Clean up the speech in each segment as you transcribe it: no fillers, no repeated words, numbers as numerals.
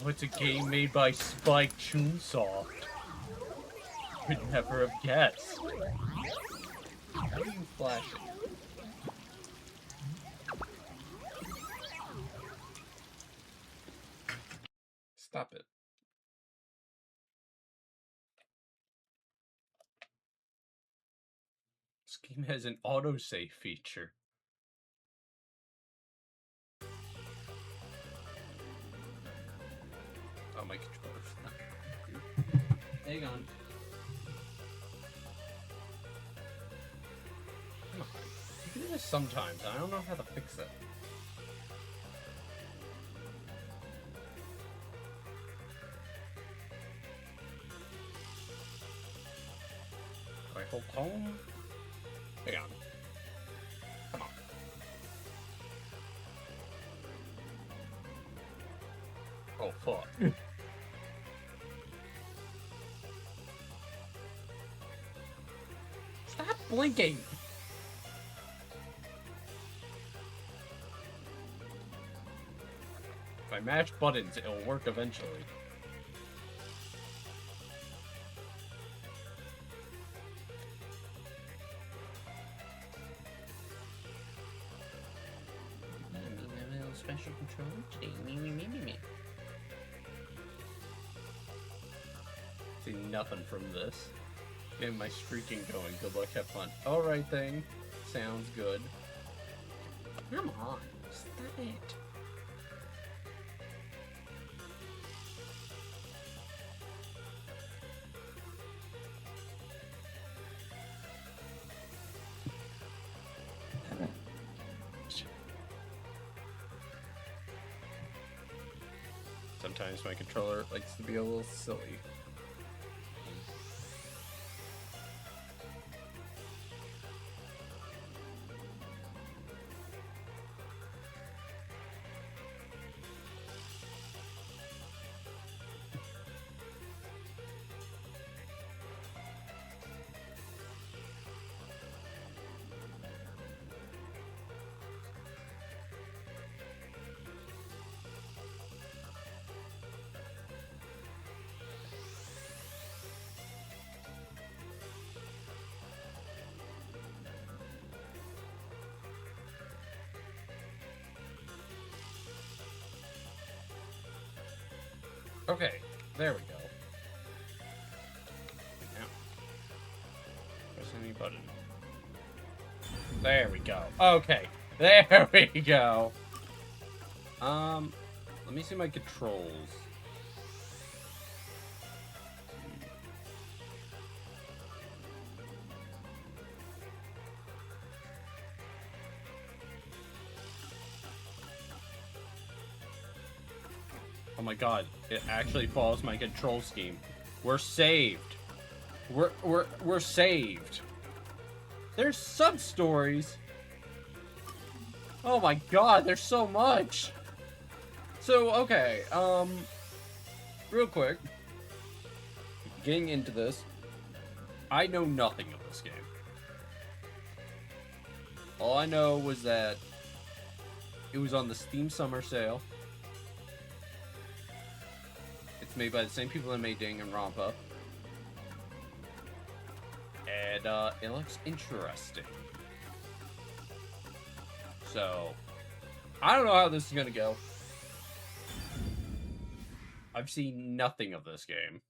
Oh, it's a game made by Spike Chunsoft. Could never have guessed. How do you flash it? Stop it. This game has an autosave feature. Oh, my controller's not. Hang on. Come on. You can do this sometimes. I don't know how to fix it. Do I hold home? Hang on. Come on. Oh, fuck. Stop blinking! If I mash buttons, it'll work eventually. Special controller today. Me. See nothing from this. Getting my streaking going. Good luck, have fun. Alright thing. Sounds good. Come on. Stop it. Sometimes my controller likes to be a little silly. Okay, there we go. Now, press any button. There we go. Okay, there we go. Let me see my controls. Oh my god, it actually follows my control scheme. We're saved. We're saved. There's sub-stories. Oh my god, there's so much. So, okay, real quick. Getting into this. I know nothing of this game. All I know was that it was on the Steam Summer Sale. It's made by the same people that made Danganronpa. And, it looks interesting. So, I don't know how this is gonna go. I've seen nothing of this game.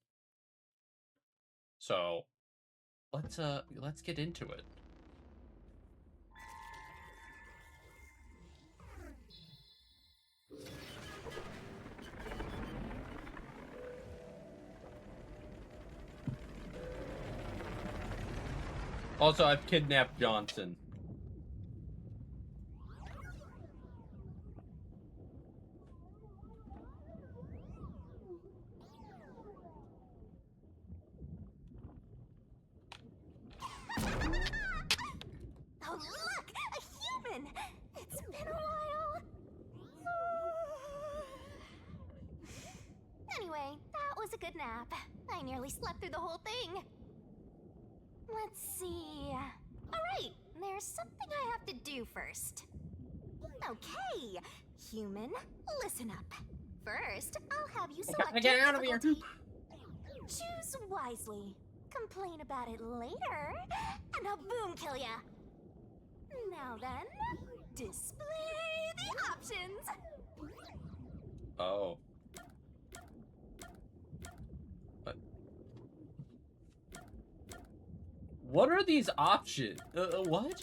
So, let's get into it. Also, I've kidnapped Johnson. Oh, look! A human! It's been a while. Anyway, that was a good nap. I nearly slept through the whole thing. Let's see. Alright, there's something I have to do first. Okay, human, listen up. First, I'll have you I select gotta get your out of here. difficulty. Choose wisely. Complain about it later, and I'll boom kill ya. Now then, display the options. Oh. What are these options? What?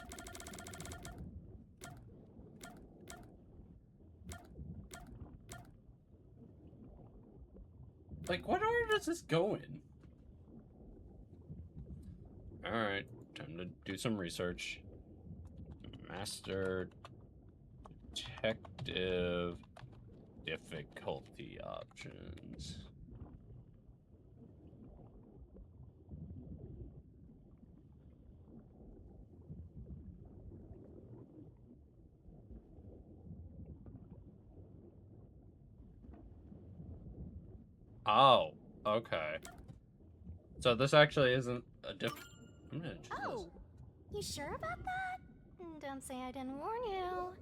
Like, what order does this go in? Alright, time to do some research. Master Detective difficulty options. Oh, okay. So this actually isn't a I'm gonna choose Oh, you sure about that? Don't say I didn't warn you.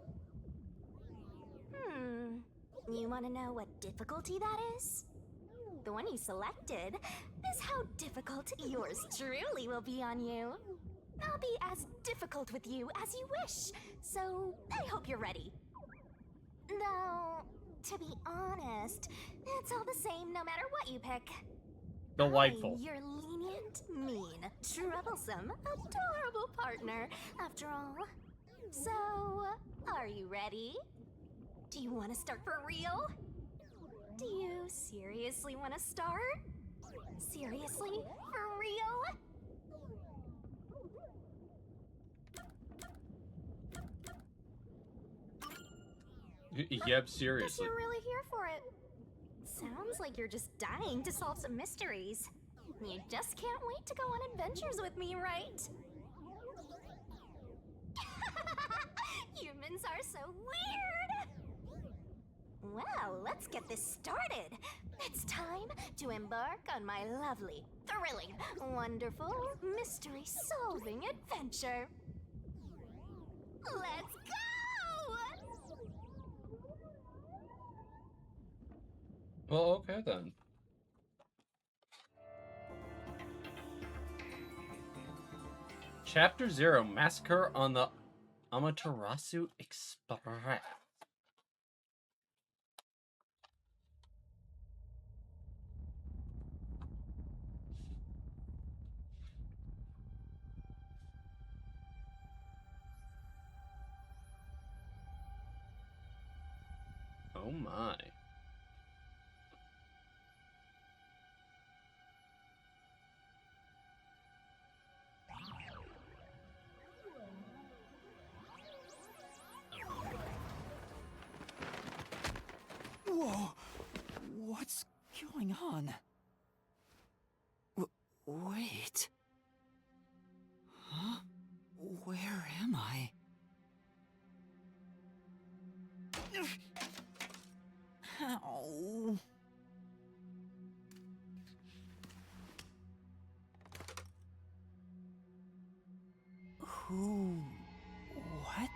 You want to know what difficulty that is? The one you selected is how difficult yours truly will be on you. I'll be as difficult with you as you wish, so I hope you're ready. Though, to be honest, it's all the same no matter what you pick. delightful. I'm your lenient, mean, troublesome, adorable partner, after all. So, are you ready? Do you want to start for real? Do you seriously want to start? Seriously? For real? Yep, Guess seriously. you're really here for it. Sounds like you're just dying to solve some mysteries. You just can't wait to go on adventures with me, right? Humans are so weird! Well, let's get this started. It's time to embark on my lovely, thrilling, wonderful, mystery-solving adventure. Let's go! Well, okay then. Chapter 0, Massacre on the Amaterasu Express. Oh my. Whoa! What's going on? Wait. Huh? Where am I? Ow. Who? What?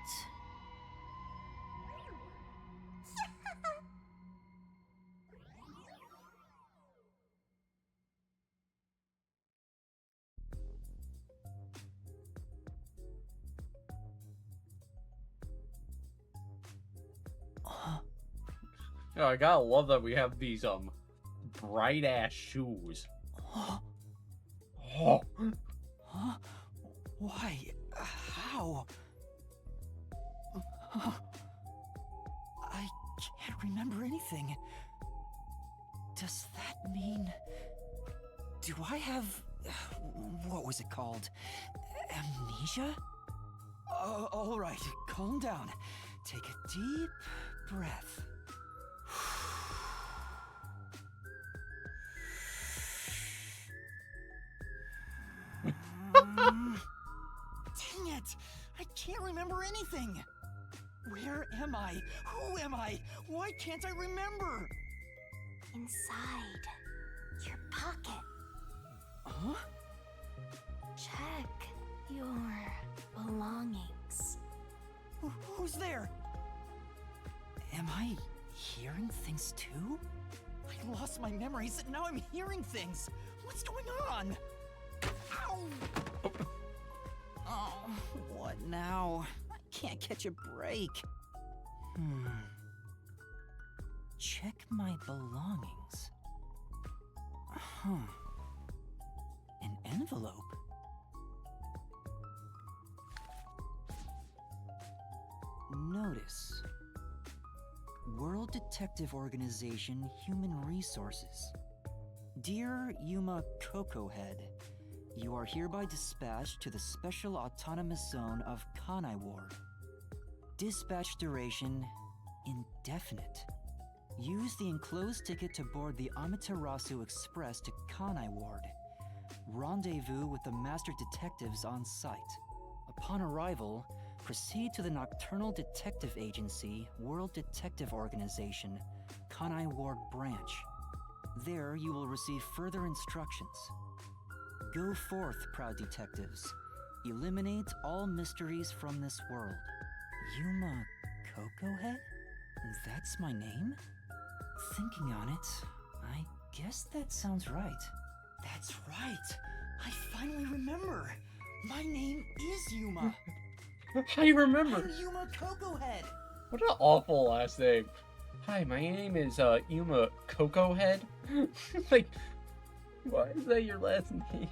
Yeah, I gotta love that we have these bright ass shoes. Huh? Oh. Huh? Why? How? I can't remember anything. Does that mean... Do I have... What was it called? Amnesia? All right, calm down. Take a deep breath. Dang it! I can't remember anything! Where am I? Who am I? Why can't I remember? Inside your pocket. Huh? Check your belongings. Who's there? Am I Hearing things too? I lost my memories and now I'm hearing things. What's going on? Ow! Oh, what now? I can't catch a break. Check my belongings. Huh. An envelope? Notice. World Detective Organization Human Resources. Dear Yuma Cocohead, you are hereby dispatched to the Special Autonomous Zone of Kanai Ward. Dispatch duration indefinite. Use the enclosed ticket to board the Amaterasu Express to Kanai Ward. Rendezvous with the Master Detectives on site. Upon arrival, proceed to the Nocturnal Detective Agency, World Detective Organization, Kanai Ward Branch. There you will receive further instructions. Go forth, proud detectives. Eliminate all mysteries from this world. Yuma Cocohead? That's my name? Thinking on it, I guess that sounds right. That's right! I finally remember! My name is Yuma! I remember. I'm Yuma Cocohead! What an awful last name. Hi, my name is Yuma Cocohead. Like, why is that your last name?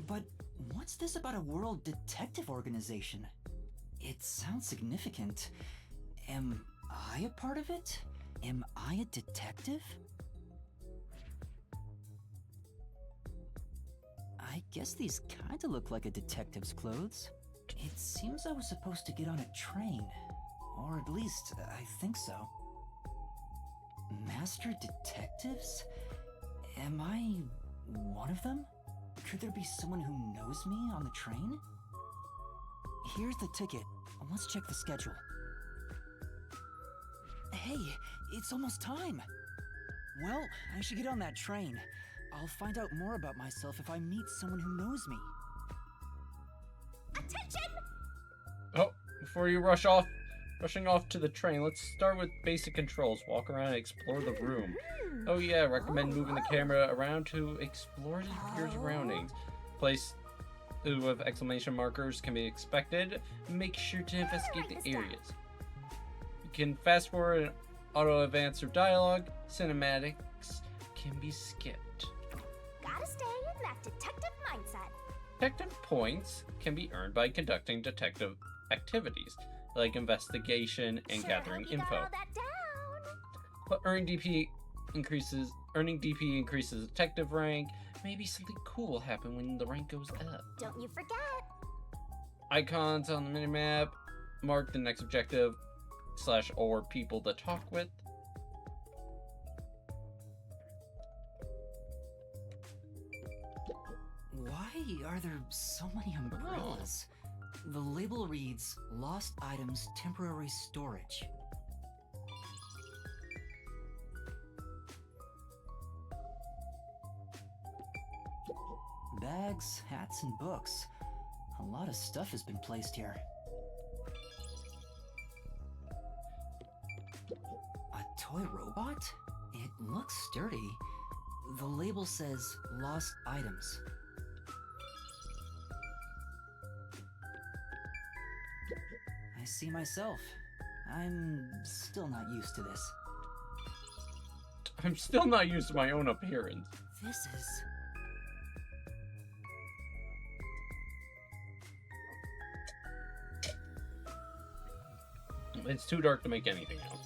But what's this about a World Detective Organization? It sounds significant. Am I a part of it? Am I a detective? I guess these kinda look like a detective's clothes. It seems I was supposed to get on a train. Or at least, I think so. Master detectives? Am I one of them? Could there be someone who knows me on the train? Here's the ticket. Let's check the schedule. Hey, it's almost time. Well, I should get on that train. I'll find out more about myself if I meet someone who knows me. Attention! Oh, before you rushing off to the train, let's start with basic controls. Walk around and explore the room. Oh yeah, recommend moving the camera around to explore your surroundings. Place with exclamation markers can be expected. Make sure to investigate the areas. You can fast forward and auto advance through dialogue. Cinematics can be skipped. Gotta stay in that detective mindset. Detective points can be earned by conducting detective activities, like investigation and Sure gathering hope you info. got all that down. But earning DP increases detective rank. Maybe something cool will happen when the rank goes up. Don't you forget. Icons on the minimap mark the next objective / or people to talk with. Why are there so many umbrellas? The label reads, Lost Items Temporary Storage. Bags, hats, and books. A lot of stuff has been placed here. A toy robot? It looks sturdy. The label says Lost Items. I see myself. I'm still not used to this. I'm still not used to my own appearance. This is... It's too dark to make anything out.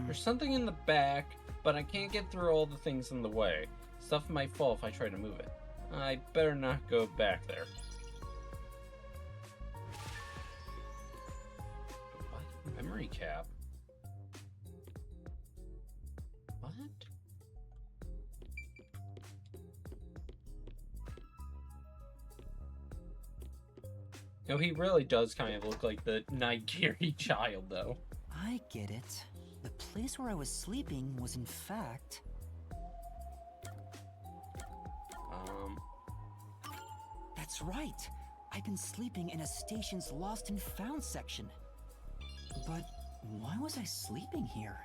There's something in the back, but I can't get through all the things in the way. Stuff might fall if I try to move it. I better not go back there. What? Memory cap? What? No, he really does kind of look like the Nigeri child, though. I get it. The place where I was sleeping was in fact... That's right. I've been sleeping in a station's lost and found section. But why was I sleeping here?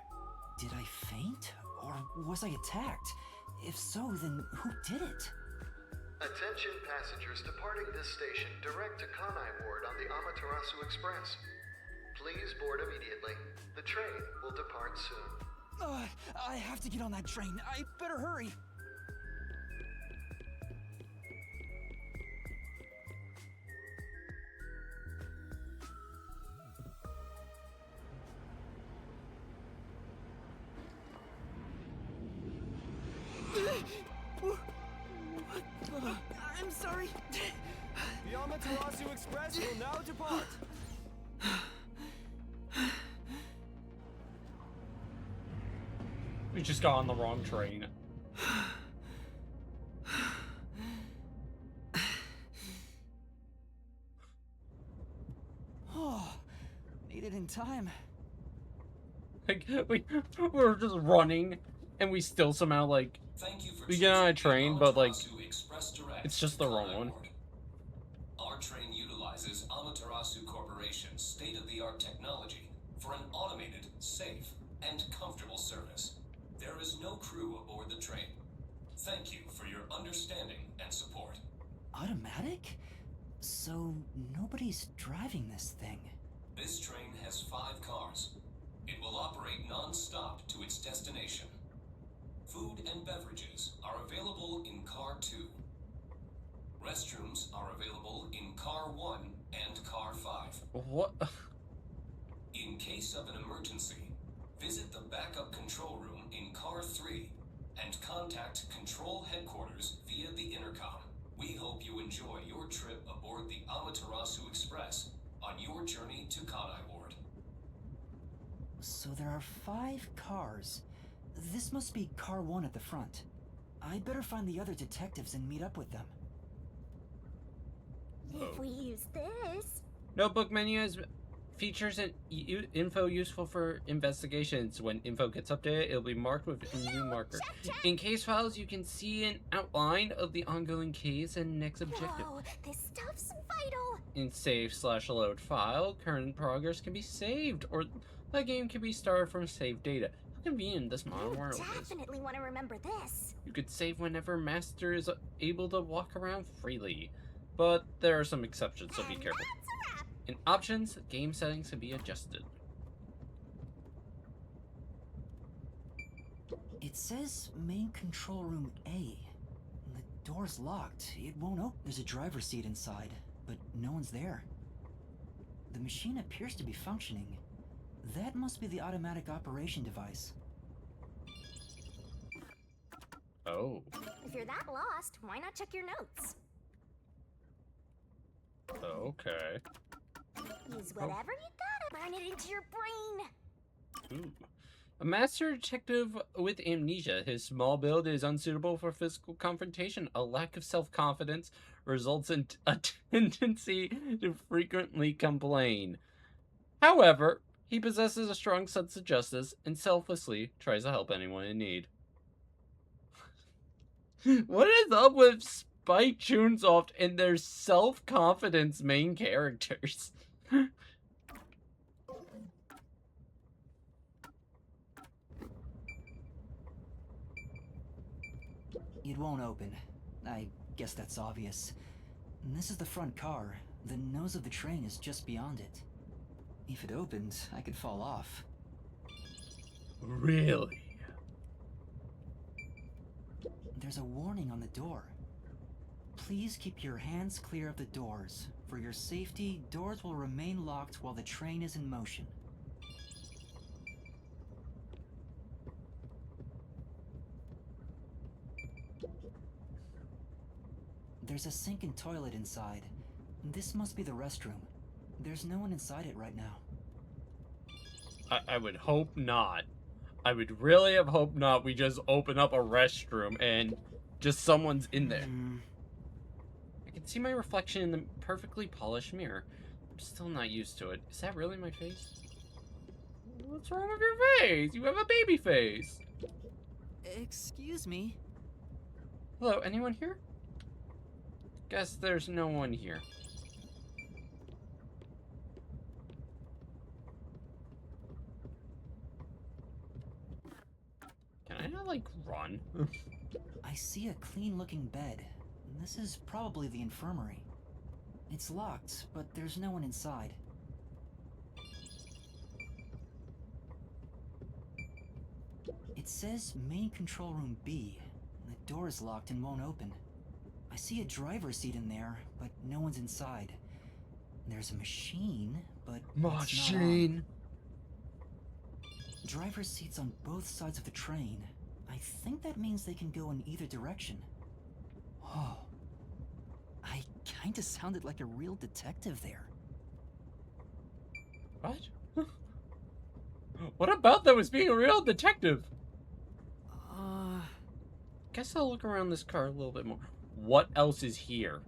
Did I faint? Or was I attacked? If so, then who did it? Attention passengers departing this station direct to Kanai Ward on the Amaterasu Express. Please board immediately. The train will depart soon. I have to get on that train. I better hurry. I'm sorry. The Amaterasu Express will now depart. We just got on the wrong train. Oh, made it in time. Like, we're just running, and we still somehow, like, we get on a train, but, like, it's just the wrong one. Our train utilizes Amaterasu Corporation's state-of-the-art technology for an automated, safe, and comfortable service. There is no crew aboard the train. Thank you for your understanding and support. Automatic? So nobody's driving this thing. This train has 5 cars. It will operate non-stop to its destination. Food and beverages are available in Car 2. Restrooms are available in Car 1 and Car 5. What? In case of an emergency, visit the backup control room in Car 3 and contact Control Headquarters via the intercom. We hope you enjoy your trip aboard the Amaterasu Express on your journey to Kanai Ward. So there are 5 cars. This must be Car 1 at the front. I'd better find the other detectives and meet up with them. If we use this... Notebook menu has features and info useful for investigations. When info gets updated, it'll be marked with a new marker. In case files, you can see an outline of the ongoing case and next objective. Whoa, this stuff's vital! In save/load file, current progress can be saved, or the game can be started from saved data. How convenient this modern world is. Definitely want to remember this. You could save whenever Master is able to walk around freely, but there are some exceptions, so be careful. In options, game settings can be adjusted. It says main control room A. The door's locked. It won't open. There's a driver's seat inside, but no one's there. The machine appears to be functioning. That must be the automatic operation device. Oh. If you're that lost, why not check your notes? Okay. Use whatever you gotta burn it into your brain. Ooh. A master detective with amnesia. His small build is unsuitable for physical confrontation. A lack of self-confidence results in a tendency to frequently complain. However, he possesses a strong sense of justice and selflessly tries to help anyone in need. What is up with Spike Chunsoft and their self-confidence main characters? It won't open. I guess that's obvious. And this is the front car. The nose of the train is just beyond it. If it opened, I could fall off. Really? There's a warning on the door. Please keep your hands clear of the doors. For your safety, doors will remain locked while the train is in motion. There's a sink and toilet inside. This must be the restroom. There's no one inside it right now. I would hope not. I would really have hoped not. We just open up a restroom and just someone's in there. I can see my reflection in the perfectly polished mirror. I'm still not used to it. Is that really my face? What's wrong with your face? You have a baby face. Excuse me. Hello, anyone here? Guess there's no one here. Can I not, like, run? I see a clean-looking bed. This is probably the infirmary. It's locked, but there's no one inside. It says main control room B. The door is locked and won't open. I see a driver's seat in there, but no one's inside. There's a machine, but it's not on. Driver's seats on both sides of the train. I think that means they can go in either direction. Oh. I kinda sounded like a real detective there. What? What about that was being a real detective? Guess I'll look around this car a little bit more. What else is here?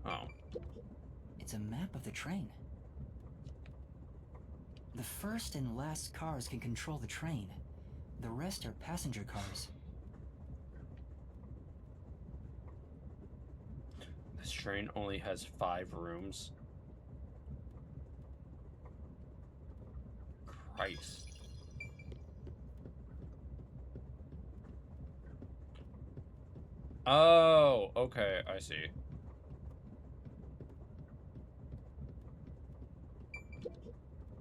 Oh. It's a map of the train. The first and last cars can control the train. The rest are passenger cars. This train only has 5 rooms. Christ. Oh, okay, I see.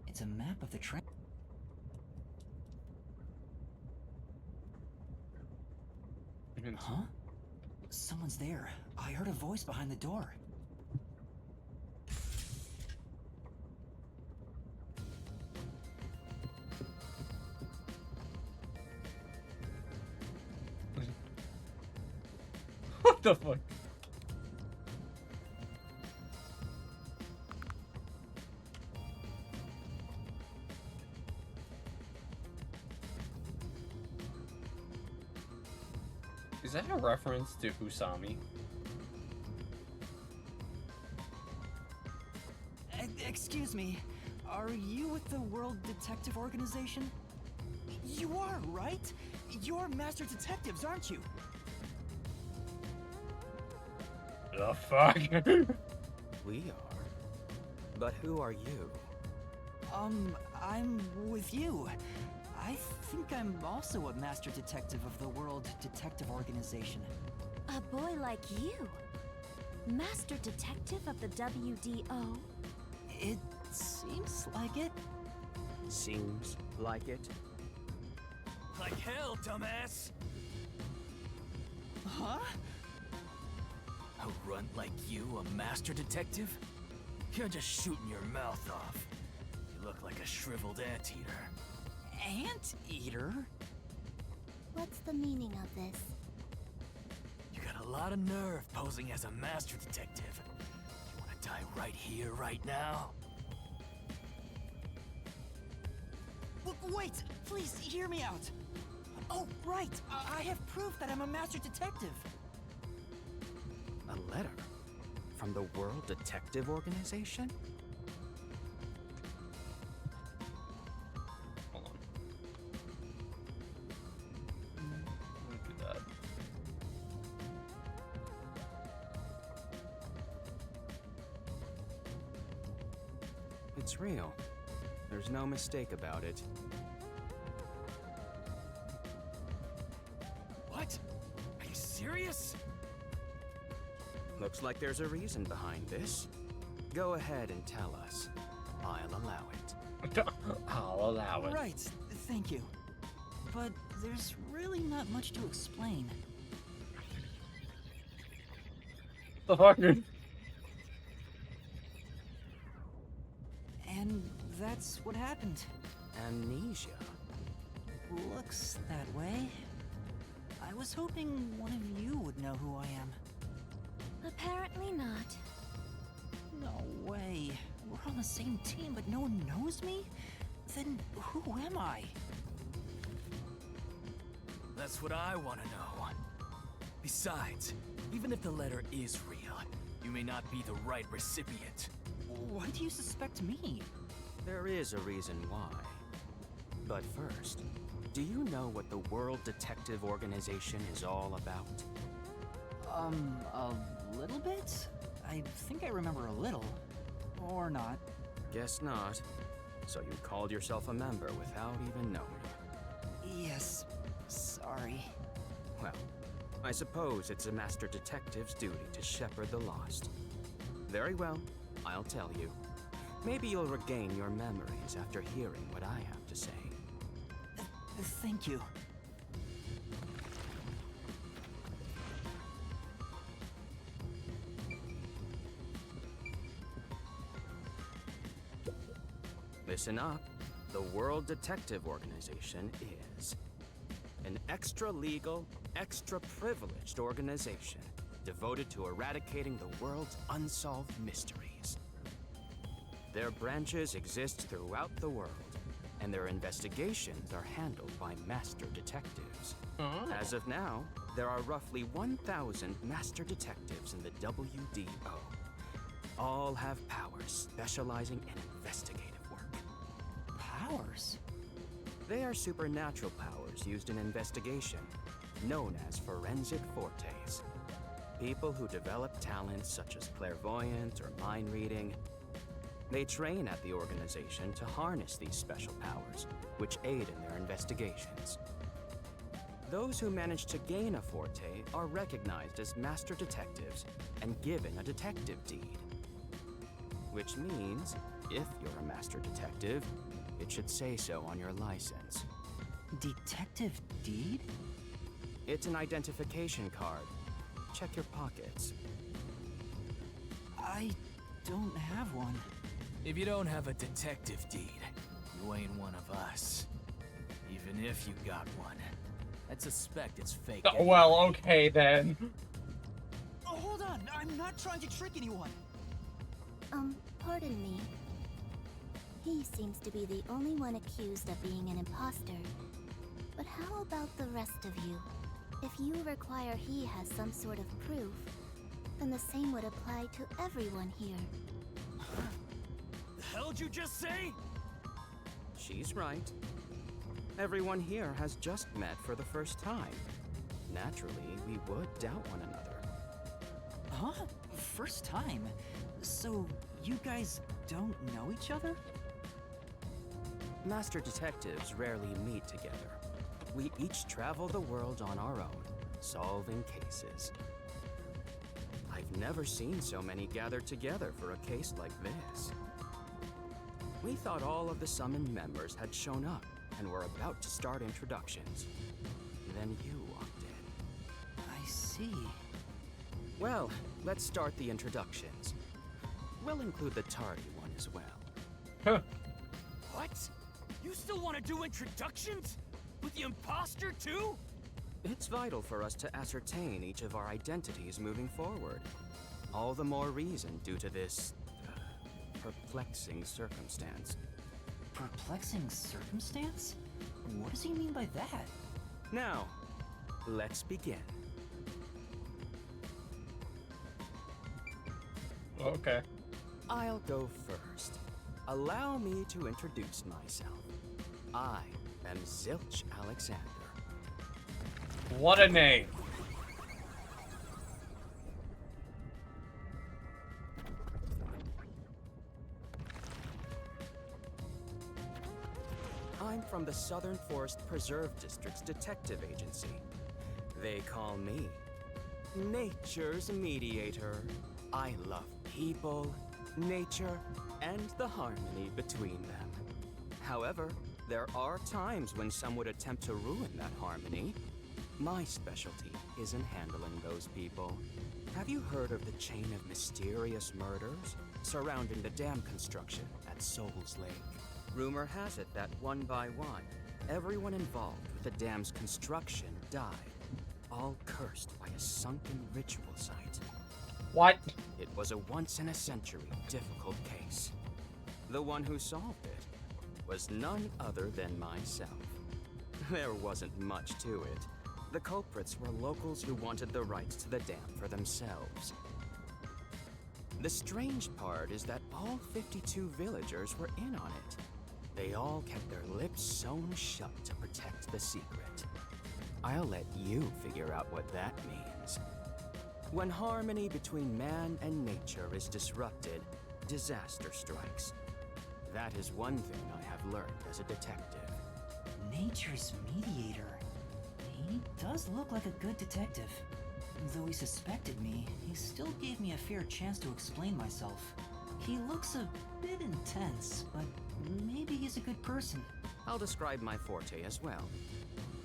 It's a map of the train. Huh? Someone's there. I heard a voice behind the door. What the fuck? Is that a reference to Usami? Excuse me, are you with the World Detective Organization? You are, right? You're master detectives, aren't you? The fuck? We are. But who are you? I'm with you. I think I'm also a master detective of the World Detective Organization. A boy like you? Master detective of the WDO? It seems like it. Seems like it. Like hell, dumbass! Huh? A runt like you, a master detective? You're just shooting your mouth off. You look like a shriveled anteater. Anteater? What's the meaning of this? You got a lot of nerve posing as a master detective. You wanna die right here, right now? Wait, please hear me out. Oh, right. I have proof that I'm a master detective. A letter? From the World Detective Organization? Hold on. Let me do that. It's real. There's no mistake about it. What? Are you serious? Looks like there's a reason behind this. Go ahead and tell us. I'll allow it. I'll allow it. Right, thank you. But there's really not much to explain. The fuck? And that's what happened. Amnesia. Looks that way. I was hoping one of you would know who I am. Apparently not. No way. We're on the same team, but no one knows me? Then who am I? that's what I want to know. Besides, even if the letter is real, you may not be the right recipient. Why do you suspect me? There is a reason why. But first, do you know what the World Detective Organization is all about? A little bit? I think I remember a little. Or not. Guess not. So you called yourself a member without even knowing. Yes. Sorry. Well, I suppose it's a Master Detective's duty to shepherd the lost. Very well, I'll tell you. Maybe you'll regain your memories after hearing what I have to say. Thank you. Listen up. The World Detective Organization is an extra-legal, extra-privileged organization devoted to eradicating the world's unsolved mysteries. Their branches exist throughout the world, and their investigations are handled by master detectives. As of now, there are roughly 1,000 master detectives in the WDO. All have powers specializing in investigative work. Powers? They are supernatural powers used in investigation, known as forensic fortes. People who develop talents such as clairvoyance or mind reading. They train at the organization to harness these special powers, which aid in their investigations. Those who manage to gain a forte are recognized as master detectives and given a detective deed. Which means, if you're a master detective, it should say so on your license. Detective deed? It's an identification card. Check your pockets. I don't have one. If you don't have a detective deed, you ain't one of us. Even if you got one, I'd suspect it's fake. Oh, well, okay then. Oh, hold on. I'm not trying to trick anyone. Pardon me. He seems to be the only one accused of being an imposter. But how about the rest of you? If you require he has some sort of proof, then the same would apply to everyone here. The hell'd you just say? She's right. Everyone here has just met for the first time. Naturally, we would doubt one another. Huh? First time? So, you guys don't know each other? Master detectives rarely meet together. We each travel the world on our own, solving cases. I've never seen so many gathered together for a case like this. We thought all of the summoned members had shown up and were about to start introductions. Then you walked in. I see. Well, let's start the introductions. We'll include the tardy one as well. What? You still want to do introductions? With the imposter too? It's vital for us to ascertain each of our identities moving forward. All the more reason due to this perplexing circumstance. Perplexing circumstance? What does he mean by that? Now, let's begin. Okay. I'll go first. Allow me to introduce myself. I am Zilch Alexander. What a name. I'm from the Southern Forest Preserve District's detective agency. They call me Nature's Mediator. I love people, nature, and the harmony between them. However, there are times when some would attempt to ruin that harmony. My specialty is in handling those people. Have you heard of the chain of mysterious murders surrounding the dam construction at Souls Lake? Rumor has it that one by one, everyone involved with the dam's construction died, all cursed by a sunken ritual site. What? It was a once-in-a-century difficult case. The one who solved it was none other than myself. There wasn't much to it. The culprits were locals who wanted the rights to the dam for themselves. The strange part is that all 52 villagers were in on it. They all kept their lips sewn shut to protect the secret. I'll let you figure out what that means. When harmony between man and nature is disrupted, disaster strikes. That is one thing I have learned as a detective. Nature's mediator. He does look like a good detective. Though he suspected me, he still gave me a fair chance to explain myself. He looks a bit intense, but maybe he's a good person. I'll describe my forte as well.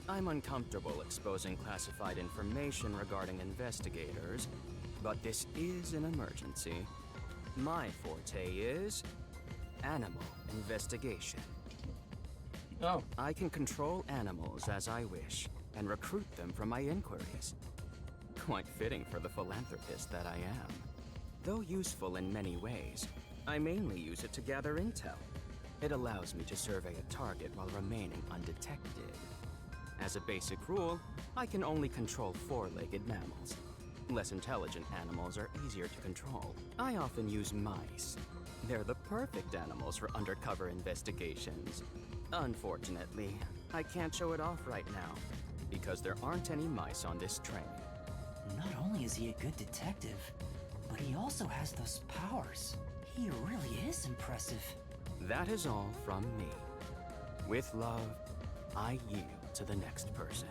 I'm uncomfortable exposing classified information regarding investigators, but this is an emergency. My forte is animal investigation. Oh. I can control animals as I wish and recruit them from my inquiries. Quite fitting for the philanthropist that I am. Though useful in many ways, I mainly use it to gather intel. It allows me to survey a target while remaining undetected. As a basic rule, I can only control four-legged mammals. Less intelligent animals are easier to control. I often use mice. They're the perfect animals for undercover investigations. Unfortunately, I can't show it off right now, because there aren't any mice on this train. Not only is he a good detective, but he also has those powers. He really is impressive. That is all from me. With love, I yield to the next person.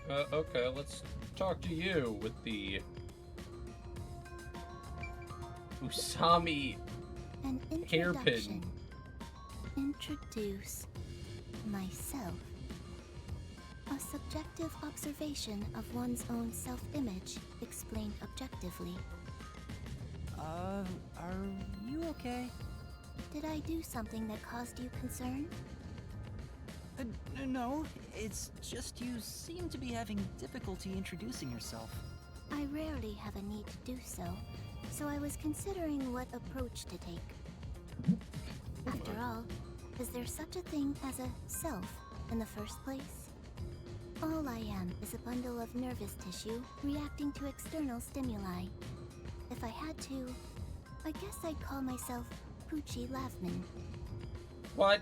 Okay, let's talk to you with the Usami An hairpin. introduction. Introduce myself. A subjective observation of one's own self-image explained objectively. Are you okay? Did I do something that caused you concern? No, it's just you seem to be having difficulty introducing yourself. I rarely have a need to do so, so I was considering what approach to take. After all, is there such a thing as a self in the first place? All I am is a bundle of nervous tissue reacting to external stimuli. If I had to, I guess I'd call myself Poochie Lavman. What?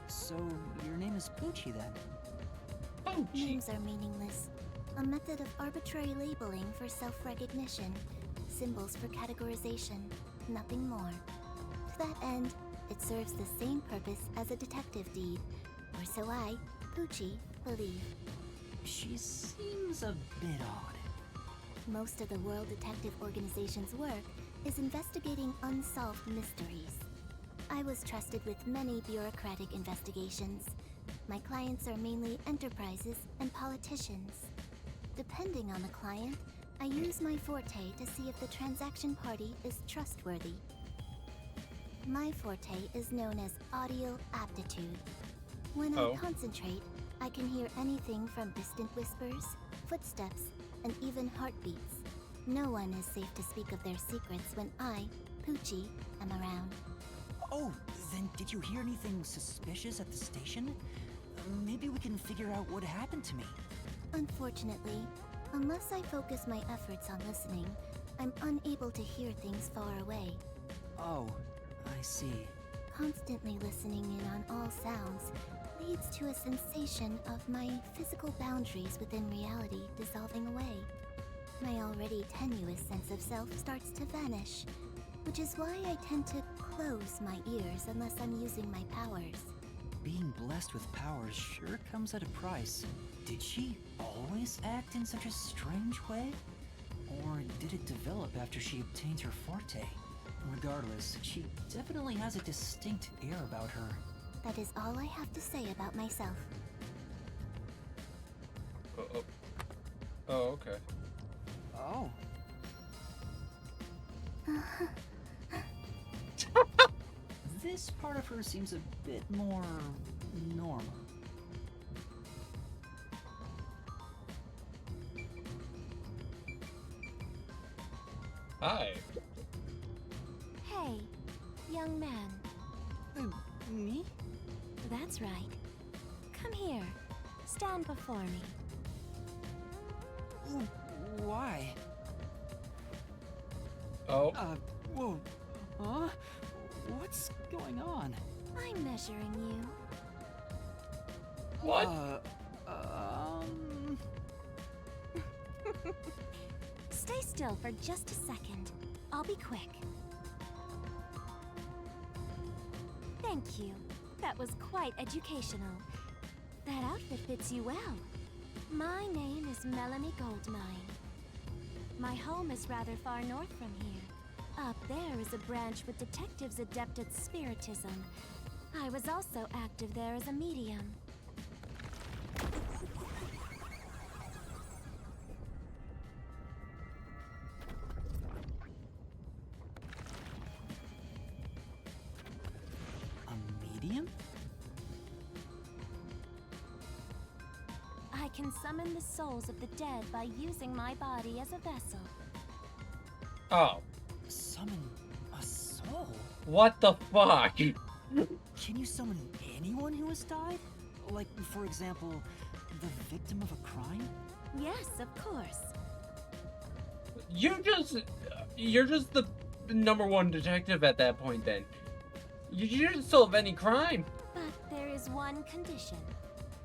So, your name is Poochie then? Poochie. Names are meaningless. A method of arbitrary labeling for self-recognition. Symbols for categorization. Nothing more. To that end, it serves the same purpose as a detective deed. Or so I, Poochie, believe. She seems a bit odd. Most of the World Detective Organization's work is investigating unsolved mysteries. I was trusted with many bureaucratic investigations. My clients are mainly enterprises and politicians. Depending on the client, I use my forte to see if the transaction party is trustworthy. My forte is known as audio aptitude. When I concentrate, I can hear anything from distant whispers, footsteps, and even heartbeats. No one is safe to speak of their secrets when I, Poochie, am around. Oh, then did you hear anything suspicious at the station? Maybe we can figure out what happened to me. Unfortunately, unless I focus my efforts on listening, I'm unable to hear things far away. Oh, I see. Constantly listening in on all sounds leads to a sensation of my physical boundaries within reality dissolving away. My already tenuous sense of self starts to vanish, which is why I tend to close my ears unless I'm using my powers. Being blessed with powers sure comes at a price. Did she always act in such a strange way? Or did it develop after she obtained her forte? Regardless, she definitely has a distinct air about her. That is all I have to say about myself. Oh, okay. Oh. This part of her seems a bit more normal. Hi. Hey, young man. Me? That's right. Come here. Stand before me. Why? Oh. Whoa. Huh? What's going on? I'm measuring you. What? Stay still for just a second. I'll be quick. Thank you. That was quite educational. That outfit fits you well. My name is Melanie Goldmine. My home is rather far north from here. Up there is a branch with detectives adept at spiritism. I was also active there as a medium. A medium? I can summon the souls of the dead by using my body as a vessel. Oh. Summon a soul? What the fuck? Can you summon anyone who has died? Like, for example, the victim of a crime? Yes, of course. You're just the number one detective at that point then. You didn't solve any crime. But there is one condition.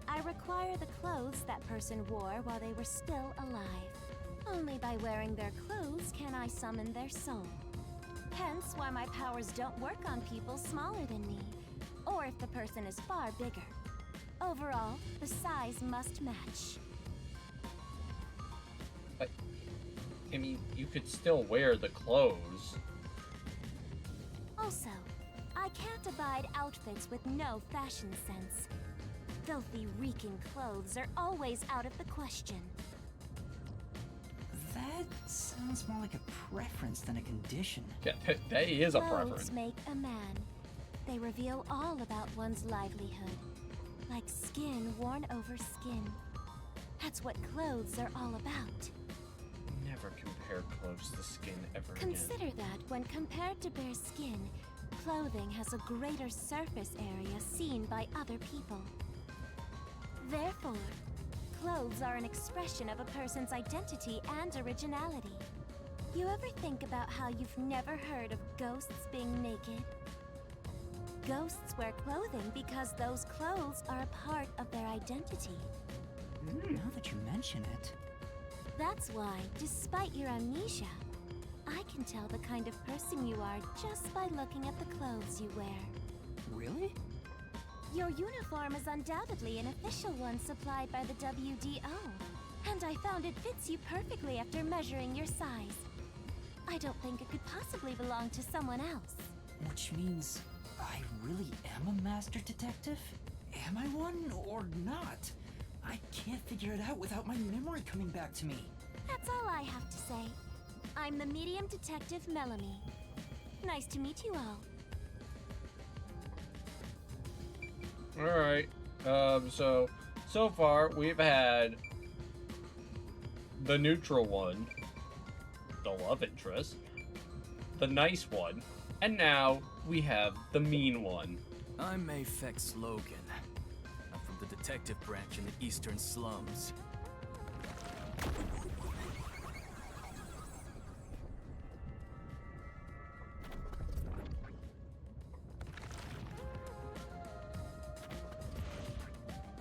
I require the clothes that person wore while they were still alive. Only by wearing their clothes can I summon their soul. Hence why my powers don't work on people smaller than me, or if the person is far bigger. Overall, the size must match. But, I mean, you could still wear the clothes. Also, I can't abide outfits with no fashion sense. Filthy, reeking clothes are always out of the question. That sounds more like a preference than a condition. Yeah, that is a Clothes preference. make a man. They reveal all about one's livelihood. Like skin worn over skin. That's what clothes are all about. Never compare clothes to skin ever again. Consider that when compared to bare skin, clothing has a greater surface area seen by other people. Therefore, clothes are an expression of a person's identity and originality. You ever think about how you've never heard of ghosts being naked? Ghosts wear clothing because those clothes are a part of their identity. Now that you mention it. That's why, despite your amnesia, I can tell the kind of person you are just by looking at the clothes you wear. Really? Your uniform is undoubtedly an official one supplied by the WDO, and I found it fits you perfectly after measuring your size. I don't think it could possibly belong to someone else. Which means I really am a master detective? Am I one or not? I can't figure it out without my memory coming back to me. That's all I have to say. I'm the medium detective Melanie. Nice to meet you all. Alright. So far we've had the neutral one, the love interest, the nice one, and now we have the mean one. I'm Mayfex Logan. I'm from the detective branch in the eastern slums.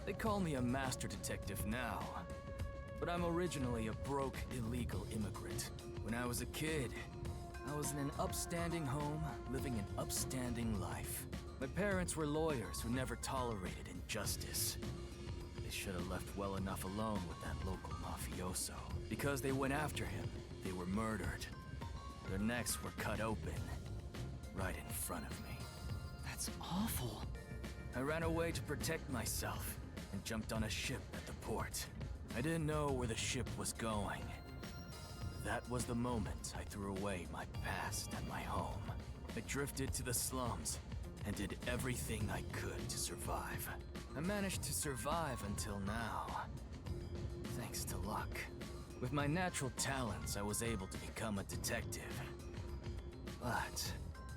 They call me a master detective now, but I'm originally a broke, illegal immigrant. When I was a kid, I was in an upstanding home, living an upstanding life. My parents were lawyers who never tolerated injustice. They should have left well enough alone with that local mafioso. Because they went after him, they were murdered. Their necks were cut open, right in front of me. That's awful. I ran away to protect myself and jumped on a ship at the port. I didn't know where the ship was going. That was the moment I threw away my past and my home. I drifted to the slums and did everything I could to survive. I managed to survive until now. Thanks to luck. With my natural talents, I was able to become a detective. But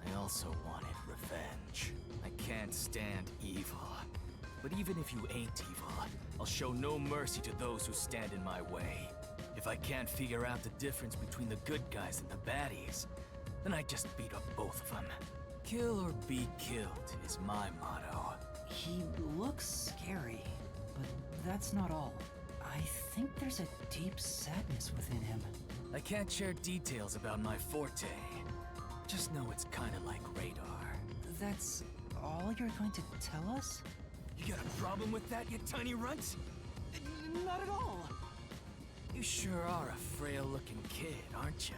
I also wanted revenge. I can't stand evil. But even if you ain't evil, I'll show no mercy to those who stand in my way. If I can't figure out the difference between the good guys and the baddies, then I just beat up both of them. Kill or be killed is my motto. He looks scary, but that's not all. I think there's a deep sadness within him. I can't share details about my forte. Just know it's kinda like radar. That's all you're going to tell us? You got a problem with that, you tiny runt? Not at all. You sure are a frail-looking kid, aren't you?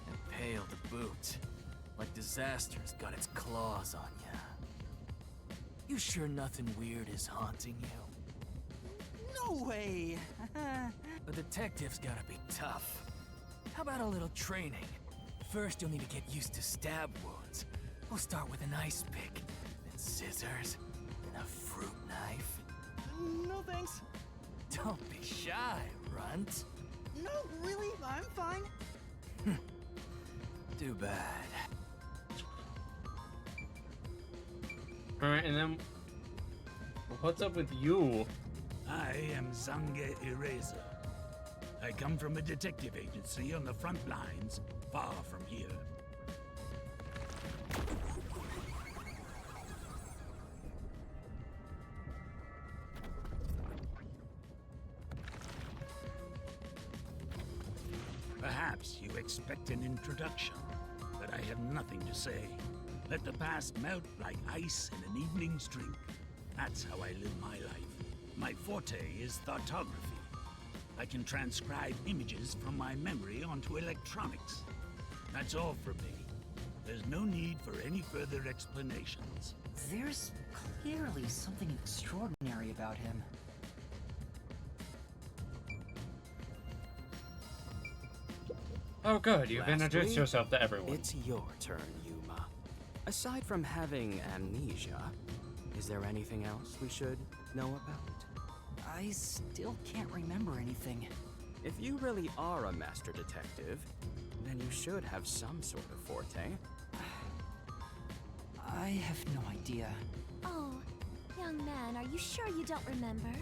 And pale to boot. Like disaster's got its claws on ya. You sure nothing weird is haunting you? No way! A detective's gotta be tough. How about a little training? First, you'll need to get used to stab wounds. We'll start with an ice pick, then scissors, then a fruit knife. No thanks. Don't be shy, runt. No, really, I'm fine. Too bad. Alright, and then what's up with you? I am Zange Eraser. I come from a detective agency on the front lines, far from here. Perhaps you expect an introduction, but I have nothing to say. Let the past melt like ice in an evening's drink. That's how I live my life. My forte is thoughtography. I can transcribe images from my memory onto electronics. That's all for me. There's no need for any further explanations. There's clearly something extraordinary about him. Oh good, you've introduced Lastly, yourself to everyone. It's your turn, Yuma. Aside from having amnesia, is there anything else we should know about? I still can't remember anything. If you really are a master detective, then you should have some sort of forte. I have no idea. Oh, young man, are you sure you don't remember?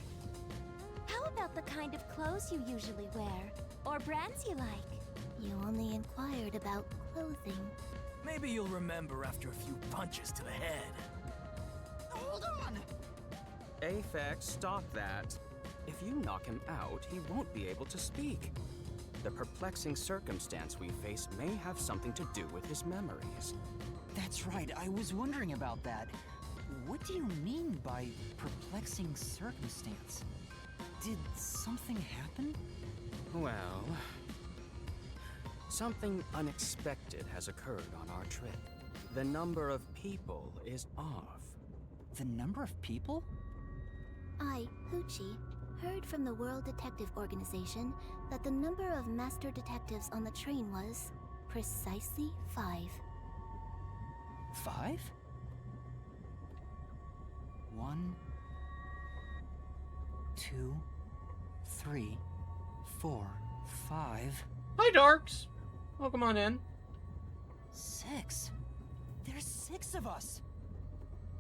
How about the kind of clothes you usually wear? Or brands you like? You only inquired about clothing. Maybe you'll remember after a few punches to the head. Hold on! Aphex, stop that. If you knock him out, he won't be able to speak. The perplexing circumstance we face may have something to do with his memories. That's right, I was wondering about that. What do you mean by perplexing circumstance? Did something happen? Well, something unexpected has occurred on our trip. The number of people is off. The number of people? I, Hoochie, heard from the World Detective Organization that the number of master detectives on the train was precisely 5. 5? 1, 2, 3, 4, 5. Hi Darks! Welcome on in. 6. There's 6 of us.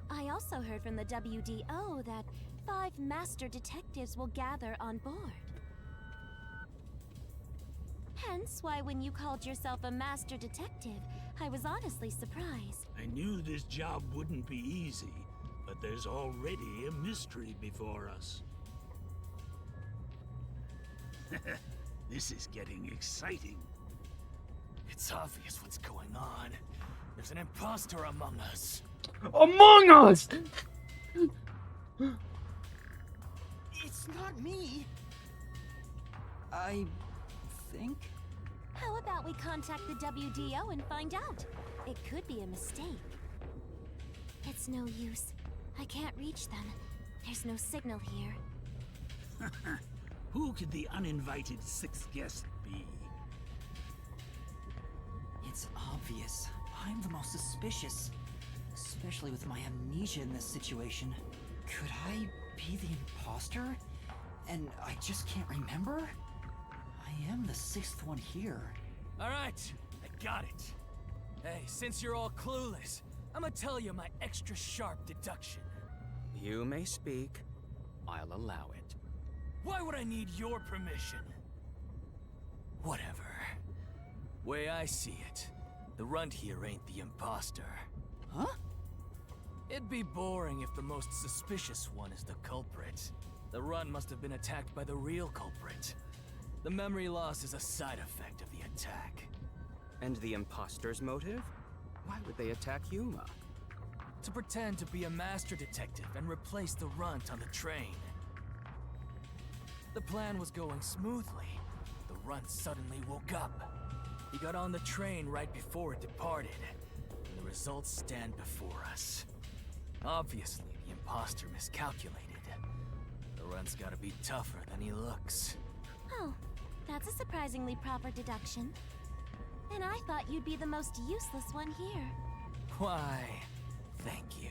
I also heard from the WDO that 5 master detectives will gather on board. Hence why when you called yourself a master detective, I was honestly surprised. I knew this job wouldn't be easy, but there's already a mystery before us. This is getting exciting. It's obvious what's going on. There's an imposter among us. Among Us! It's not me. I think. How about we contact the WDO and find out? It could be a mistake. It's no use. I can't reach them. There's no signal here. Who could the uninvited 6th guest be? It's obvious. I'm the most suspicious. Especially with my amnesia in this situation. Could I be the imposter? And I just can't remember? I I am the sixth one here. Alright, I got it. Hey, since you're all clueless, I'ma tell you my extra sharp deduction. You may speak. I'll allow it. Why would I need your permission? Whatever. Way I see it, the runt here ain't the imposter. Huh? It'd be boring if the most suspicious one is the culprit. The runt must have been attacked by the real culprit. The memory loss is a side effect of the attack. And the imposter's motive? Why would they attack Yuma? To pretend to be a master detective and replace the runt on the train. The plan was going smoothly. The runt suddenly woke up. He got on the train right before it departed. And the results stand before us. Obviously, the imposter miscalculated. The runt's gotta be tougher than he looks. Oh, that's a surprisingly proper deduction. And I thought you'd be the most useless one here. Why, thank you.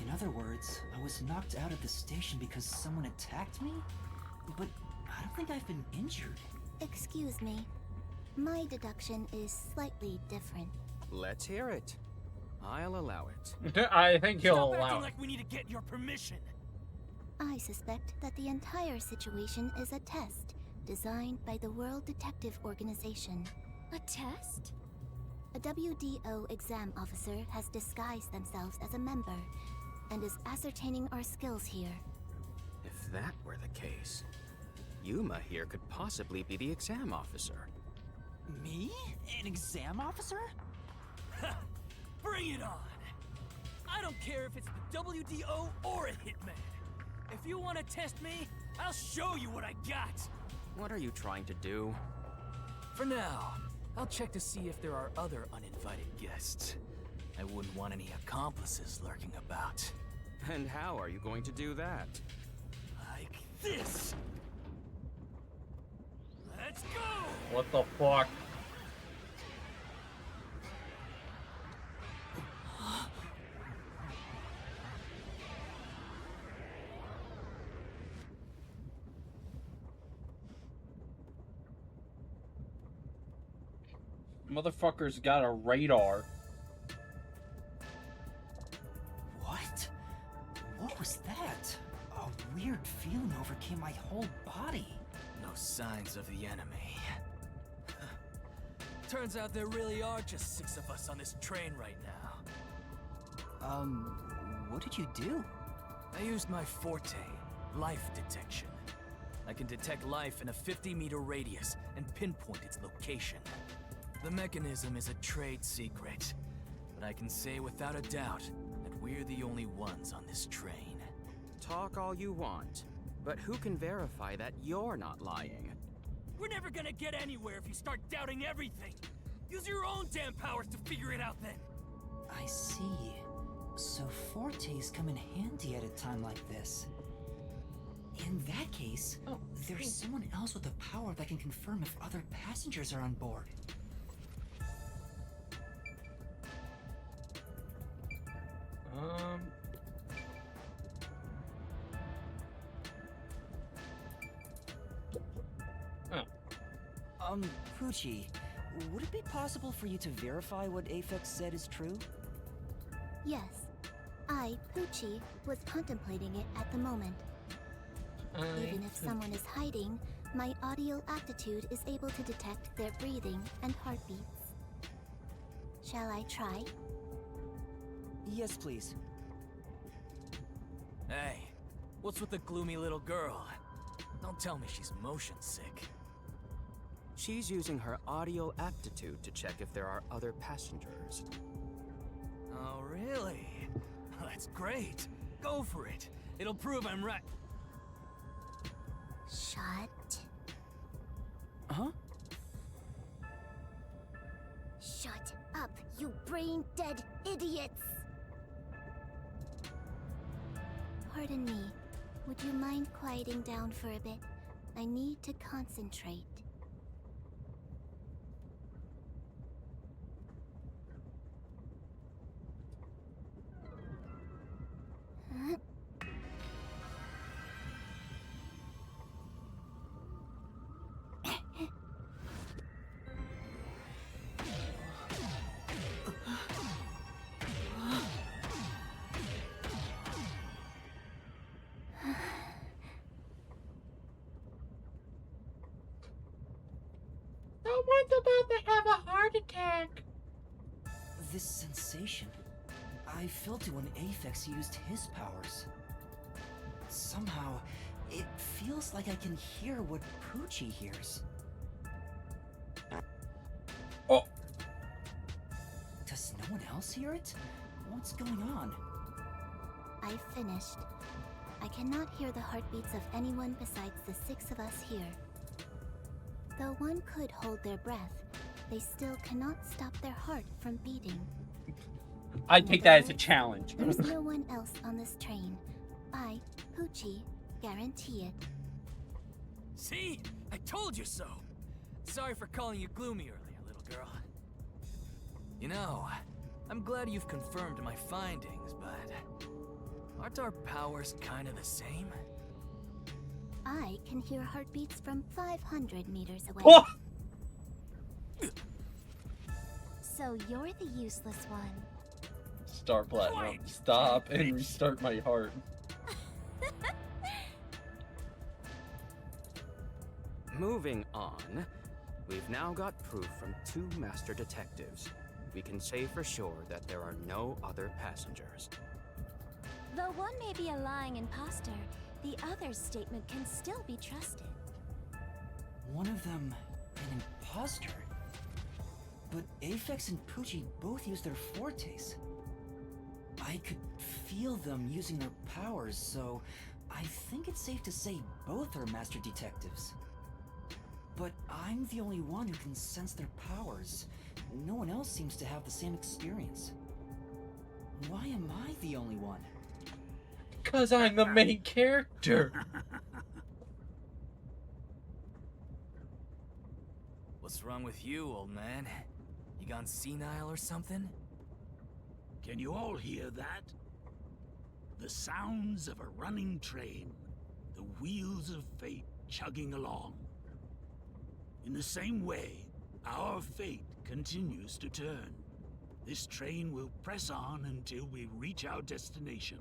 In other words, I was knocked out of the station because someone attacked me? But I don't think I've been injured. Excuse me. My deduction is slightly different. Let's hear it. I'll allow it. I think he'll Stop allow acting it. like we need to get your permission. I suspect that the entire situation is a test designed by the World Detective Organization. A test? A WDO exam officer has disguised themselves as a member and is ascertaining our skills here. If that were the case, Yuma here could possibly be the exam officer. Me? An exam officer? Bring it on! I don't care if it's the WDO or a hitman. If you want to test me, I'll show you what I got. What are you trying to do? For now, I'll check to see if there are other uninvited guests. I wouldn't want any accomplices lurking about. And how are you going to do that? Like this! Let's go! What the fuck? Motherfucker's got a radar. What? What was that? A weird feeling overcame my whole body. No signs of the enemy. Turns out there really are just 6 of us on this train right now. What did you do? I used my forte, life detection. I can detect life in a 50-meter radius and pinpoint its location. The mechanism is a trade secret, but I can say without a doubt that we're the only ones on this train. Talk all you want, but who can verify that you're not lying? We're never gonna get anywhere if you start doubting everything. Use your own damn powers to figure it out then. I see. So fortes come in handy at a time like this. In that case, there's someone else with the power that can confirm if other passengers are on board. Poochie, would it be possible for you to verify what Aphex said is true? Yes. I, Poochie, was contemplating it at the moment. Even if someone is hiding, my audio aptitude is able to detect their breathing and heartbeats. Shall I try? Yes, please. Hey, what's with the gloomy little girl? Don't tell me she's motion sick. She's using her audio aptitude to check if there are other passengers. Oh, really? That's great. Go for it. It'll prove I'm right. Shut. Huh? Shut up, you brain-dead idiots! Pardon me. Would you mind quieting down for a bit? I need to concentrate. about to have a heart attack. This sensation. I felt it when Aphex used his powers. Somehow, it feels like I can hear what Poochie hears. Oh. Does no one else hear it? What's going on? I've finished. I cannot hear the heartbeats of anyone besides the 6 of us here. Though one could hold their breath, they still cannot stop their heart from beating. I take that as a challenge. There's no one else on this train. I, Poochie, guarantee it. See? I told you so! Sorry for calling you gloomy earlier, little girl. You know, I'm glad you've confirmed my findings, but aren't our powers kinda the same? I can hear heartbeats from 500 meters away. Oh! So you're the useless one. Star Platinum. Stop and restart my heart. Moving on, we've now got proof from 2 master detectives. We can say for sure that there are no other passengers. Though one may be a lying imposter, the other's statement can still be trusted. One of them, an imposter? But Aphex and Poochie both use their fortes. I could feel them using their powers, so I think it's safe to say both are master detectives. But I'm the only one who can sense their powers. No one else seems to have the same experience. Why am I the only one? Because I'm the main character. What's wrong with you, old man? You gone senile or something? Can you all hear that? The sounds of a running train. The wheels of fate chugging along. In the same way, our fate continues to turn. This train will press on until we reach our destination.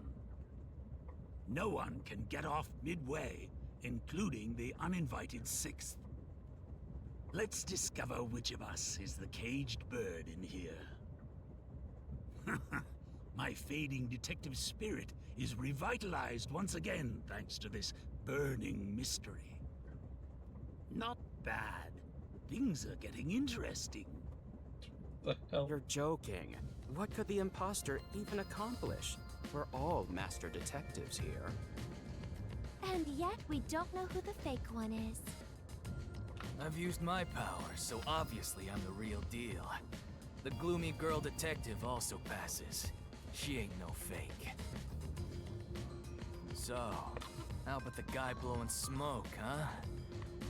No one can get off midway, including the uninvited 6th. Let's discover which of us is the caged bird in here. My fading detective spirit is revitalized once again thanks to this burning mystery. Not bad. Things are getting interesting. The hell? You're joking. What could the imposter even accomplish? We're all master detectives here. And yet we don't know who the fake one is. I've used my powers, so obviously I'm the real deal. The gloomy girl detective also passes. She ain't no fake. So, how about the guy blowing smoke, huh?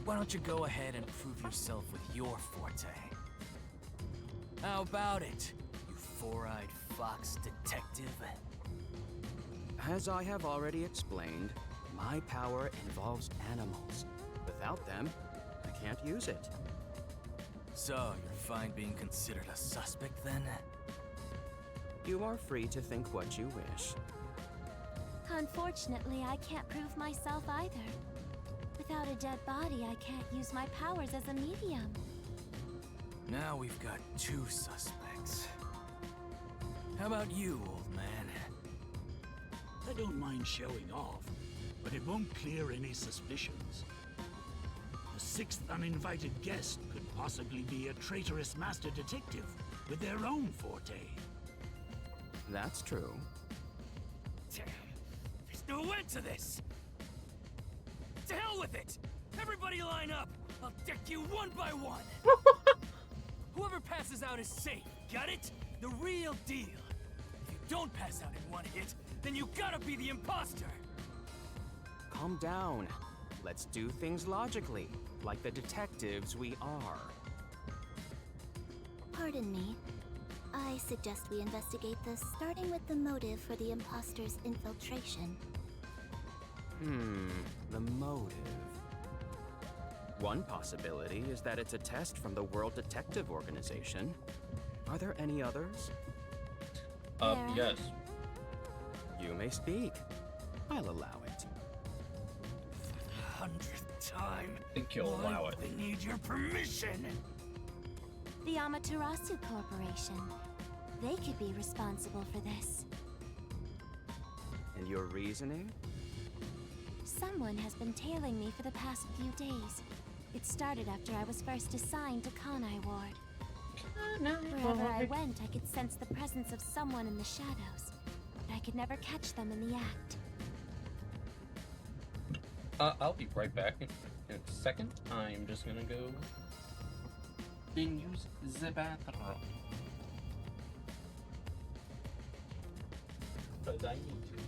Why don't you go ahead and prove yourself with your forte? How about it, you four-eyed fox detective? As I have already explained, my power involves animals. Without them, I can't use it. So, you're fine being considered a suspect then? You are free to think what you wish. Unfortunately, I can't prove myself either. Without a dead body, I can't use my powers as a medium. Now we've got 2 suspects. How about you, old man? I don't mind showing off, but it won't clear any suspicions. The 6th uninvited guest could possibly be a traitorous master detective with their own forte. That's true. Damn, there's no end to this! To hell with it! Everybody line up! I'll deck you one by one! Whoever passes out is safe, got it? The real deal. If you don't pass out in one hit, then you gotta be the imposter! Calm down. Let's do things logically, like the detectives we are. Pardon me. I suggest we investigate this, starting with the motive for the imposter's infiltration. The motive. One possibility is that it's a test from the World Detective Organization. Are there any others? Yes. You may speak. I'll allow it. 100th time. I think you'll allow it. They need your permission. The Amaterasu Corporation. They could be responsible for this. And your reasoning? Someone has been tailing me for the past few days. It started after I was first assigned to Kanai Ward. Wherever I went, I could sense the presence of someone in the shadows, but I could never catch them in the act. I'll be right back in a second. I'm just gonna go and use the bathroom. But I need to.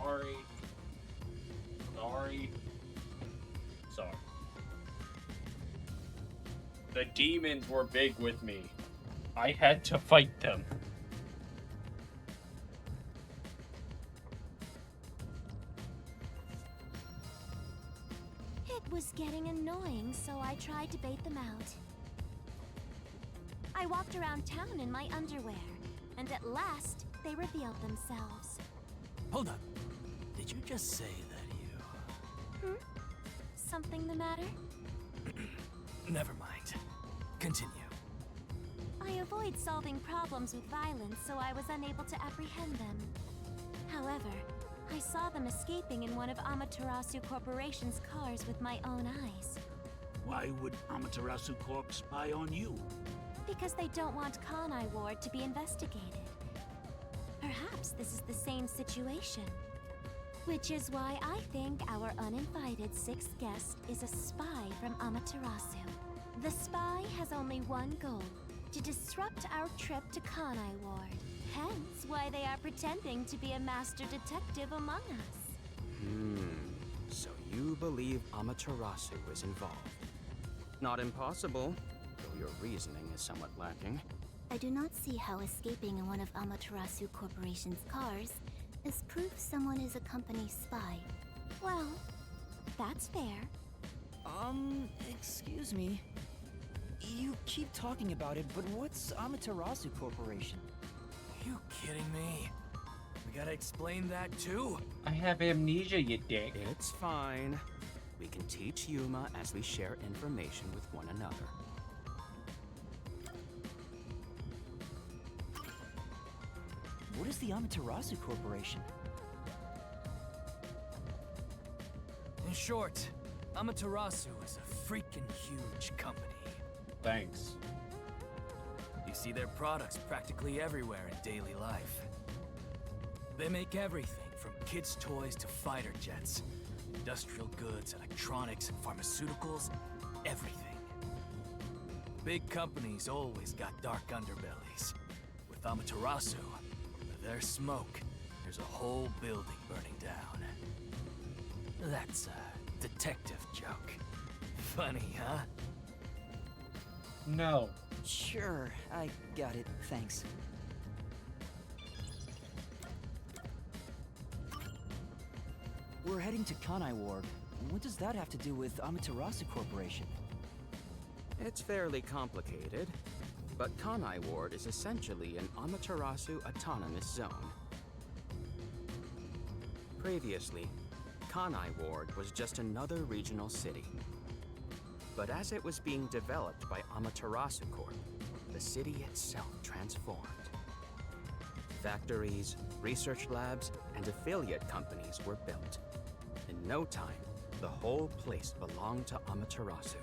Sorry. Sorry. Sorry. The demons were big with me. I had to fight them. It was getting annoying, so I tried to bait them out. I walked around town in my underwear, and at last, they revealed themselves. Hold up. Did you just say that you... Something the matter? Never mind. Continue. I avoid solving problems with violence, so I was unable to apprehend them. However, I saw them escaping in one of Amaterasu Corporation's cars with my own eyes. Why would Amaterasu Corp spy on you? Because they don't want Kanai Ward to be investigated. Perhaps this is the same situation. Which is why I think our uninvited sixth guest is a spy from Amaterasu. The spy has only one goal: to disrupt our trip to Kanai Ward. Hence why they are pretending to be a master detective among us. So you believe Amaterasu is involved? Not impossible, though your reasoning is somewhat lacking. I do not see how escaping in one of Amaterasu Corporation's cars is proof someone is a company spy. Well, that's fair. Excuse me. You keep talking about it, but what's Amaterasu Corporation? You kidding me? We gotta explain that too? I have amnesia, you dick. It's fine. We can teach Yuma as we share information with one another. What is the Amaterasu Corporation? In short, Amaterasu is a freaking huge company. Thanks. You see their products practically everywhere in daily life. They make everything from kids' toys to fighter jets, industrial goods, electronics, pharmaceuticals, everything. Big companies always got dark underbellies. With Amaterasu, where there's smoke, there's a whole building burning down. That's a detective joke. Funny, huh? No. Sure, I got it, thanks. We're heading to Kanai Ward. What does that have to do with Amaterasu Corporation? It's fairly complicated, but Kanai Ward is essentially an Amaterasu autonomous zone. Previously, Kanai Ward was just another regional city. But as it was being developed by Amaterasu Corp, the city itself transformed. Factories, research labs, and affiliate companies were built. In no time, the whole place belonged to Amaterasu.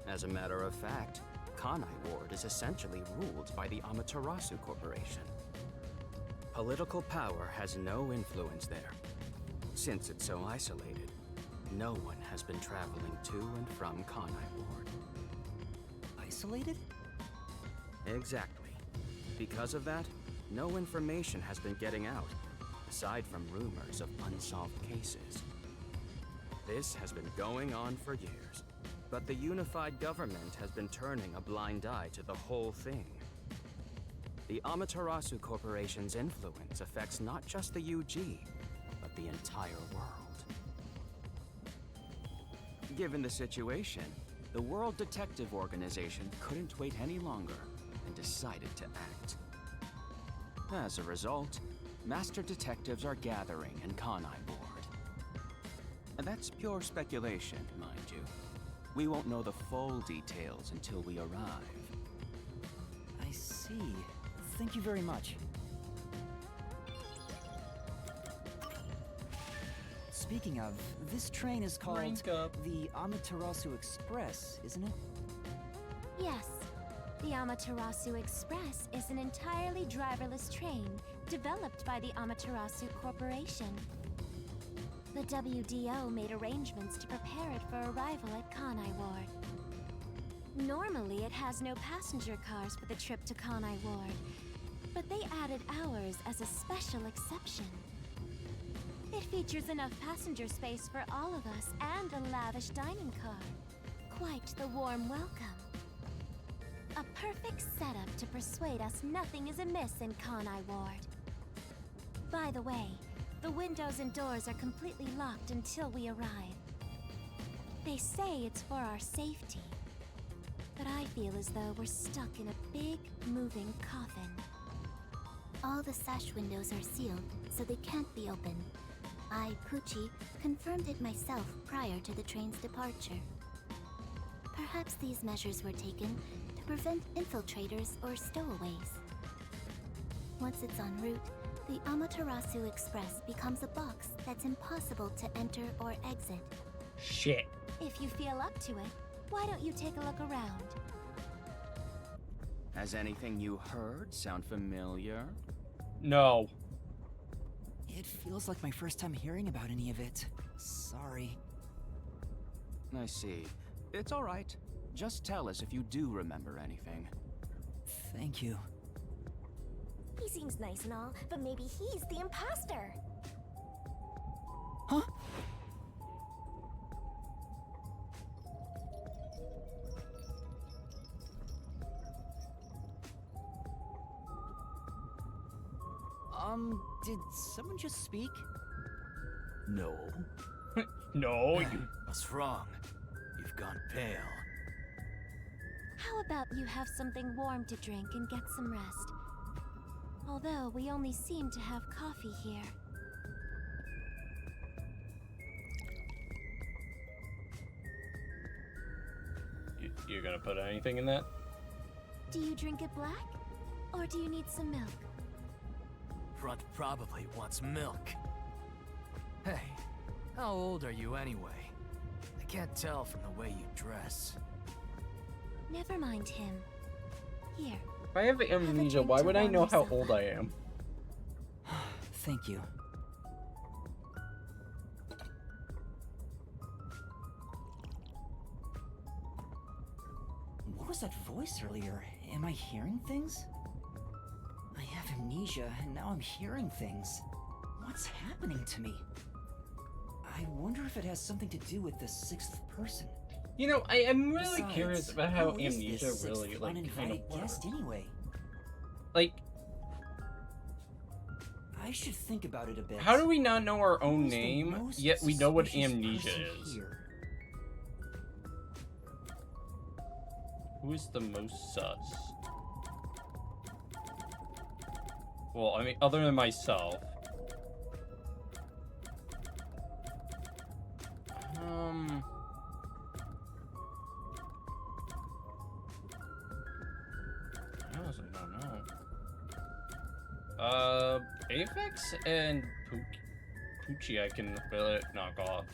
As a matter of fact, Kanai Ward is essentially ruled by the Amaterasu Corporation. Political power has no influence there. Since it's so isolated, no one has been traveling to and from Kanai Ward. Isolated? Exactly. Because of that, no information has been getting out, aside from rumors of unsolved cases. This has been going on for years, but the unified government has been turning a blind eye to the whole thing. The Amaterasu Corporation's influence affects not just the UG, but the entire world. Given the situation, the World Detective Organization couldn't wait any longer and decided to act. As a result, master detectives are gathering in Kanai Ward. And that's pure speculation, mind you. We won't know the full details until we arrive. I see. Thank you very much. Speaking of, this train is called RainCode. the Amaterasu Express, isn't it? Yes. The Amaterasu Express is an entirely driverless train developed by the Amaterasu Corporation. The WDO made arrangements to prepare it for arrival at Kanai Ward. Normally, it has no passenger cars for the trip to Kanai Ward, but they added ours as a special exception. It features enough passenger space for all of us and a lavish dining car. Quite the warm welcome. A perfect setup to persuade us nothing is amiss in Kanai Ward. By the way, the windows and doors are completely locked until we arrive. They say it's for our safety, but I feel as though we're stuck in a big, moving coffin. All the sash windows are sealed, so they can't be opened. I, Poochie, confirmed it myself prior to the train's departure. Perhaps these measures were taken to prevent infiltrators or stowaways. Once it's en route, the Amaterasu Express becomes a box that's impossible to enter or exit. Shit. If you feel up to it, why don't you take a look around? Has anything you heard sound familiar? No. It feels like my first time hearing about any of it. Sorry. I see. It's all right. Just tell us if you do remember anything. Thank you. He seems nice and all, but maybe he's the imposter. Huh? Did someone just speak? No. No, you... What's wrong? You've gone pale. How about you have something warm to drink and get some rest? Although we only seem to have coffee here. You're gonna put anything in that? Do you drink it black? Or do you need some milk? Front probably wants milk. Hey, how old are you anyway? I can't tell from the way you dress. Never mind him. Here. If I have amnesia, drink why to would I warm know how yourself old up. I am? Thank you. What was that voice earlier? Am I hearing things? I have amnesia, and now I'm hearing things. What's happening to me? I wonder if it has something to do with the sixth person. You know, I am really Besides, curious about how who is amnesia this really, sixth like, kind uninvited of guest works. anyway? Like, I should think about it a bit. how do we not know our own Who's the name, most yet we know what suspicious amnesia person is? here? Who is the most sus? Well, I mean, other than myself. I honestly don't know. Aphex and Poochie I can really knock off.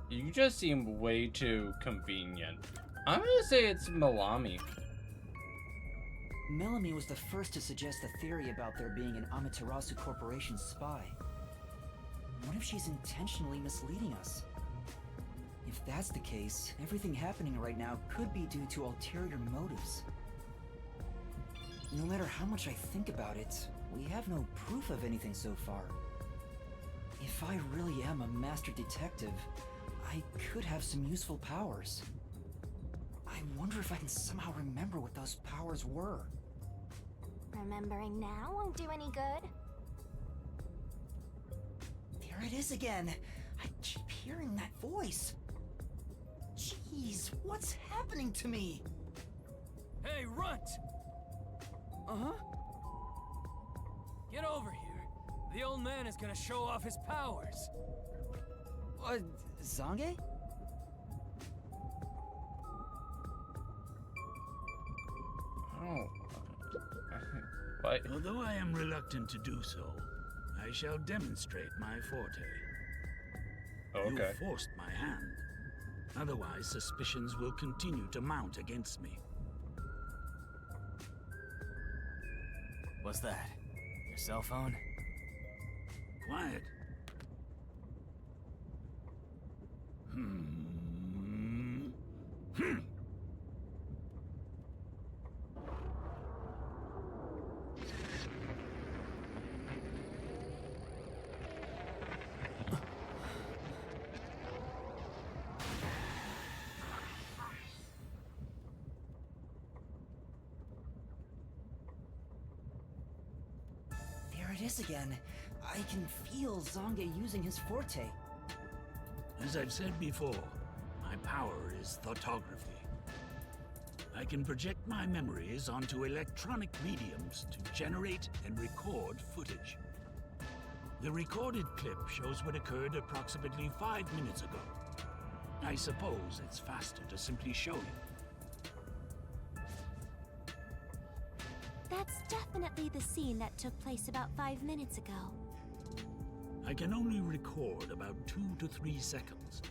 You just seem way too convenient. I'm gonna say it's Malami. Melanie was the first to suggest a theory about there being an Amaterasu Corporation spy. What if she's intentionally misleading us? If that's the case, everything happening right now could be due to ulterior motives. No matter how much I think about it, we have no proof of anything so far. If I really am a master detective, I could have some useful powers. I wonder if I can somehow remember what those powers were. Remembering now won't do any good. There it is again. I keep hearing that voice. Jeez, what's happening to me? Hey, Runt! Uh-huh. Get over here. The old man is gonna show off his powers. Zange? Oh. What? Although I am reluctant to do so, I shall demonstrate my forte. Oh, okay. You forced my hand. Otherwise, suspicions will continue to mount against me. What's that? Your cell phone? Quiet. is again. I can feel Zonge using his forte. As I've said before, my power is thoughtography. I can project my memories onto electronic mediums to generate and record footage. The recorded clip shows what occurred approximately 5 minutes ago. I suppose it's faster to simply show you. That's definitely the scene that took place about 5 minutes ago. I can only record about 2 to 3 seconds.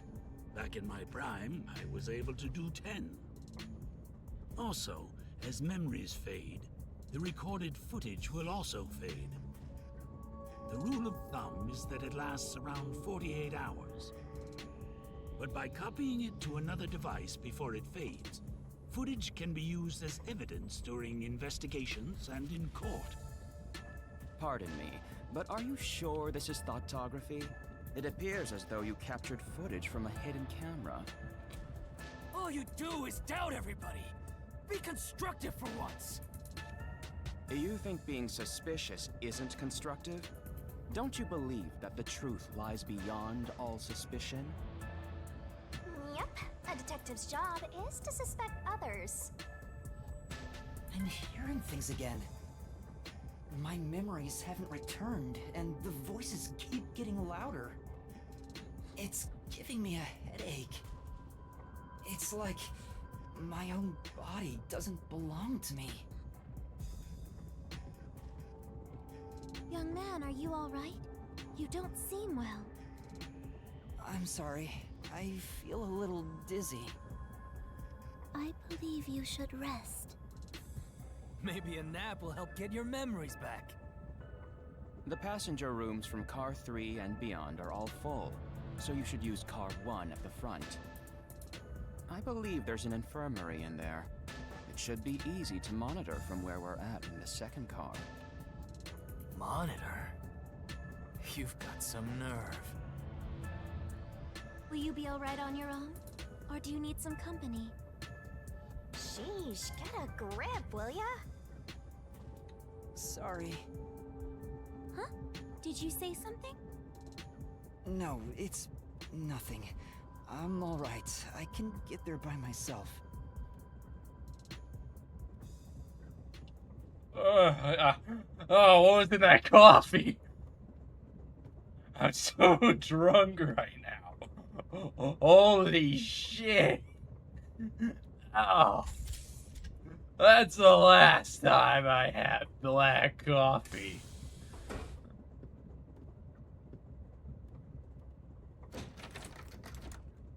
Back in my prime, I was able to do 10. Also, as memories fade, the recorded footage will also fade. The rule of thumb is that it lasts around 48 hours. But by copying it to another device before it fades, footage can be used as evidence during investigations and in court. Pardon me, but are you sure this is thoughtography? It appears as though you captured footage from a hidden camera. All you do is doubt everybody. Be constructive for once. You think being suspicious isn't constructive? Don't you believe that the truth lies beyond all suspicion? Yep, a detective's job is to suspect others. I'm hearing things again. My memories haven't returned, and the voices keep getting louder. It's giving me a headache. It's like my own body doesn't belong to me. Young man, are you all right? You don't seem well. I'm sorry. I feel a little dizzy. I believe you should rest. Maybe a nap will help get your memories back. The passenger rooms from Car 3 and beyond are all full, so you should use Car 1 at the front. I believe there's an infirmary in there. It should be easy to monitor from where we're at in the second car. Monitor? You've got some nerve. Will you be all right on your own? Or do you need some company? Sheesh, get a grip, will ya? Sorry. Huh? Did you say something? No, it's nothing. I'm all right. I can get there by myself. Oh, what was in that coffee? I'm so drunk right now. Holy shit. Oh. That's the last time I had black coffee.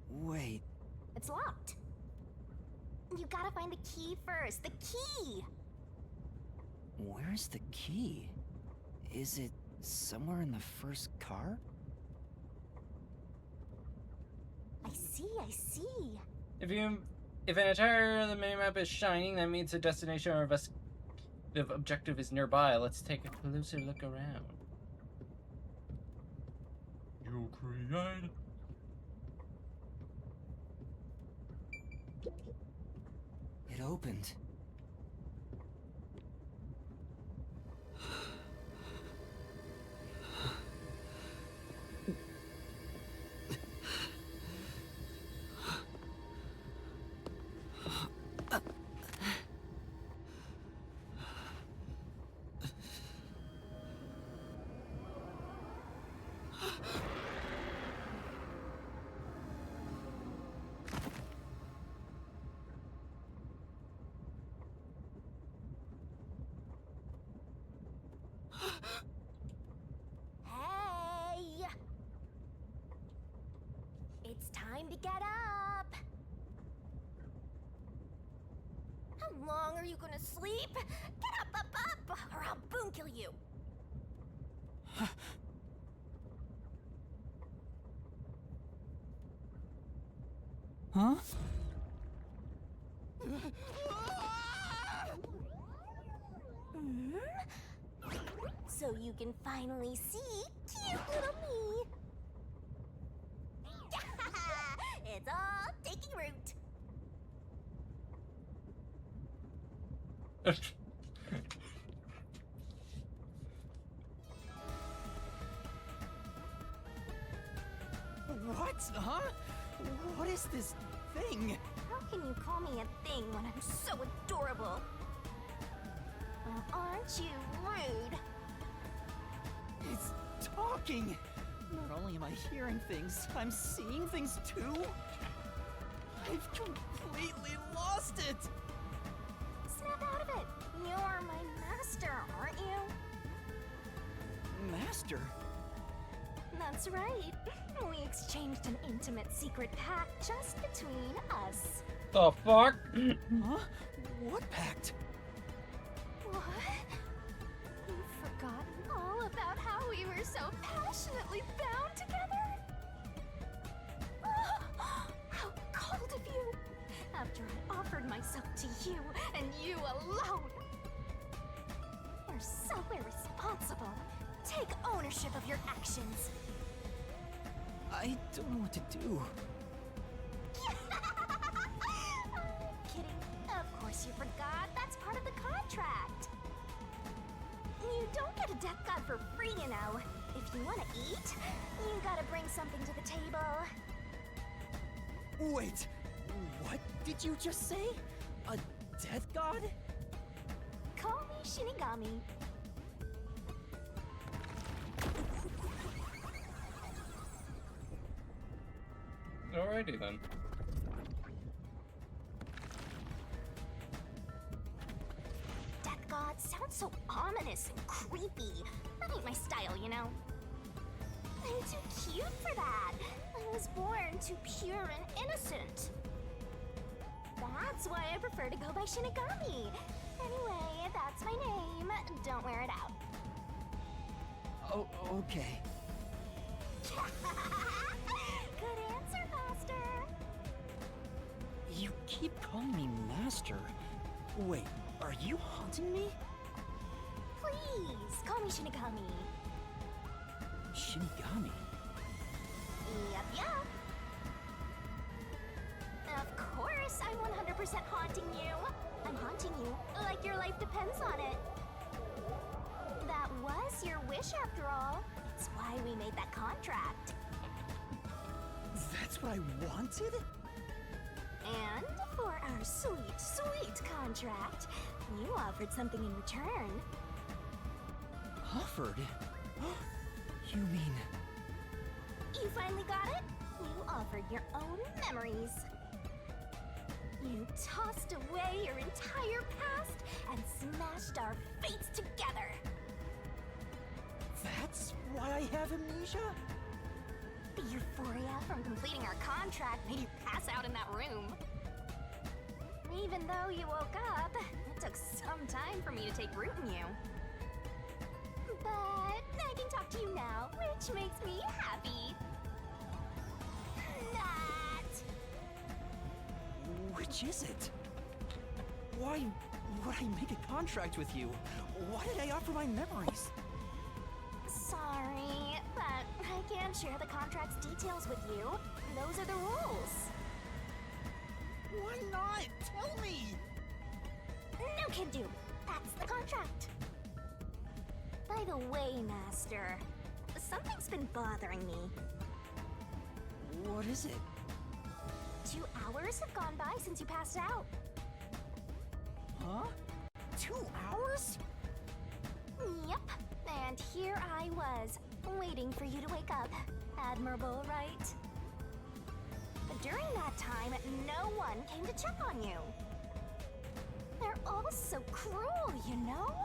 Wait. It's locked. You gotta find the key first. The key! Where's the key? Is it somewhere in the first car? I see. If an entire of the minimap is shining, that means the destination or investigative objective is nearby. Let's take a closer look around. You create. It opened. Hey! It's time to get up! How long are you gonna sleep? Get up, or I'll boom kill you! Huh? So you can finally see cute little me. It's all taking root. What? Huh? What is this thing? How can you call me a thing when I'm so adorable? Well, aren't you rude? It's talking. Not only am I hearing things, I'm seeing things too. I've completely lost it. Snap out of it. You're my master, aren't you? Master? That's right. We exchanged an intimate secret pact just between us. The fuck? Huh? What pact? What? You've forgotten all about how we were so passionately bound together? How cold of you! After I offered myself to you, and you alone! You're so irresponsible. Take ownership of your actions. I don't know what to do. I'm kidding. Of course you forgot. That's part of the contract. You don't get a death god for free, you know. If you want to eat, you gotta bring something to the table. Wait, what did you just say? A death god? Call me Shinigami. Alrighty then. Death god sounds so ominous and creepy. That ain't my style, you know. I'm too cute for that. I was born too pure and innocent. That's why I prefer to go by Shinigami. Anyway, that's my name. Don't wear it out. Oh, okay. Good answer, Master. You keep calling me Master. Wait, are you haunting me? Please, call me Shinigami. Shinigami? Yep. Of course, I'm 100% haunting you. I'm haunting you like your life depends on it. That was your wish after all. It's why we made that contract. That's what I wanted? And for our sweet, sweet contract, you offered something in return. Offered? You mean... You finally got it? You offered your own memories. You tossed away your entire past and smashed our fates together. That's why I have amnesia? The euphoria from completing our contract made you pass out in that room. Even though you woke up, it took some time for me to take root in you. But I can talk to you now, which makes me happy. Not. Which is it? Why would I make a contract with you? Why did I offer my memories? Sorry, but I can't share the contract's details with you. Those are the rules. Why not? Tell me! No can do. That's the contract. By the way, Master, something's been bothering me. What is it? 2 hours have gone by since you passed out. Huh? 2 hours? Yep. And here I was, waiting for you to wake up. Admirable, right? But during that time, no one came to check on you. They're all so cruel, you know?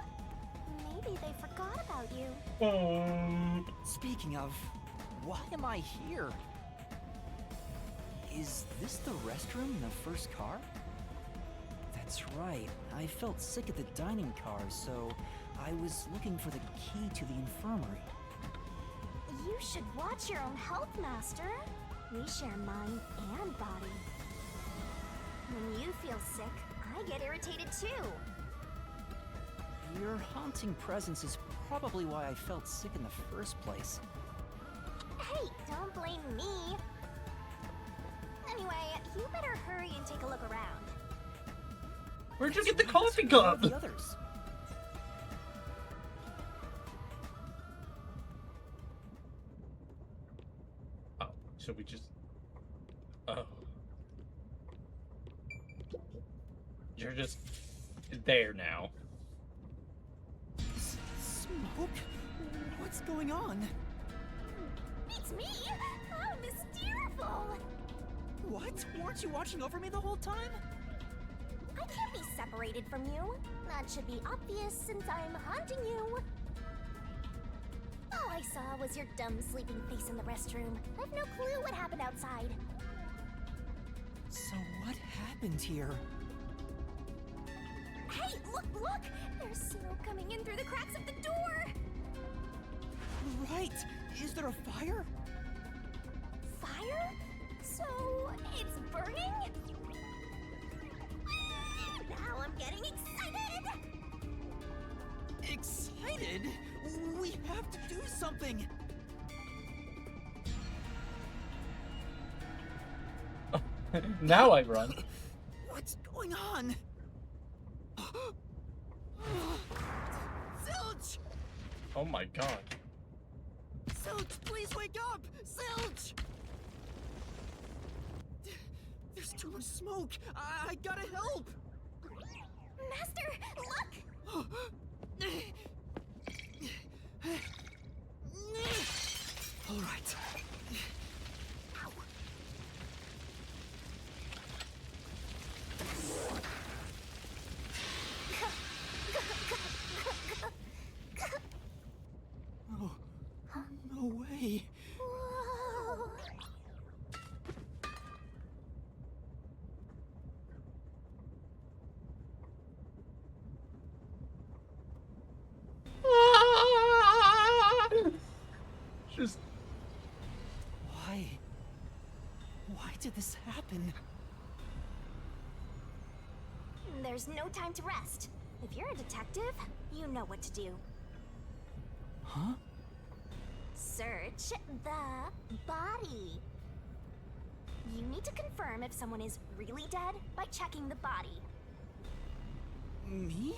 Maybe they forgot about you. Speaking of, why am I here? Is this the restroom in the first car? That's right. I felt sick at the dining car, so I was looking for the key to the infirmary. You should watch your own health, Master. We share mind and body. When you feel sick, I get irritated too. Your haunting presence is probably why I felt sick in the first place. Hey, don't blame me. Anyway, you better hurry and take a look around. Where'd you get the coffee cup? The others. Oh, should we just You're just there now. Smoke? What's going on? It's me! Oh, Mysteriful! What? Weren't you watching over me the whole time? I can't be separated from you. That should be obvious since I'm haunting you. All I saw was your dumb sleeping face in the restroom. I've no clue what happened outside. So what happened here? Hey, look! There's smoke coming in through the cracks of the door! Right! Is there a fire? Fire? So, it's burning? Now I'm getting excited! Excited? We have to do something! Now I run. What's going on? Zilch! Oh my god. Zilch, please wake up! Zilch! There's too much smoke. I gotta help. Master, look! All right. Ow. Oh, no way. Whoa. Just Why? Why did this happen? There's no time to rest. If you're a detective, you know what to do. Huh? Search the body. You need to confirm if someone is really dead by checking the body. Me?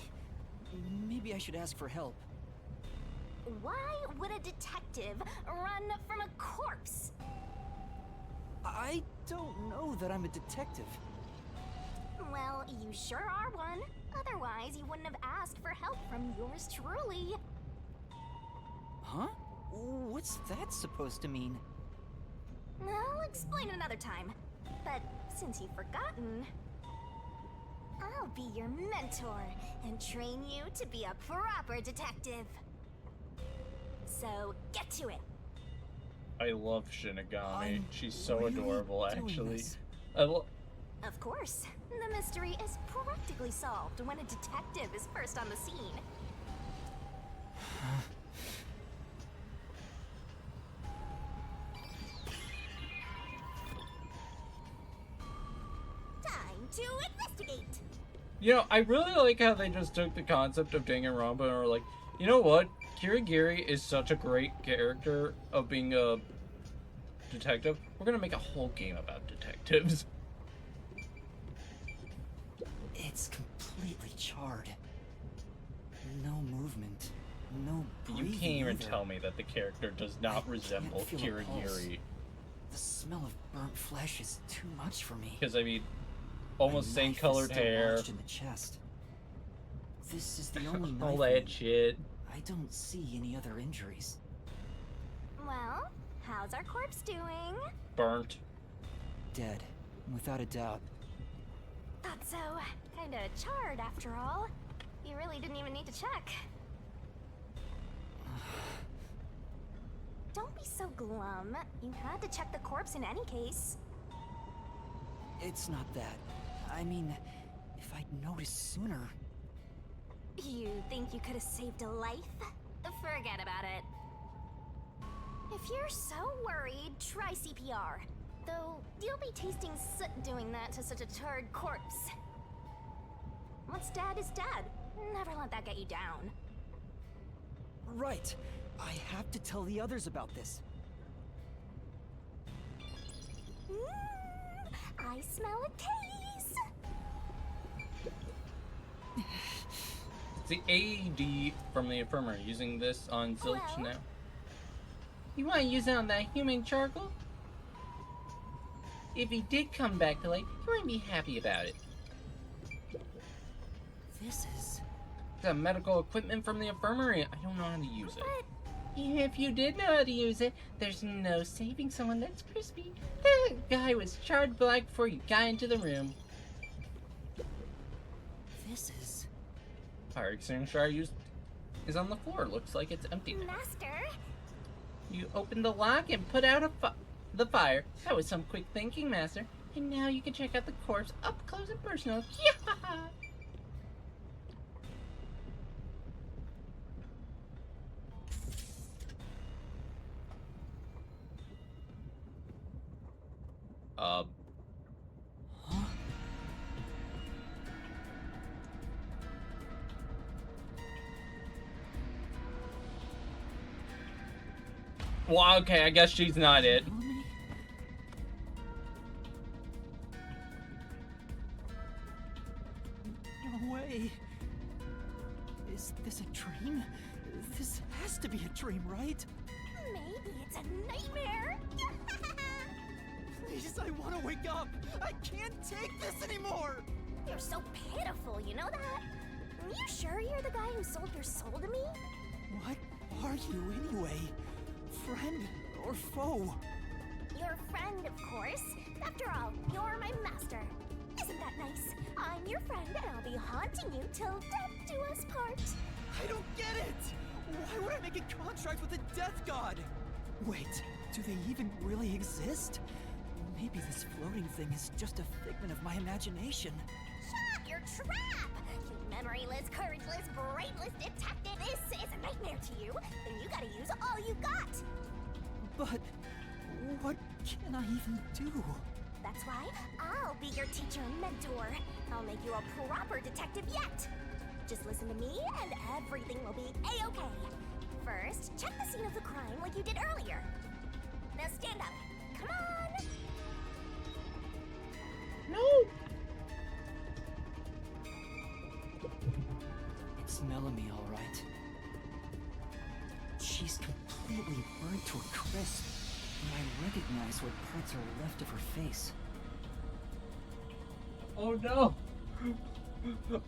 Maybe I should ask for help. Why would a detective run from a corpse? I don't know that I'm a detective. Well, you sure are one. Otherwise, you wouldn't have asked for help from yours truly. Huh? What's that supposed to mean? I'll explain another time. But since you've forgotten, I'll be your mentor and train you to be a proper detective. So get to it. I love Shinigami. I'm She's so really adorable, doing actually. this. Of course, the mystery is practically solved when a detective is first on the scene. Time to investigate. You know, I really like how they just took the concept of Danganronpa and were like, you know what? Kirigiri is such a great character of being a detective. We're gonna make a whole game about detectives. It's completely charred. No movement. No breathing. You can't even either. tell me that the character does I not can't resemble feel a pulse. Kirigiri. The smell of burnt flesh is too much for me. Because, I mean, almost My same knife is colored still hair. lodged in the chest. This is the only All knife that wound. shit. I don't see any other injuries. Well, how's our corpse doing? Burnt. Dead, without a doubt. Thought so. Kinda charred after all. You really didn't even need to check. Don't be so glum. You had to check the corpse in any case. It's not that. I mean, if I'd noticed sooner. You think you could have saved a life? Forget about it. If you're so worried, try CPR. Though, you'll be tasting soot doing that to such a charred corpse. What's dead is dead. Never let that get you down. Right. I have to tell the others about this. I smell a case! It's the AED from the infirmary. Using this on Zilch Well? now. You want to use it on that human charcoal? If he did come back to life, you wouldn't be happy about it. This is... Some medical equipment from the infirmary. I don't know how to use it. But If you did know how to use it, there's no saving someone that's crispy. The guy was charred black before you got into the room. This is... Fire extinguisher I used is on the floor. Looks like it's empty now. Master, You opened the lock and put out the fire. That was some quick thinking, Master. And now you can check out the corpse up close and personal. Yeah! Huh? Well, okay, I guess she's not it. Kill me? No way. Is this a dream? This has to be a dream, right? maybe it's a nightmare. Please, I want to wake up! I can't take this anymore! You're so pitiful, you know that? You sure you're the guy who sold your soul to me? What are you anyway? Friend or foe? Your friend, of course. After all, you're my master. Isn't that nice? I'm your friend, and I'll be haunting you till death do us part. I don't get it! Why would I make a contract with the death god? Wait, do they even really exist? Maybe this floating thing is just a figment of my imagination. Shut up your trap! You memoryless, courageless, brainless detective. This is a nightmare to you. Then you gotta use all you got. But what can I even do? That's why I'll be your teacher and mentor. I'll make you a proper detective yet. Just listen to me and everything will be A-okay. First, check the scene of the crime like you did earlier. Now stand up. Come on! No! It's Melanie, all right. She's completely burnt to a crisp, and I recognize what parts are left of her face. Oh no!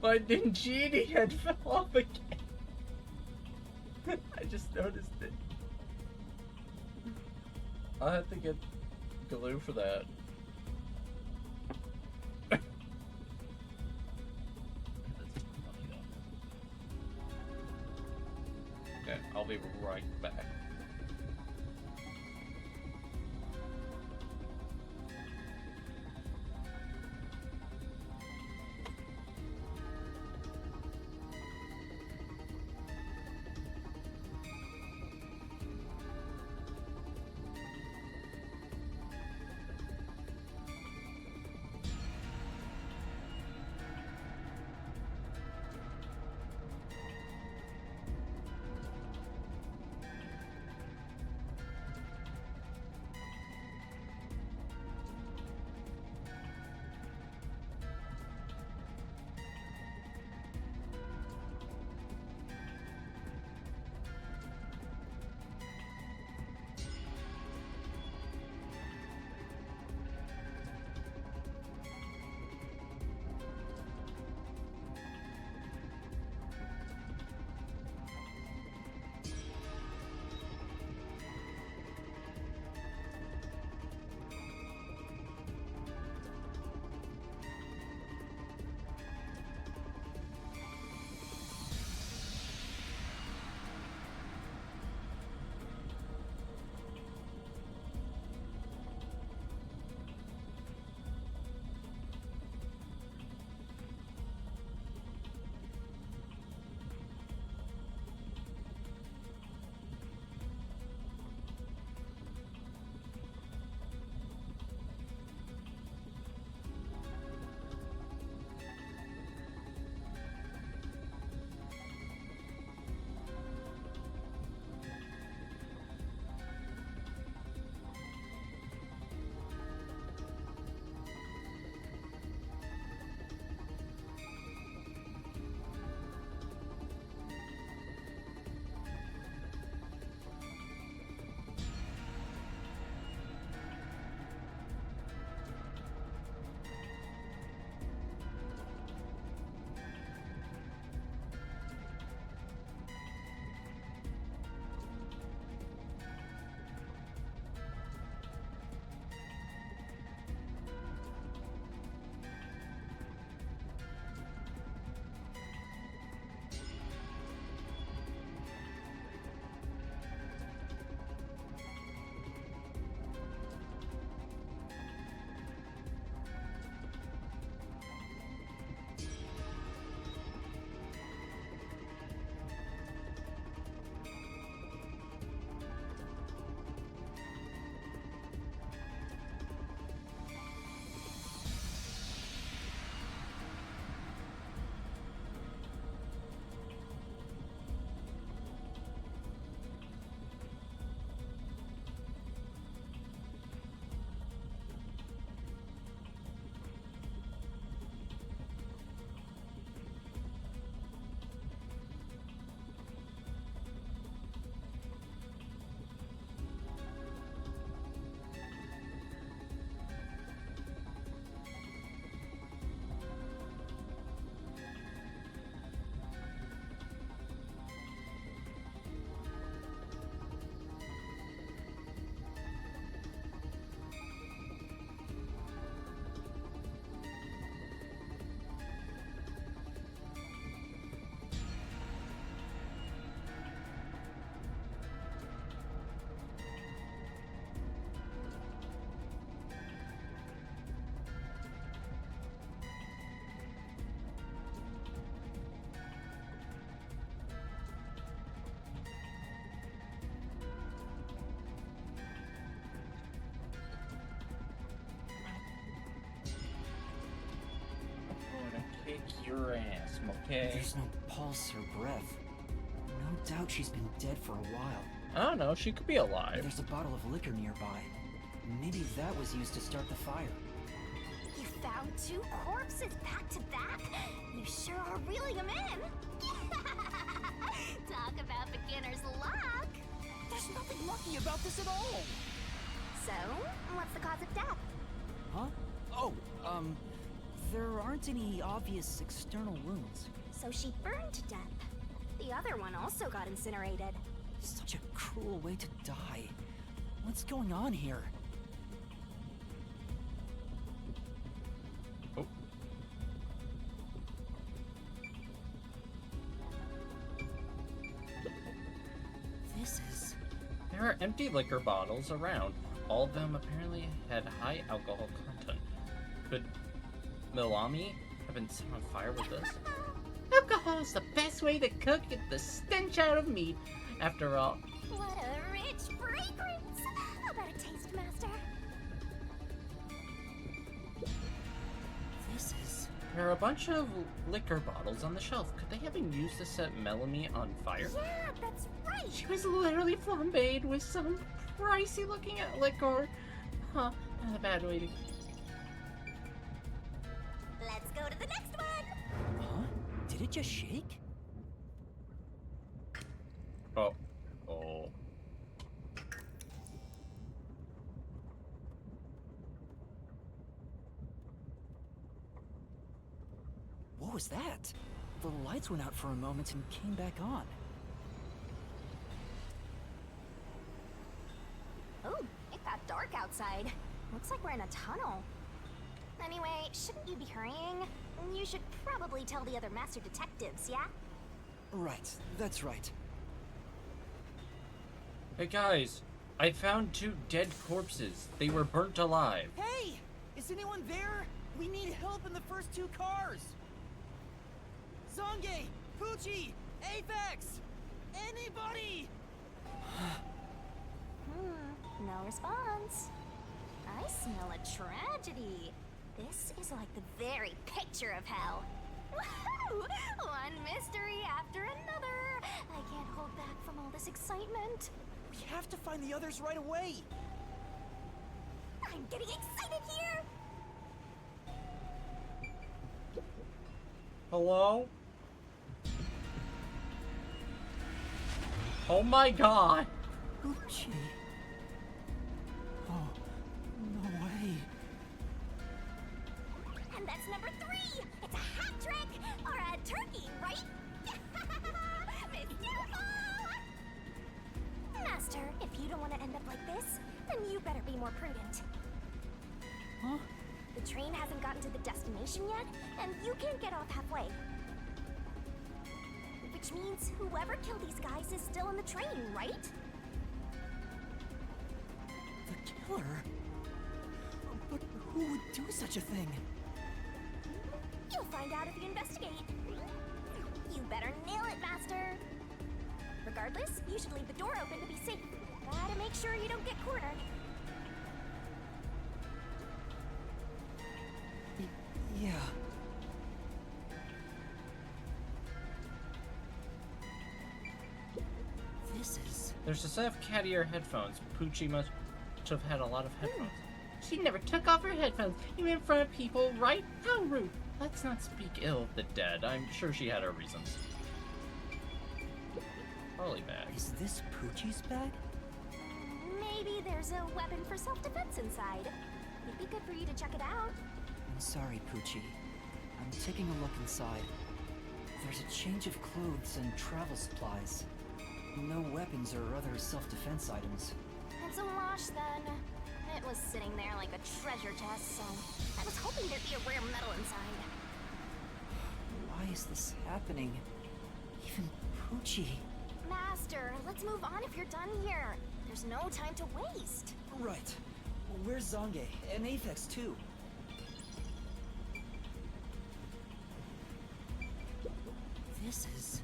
My Ninjini head fell off again. I just noticed it. I'll have to get glue for that. Okay, I'll be right back. your ass, okay? There's no pulse or breath. No doubt she's been dead for a while. I don't know, she could be alive. There's a bottle of liquor nearby. Maybe that was used to start the fire. You found 2 corpses back to back? You sure are reeling them in! Talk about beginner's luck! There's nothing lucky about this at all! So, what's the cause of death? Huh? Oh, there aren't any obvious external wounds. So she burned to death. The other one also got incinerated. Such a cruel way to die. What's going on here? Oh. This is... There are empty liquor bottles around. All of them apparently had high alcohol content. Could Milami have been set on fire with this? Alcohol's the best way to cook it, the stench out of meat. After all, What a rich fragrance! How about a taste, Master? This is... There are a bunch of liquor bottles on the shelf. Could they have been used to set Melanie on fire? Yeah, that's right! she was literally flambéed with some pricey looking liquor. Huh, not a bad way to... Let's go to the next one! Huh? Did it just shake? Oh. Oh. What was that? The lights went out for a moment and came back on. Oh, it got dark outside. Looks like we're in a tunnel. Anyway, shouldn't you be hurrying? You should probably tell the other master detectives, yeah? Right, that's right. Hey guys, I found 2 dead corpses. They were burnt alive. Hey! Is anyone there? We need help in the first 2 cars! Zange! Poochie! Apex! Anybody! No response. I smell a tragedy. This is like the very picture of hell. Woohoo! One mystery after another. I can't hold back from all this excitement. We have to find the others right away! I'm getting excited here! Hello? Oh my god! Poochie... Oh, no way. And that's number 3! It's a hat trick! Or a turkey, right? Mystical! Master, if you don't want to end up like this, then you better be more prudent. Huh? The train hasn't gotten to the destination yet, and you can't get off halfway. Which means whoever killed these guys is still in the train, right? The killer? But who would do such a thing? You'll find out if you investigate. You better nail it, Master. Regardless, you should leave the door open to be safe. Gotta make sure you don't get cornered. Yeah. This is... There's a set of cat ear headphones. Poochie must have had a lot of headphones. She never took off her headphones, even in front of people, right? How rude. Let's not speak ill of the dead. I'm sure she had her reasons. Holy bag. Is this Poochie's bag? Maybe there's a weapon for self-defense inside. It'd be good for you to check it out. I'm sorry, Poochie. I'm taking a look inside. There's a change of clothes and travel supplies. No weapons or other self-defense items. It's a wash then. It was sitting there like a treasure chest, so I was hoping there'd be a rare metal inside. Why is this happening? Even Poochie... Master, let's move on if you're done here. There's no time to waste. Right. Where's Zange? And Apex, too. This is...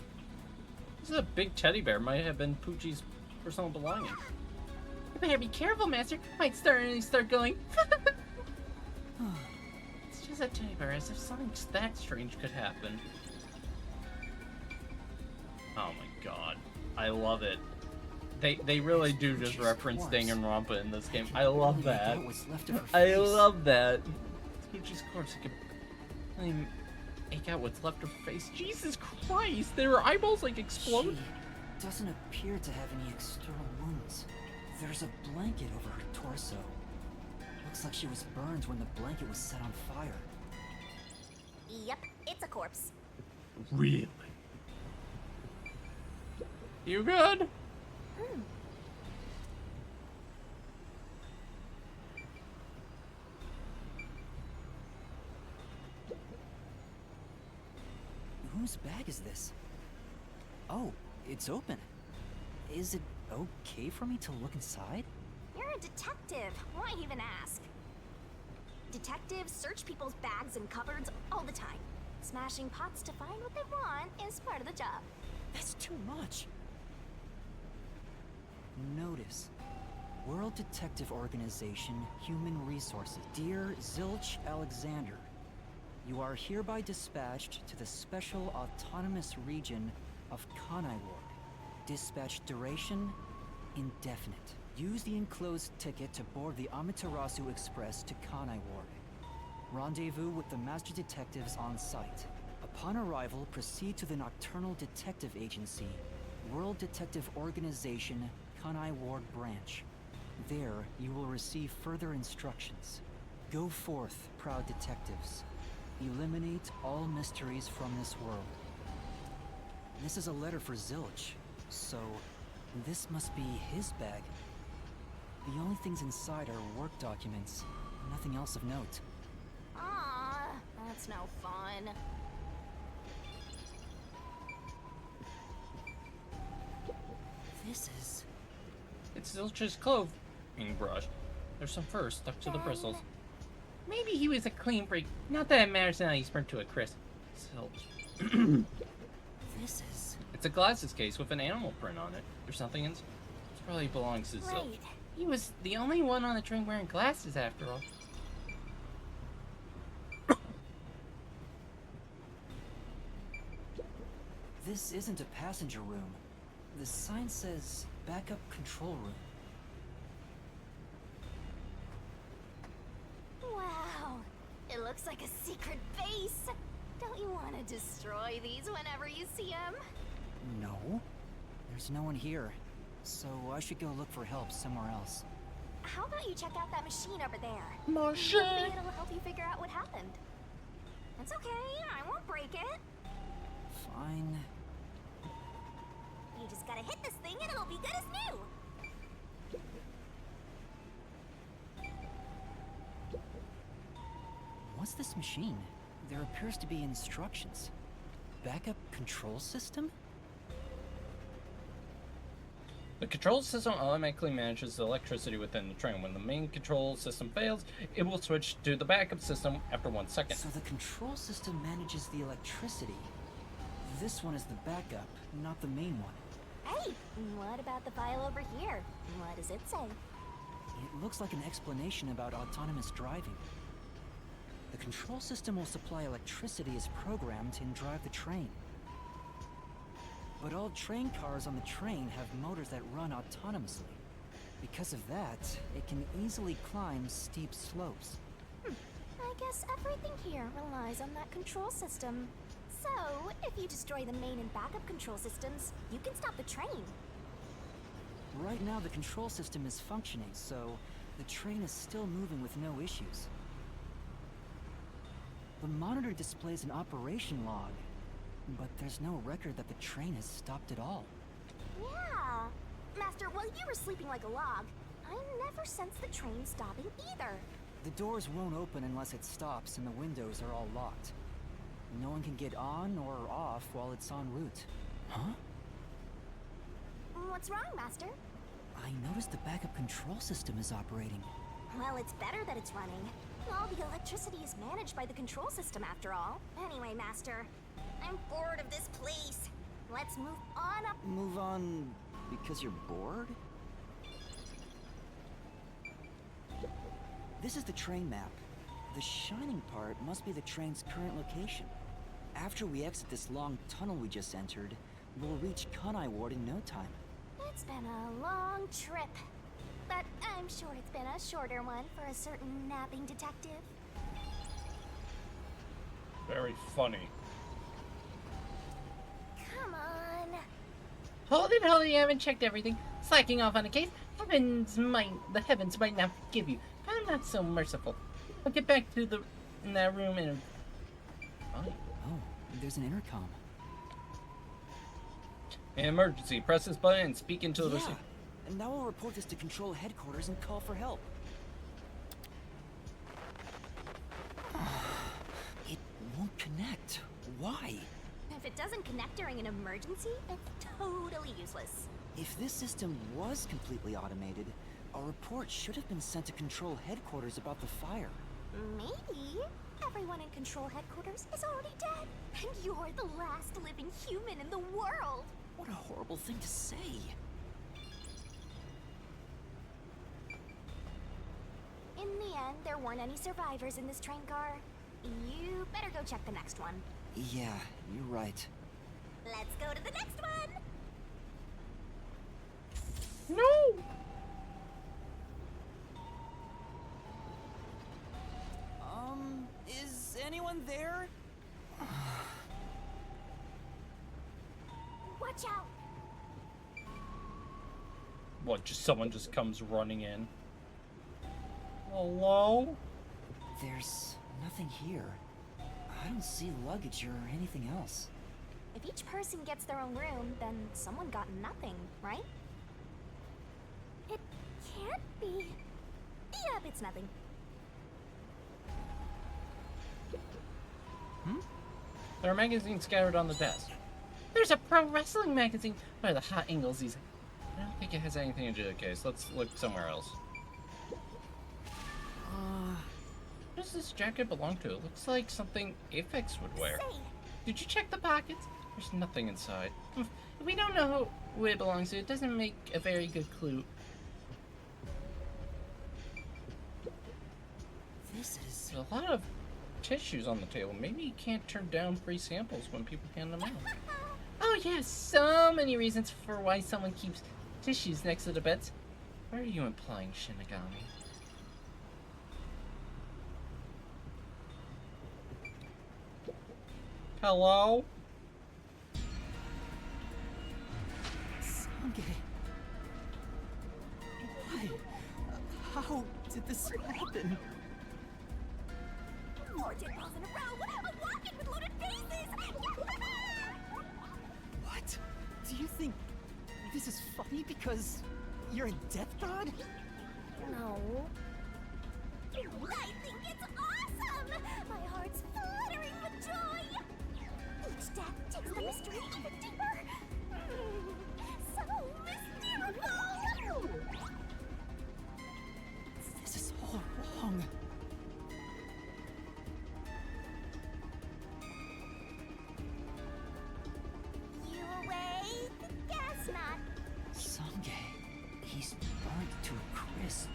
This is a big teddy bear. Might have been Poochie's personal belonging. You better be careful, Master. Might start going. It's just that teddy bear as if something that strange could happen. Oh my god. I love it. They really do just reference Danganronpa in this game. I love that. I love that. Gucci's corpse. I can even make out what's left of her face. Jesus Christ! Their eyeballs like explode. She doesn't appear to have any external wounds. There's a blanket over her torso. Looks like she was burned when the blanket was set on fire. Yep, it's a corpse. Really? You good? Whose bag is this? Oh, it's open. Is it okay for me to look inside? You're a detective. Why even ask? Detectives search people's bags and cupboards all the time. Smashing pots to find what they want is part of the job. That's too much. Notice. World Detective Organization, Human Resources. Dear Zilch Alexander, you are hereby dispatched to the Special Autonomous Region of Kanai-ward. Dispatch duration, indefinite. Use the enclosed ticket to board the Amaterasu Express to Kanai-ward. Rendezvous with the Master Detectives on site. Upon arrival, proceed to the Nocturnal Detective Agency, World Detective Organization, Kanai-ward Branch. There, you will receive further instructions. Go forth, proud detectives. Eliminate all mysteries from this world. This is a letter for Zilch, so this must be his bag. The only things inside are work documents, nothing else of note. Ah, that's no fun. This is... It's Zilch's clothing brush. There's some fur stuck to the bristles. Maybe he was a clean freak. Not that it matters now he's burnt to a crisp. Zilch. This is... It's a glasses case with an animal print on it. There's something in it. Probably belongs to Zilch. Right. He was the only one on the train wearing glasses after all. This isn't a passenger room. The sign says backup control room. Wow, it looks like a secret base. Don't you want to destroy these whenever you see them? No. There's no one here. So I should go look for help somewhere else. How about you check out that machine over there? Machine! Maybe it'll help you figure out what happened. It's okay, I won't break it. Fine. You just gotta hit this thing and it'll be good as new. What's this machine? There appears to be instructions. Backup control system? The control system automatically manages the electricity within the train. When the main control system fails, it will switch to the backup system after 1 second. So the control system manages the electricity. This one is the backup, not the main one. Hey, what about the file over here? What does it say? It looks like an explanation about autonomous driving. The control system will supply electricity as programmed and drive the train. But all train cars on the train have motors that run autonomously. Because of that, it can easily climb steep slopes. I guess everything here relies on that control system. So, if you destroy the main and backup control systems, you can stop the train. Right now the control system is functioning, so the train is still moving with no issues. The monitor displays an operation log, but there's no record that the train has stopped at all. Yeah. Master, while you were sleeping like a log, I never sensed the train stopping either. The doors won't open unless it stops and the windows are all locked. No one can get on or off while it's en route. Huh? What's wrong, Master? I noticed the backup control system is operating. Well, it's better that it's running. All the electricity is managed by the control system after all. Anyway, Master, I'm bored of this place. Let's move on up. Move on because you're bored? This is the train map. The shining part must be the train's current location. After we exit this long tunnel we just entered, we'll reach Kanai Ward in no time. It's been a long trip, but I'm sure it's been a shorter one for a certain napping detective. Very funny. Come on. Hold it, you haven't checked everything. Slacking off on a case, the heavens might not forgive you, but I'm not so merciful. I'll get back to that room in a... Oh, there's an intercom. An emergency. Press this button and speak into the receiver. And now we'll report this to Control Headquarters and call for help. It won't connect. Why? If it doesn't connect during an emergency, it's totally useless. If this system was completely automated, a report should have been sent to Control Headquarters about the fire. Maybe. Everyone in Control Headquarters is already dead, and you're the last living human in the world. What a horrible thing to say. In the end, there weren't any survivors in this train car. You better go check the next one. Yeah, you're right. Let's go to the next one! No! Is anyone there? Watch out! What, someone just comes running in? Hello? There's nothing here. I don't see luggage or anything else. If each person gets their own room, then someone got nothing, right? It can't be. Yep, it's nothing. There are magazines scattered on the desk. There's a pro wrestling magazine. What are the hot angles these? I don't think it has anything to do with the case. Let's look somewhere else. What does this jacket belong to? It looks like something Aphex would wear. Say, Did you check the pockets? There's nothing inside. If we don't know who it belongs to, it doesn't make a very good clue. This is... There's a lot of tissues on the table. Maybe you can't turn down free samples when people hand them out. Oh yes, so many reasons for why someone keeps tissues next to the beds. What are you implying, Shinigami? Hello? Sange. Why? How did this happen? 4 dead balls in a row! A rocket with loaded faces! What? Do you think this is funny because you're a death god? No. I think it's awesome! My heart's fluttering with joy! Each death takes the mystery even deeper. So mystical! This is all wrong. You awake? Guess not. Sange. He's burnt to a crisp.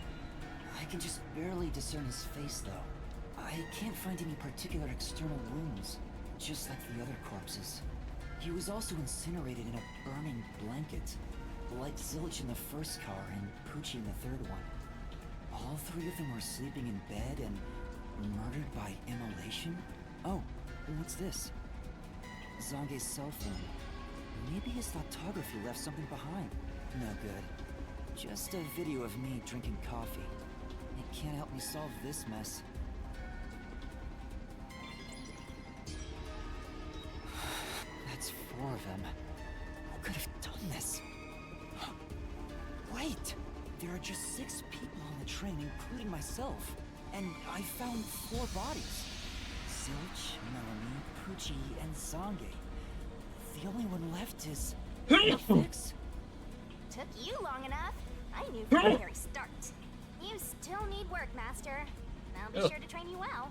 I can just barely discern his face, though. I can't find any particular external wounds, just like the other corpses. He was also incinerated in a burning blanket, like Zilch in the first car and Poochie in the third one. All 3 of them were sleeping in bed and murdered by immolation? Oh, what's this? Zange's cell phone. Maybe his photography left something behind. No good. Just a video of me drinking coffee. It can't help me solve this mess. That's 4 of them. Who could have done this? Wait! There are just 6 people on the train, including myself. And I found 4 bodies. Zilch, Melanie, Poochie, and Zange. The only one left is... Fix? Took you long enough. I knew from the very start. You still need work, Master. I'll be sure to train you well.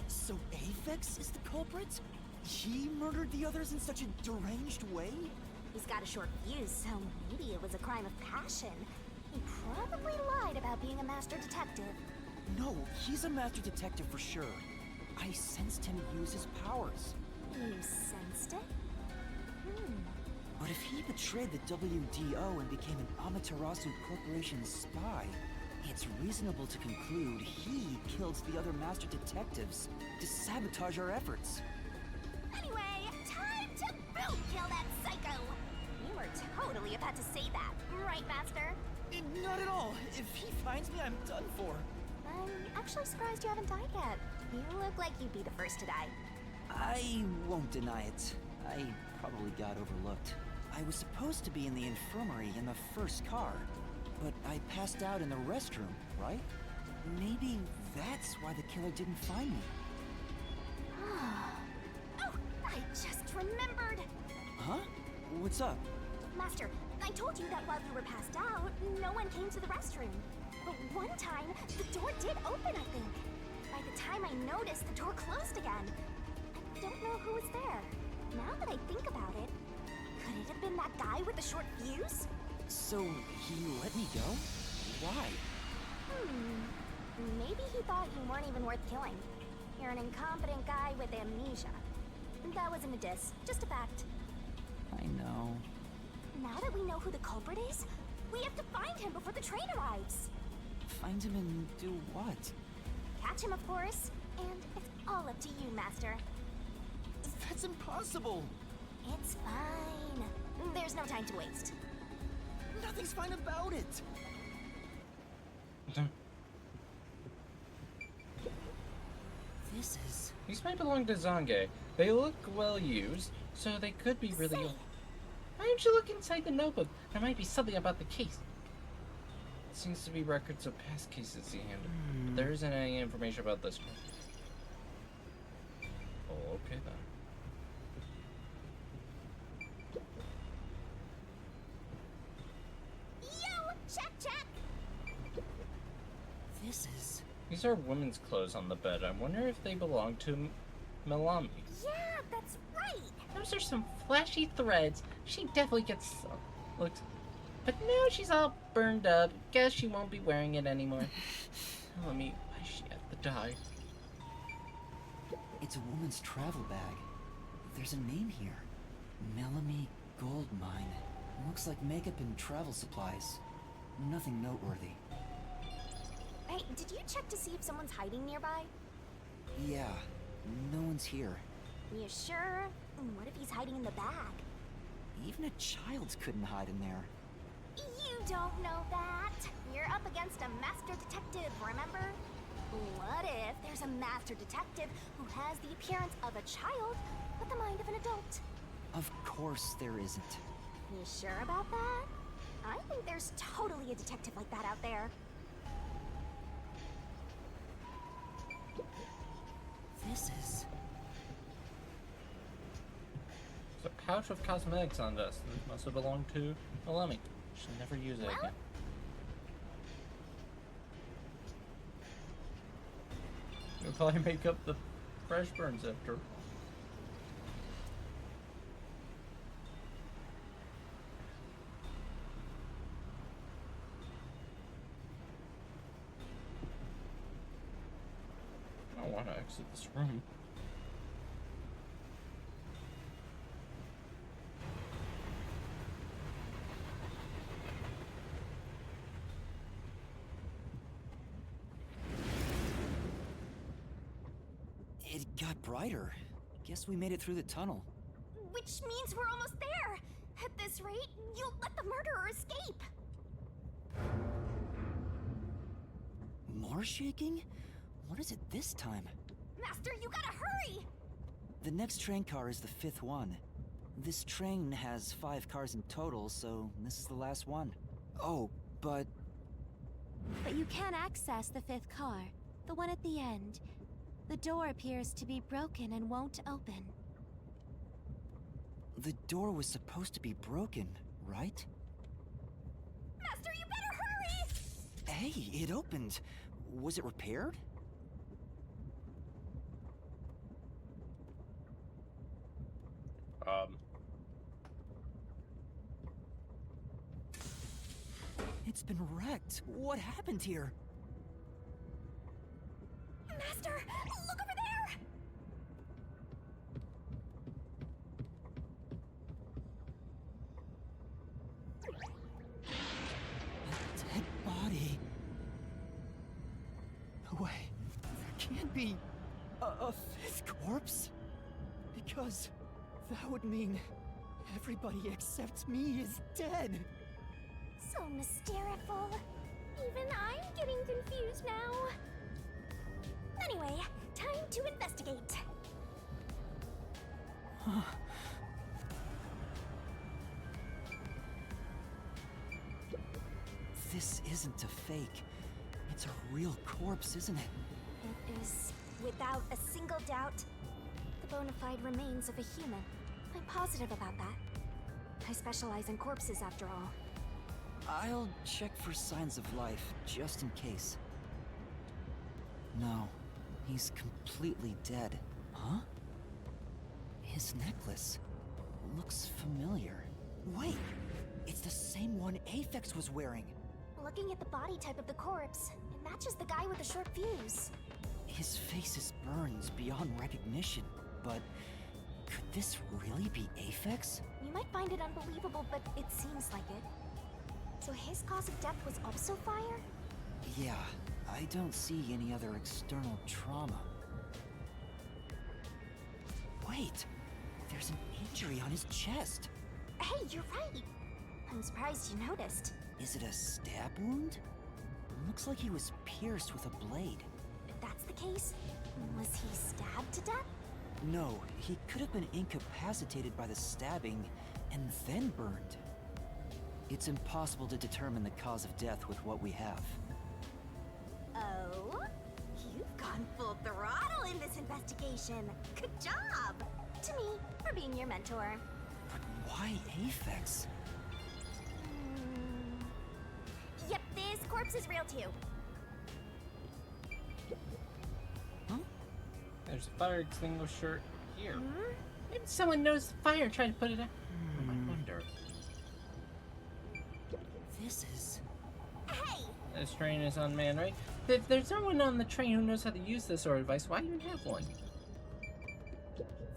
So Aphex is the culprit? He murdered the others in such a deranged way? He's got a short fuse, so maybe it was a crime of passion. He probably lied about being a master detective. No, he's a master detective for sure. I sensed him use his powers. You sensed it? Hmm. But if he betrayed the WDO and became an Amaterasu Corporation spy, it's reasonable to conclude he killed the other master detectives to sabotage our efforts. Anyway, time to boot kill that psycho! You were totally about to say that, right, Master? Not at all. If he finds me, I'm done for. I'm actually surprised you haven't died yet. You look like you'd be the first to die. I won't deny it. I probably got overlooked. I was supposed to be in the infirmary in the first car, but I passed out in the restroom, right? Maybe that's why the killer didn't find me. Oh, I just remembered! Huh? What's up? Master, I told you that while you were passed out, no one came to the restroom. But one time, the door did open, I think. By the time I noticed, the door closed again. I don't know who was there. Now that I think about it, could it have been that guy with the short fuse? So, he let me go? Why? Maybe he thought you weren't even worth killing. You're an incompetent guy with amnesia. That wasn't a diss, just a fact. I know. Now that we know who the culprit is, we have to find him before the train arrives. Find him and do what? Catch him, of course. And it's all up to you, Master. That's impossible! It's fine. There's no time to waste. Nothing's fine about it! This is... These might belong to Zange. They look well used, so they could be really old. Why don't you look inside the notebook? There might be something about the case. It seems to be records of past cases he handled. But there isn't any information about this one. Oh, okay then. Yo! Check, check! This is... These are women's clothes on the bed. I wonder if they belong to Milami. Yeah, that's right! Those are some flashy threads. She definitely gets some looks. But now she's all burned up. Guess she won't be wearing it anymore. Tell me, why she have to die? It's a woman's travel bag. There's a name here. Melanie Gold Mine. Looks like makeup and travel supplies. Nothing noteworthy. Hey, did you check to see if someone's hiding nearby? Yeah, no one's here. You sure? What if he's hiding in the bag? Even a child couldn't hide in there. You don't know that. You're up against a master detective, remember? What if there's a master detective who has the appearance of a child, but the mind of an adult? Of course there isn't. You sure about that? I think there's totally a detective like that out there. This is... There's a pouch of cosmetics on this. This must have belonged to Milami. Should never use it again. You'll probably make up the fresh burns after. I don't want to exit this room. It got brighter. Guess we made it through the tunnel. Which means we're almost there. At this rate, you'll let the murderer escape. More shaking? What is it this time? Master, you gotta hurry! The next train car is the 5th one. This train has 5 cars in total, so this is the last one. Oh, but... But you can't access the 5th car, the one at the end. The door appears to be broken and won't open. The door was supposed to be broken, right? Master, you better hurry! Hey, it opened. Was it repaired? It's been wrecked. What happened here? be a fifth corpse? Because that would mean everybody except me is dead. So mysteriful. Even I'm getting confused now. Anyway, time to investigate. This isn't a fake. It's a real corpse, isn't it? It is, without a single doubt, the bona fide remains of a human. I'm positive about that. I specialize in corpses, after all. I'll check for signs of life, just in case. No, he's completely dead. Huh? His necklace looks familiar. Wait, it's the same one Aphex was wearing. Looking at the body type of the corpse, it matches the guy with the short fuse. His face is burned beyond recognition, but could this really be Aphex? You might find it unbelievable, but it seems like it. So his cause of death was also fire? Yeah, I don't see any other external trauma. Wait, there's an injury on his chest. Hey, you're right. I'm surprised you noticed. Is it a stab wound? Looks like he was pierced with a blade. If that's the case, was he stabbed to death? No, he could have been incapacitated by the stabbing and then burned. It's impossible to determine the cause of death with what we have. Oh? You've gone full throttle in this investigation. Good job! To me, for being your mentor. But why Aphex? Yep, this corpse is real too. Huh? There's a fire extinguisher here. Maybe someone knows the fire and tried to put it out. I wonder. This is... Hey! This train is unmanned, right? If there's no one on the train who knows how to use this sort of device, why even have one?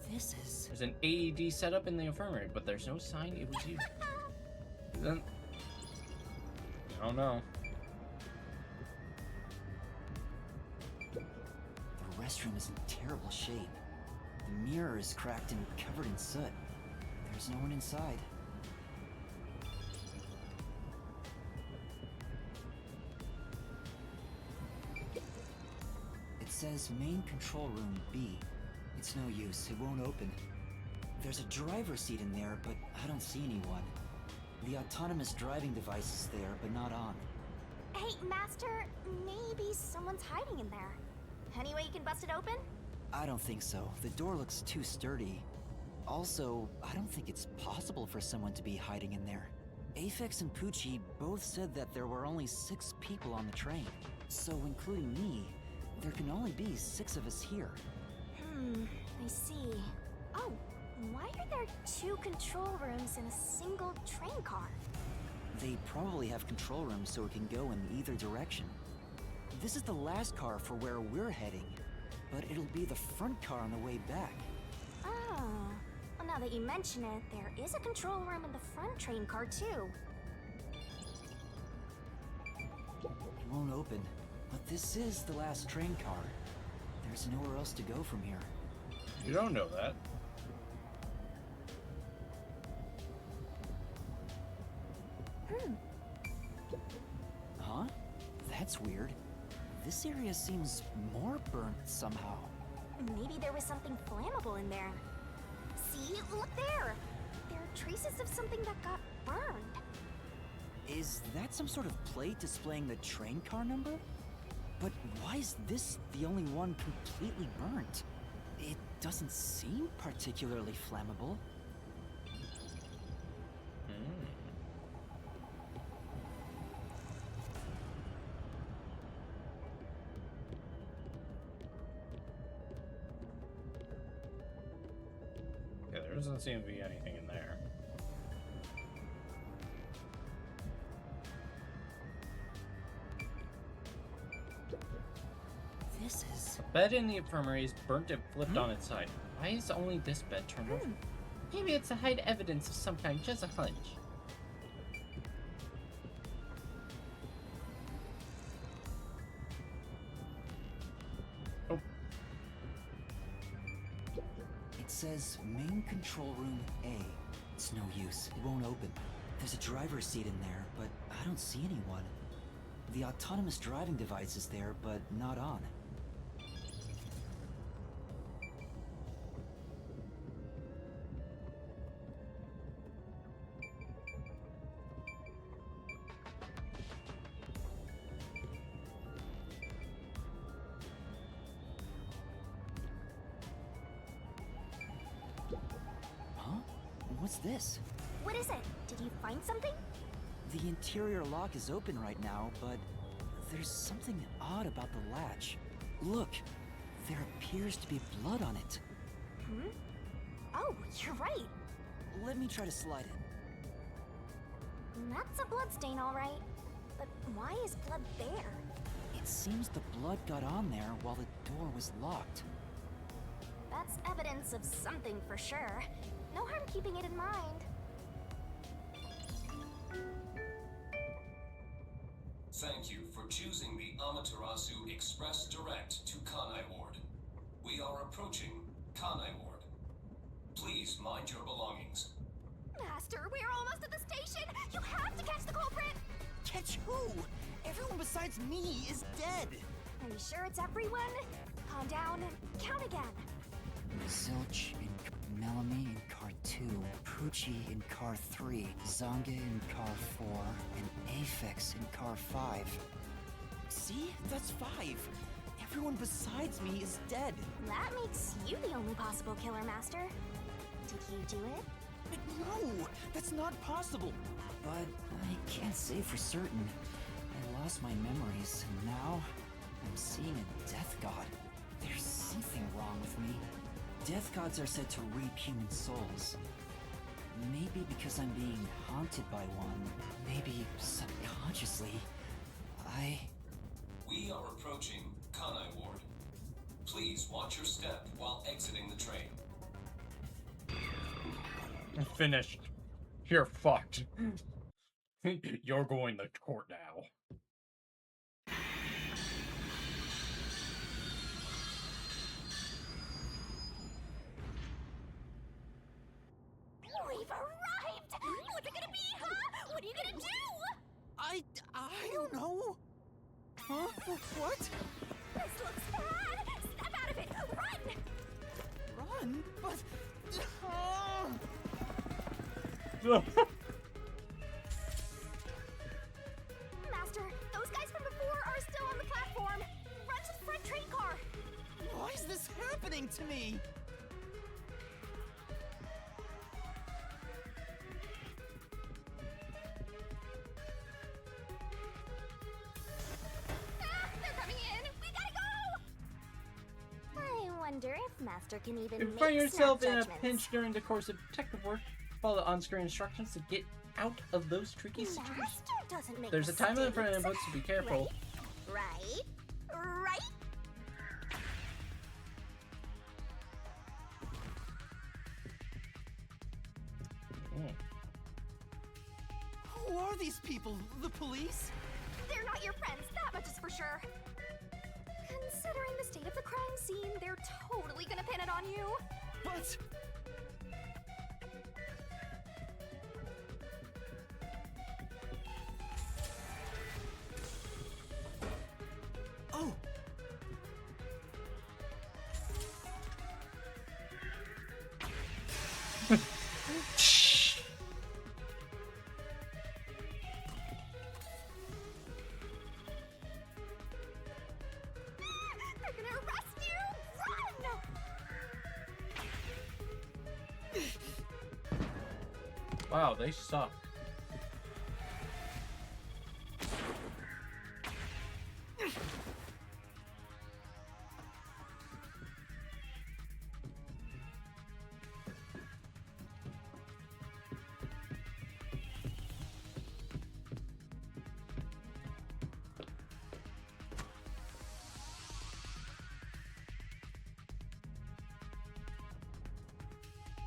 This is... There's an AED set up in the infirmary, but there's no sign it was you. Then... I don't know. The restroom is in terrible shape. The mirror is cracked and covered in soot. There's no one inside. It says main control room B. It's no use, it won't open. There's a driver's seat in there, but I don't see anyone. The autonomous driving device is there, but not on. Hey, Master, maybe someone's hiding in there. Any way you can bust it open? I don't think so. The door looks too sturdy. Also, I don't think it's possible for someone to be hiding in there. Aphex and Poochie both said that there were only 6 people on the train. So, including me, there can only be 6 of us here. I see. Oh, why are there 2 control rooms in a single train car? They probably have control rooms so it can go in either direction. This is the last car for where we're heading, but it'll be the front car on the way back. Oh, well, now that you mention it, there is a control room in the front train car too. It won't open, but this is the last train car. There's nowhere else to go from here. You don't know that. Huh? That's weird. This area seems more burnt somehow. Maybe there was something flammable in there. See? Look there! There are traces of something that got burned. Is that some sort of plate displaying the train car number? But why is this the only one completely burnt? It doesn't seem particularly flammable. Yeah, there doesn't seem to be anything in there. This is... The bed in the infirmary is burnt and flipped on its side. Why is only this bed turned over? Maybe it's to hide evidence of some kind, just a hunch. Oh, says main control room A. It's no use. It won't open. There's a driver's seat in there, but I don't see anyone. The autonomous driving device is there, but not on. Huh? What's this? What is it? Did you find something? The interior lock is open right now, but there's something odd about the latch. Look, there appears to be blood on it. Hmm? Oh, you're right. Let me try to slide it. That's a blood stain, all right. But why is blood there? It seems the blood got on there while the door was locked. That's evidence of something for sure. No harm keeping it in mind. Thank you for choosing the Amaterasu Express Direct to Kanai Ward. We are approaching Kanai Ward. Please mind your belongings. Master, we're almost at the station! You have to catch the culprit! Catch who? Everyone besides me is dead! Are you sure it's everyone? Calm down and count again. Zilch in Melanie in car 2, Poochie in car 3, Zonga in car 4, and Aphex in car 5. See? That's 5. Everyone besides me is dead. That makes you the only possible killer, Master. Did you do it? No! That's not possible! But I can't say for certain. I lost my memories, and now I'm seeing a death god. There's something wrong with me. Death gods are said to reap human souls. Maybe because I'm being haunted by one. Maybe subconsciously. We are approaching Kanai Ward. Please watch your step while exiting the train. I'm finished. You're fucked. You're going to court now. We've arrived! What's it gonna be, huh? What are you gonna do? I don't know. Huh? What? This looks bad! Step out of it! Run! Run? But... Master, those guys from before are still on the platform. Run to the front train car. Why is this happening to me? They're coming in! We gotta go! I wonder if Master can even If you make find yourself snap in a judgments. pinch during the course of detective work, follow the on-screen instructions to get out of those tricky situations. Master doesn't make There's a time limit for mistakes. inputs, so be careful. Right? Right? Who are these people? The police? They're not your friends, that much is for sure. Considering the state of the crime scene, they're totally gonna pin it on you. But... Oh! They're gonna arrest you! Run! Wow, they suck.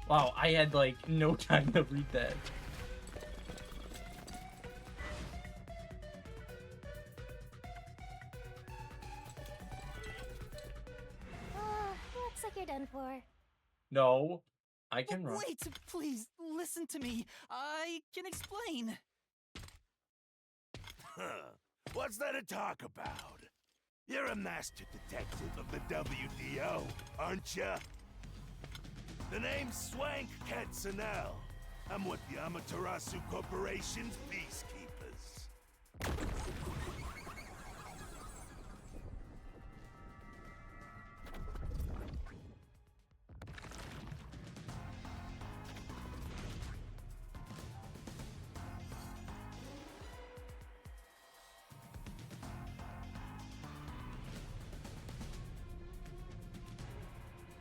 Wow, I had like no time to read that. Looks like you're done for. No, I can run. Wait, please, listen to me. I can explain. Huh. What's there to talk about? You're a master detective of the WDO, aren't ya? The name's Swank Katsunel. I'm with the Amaterasu Corporation's peacekeepers.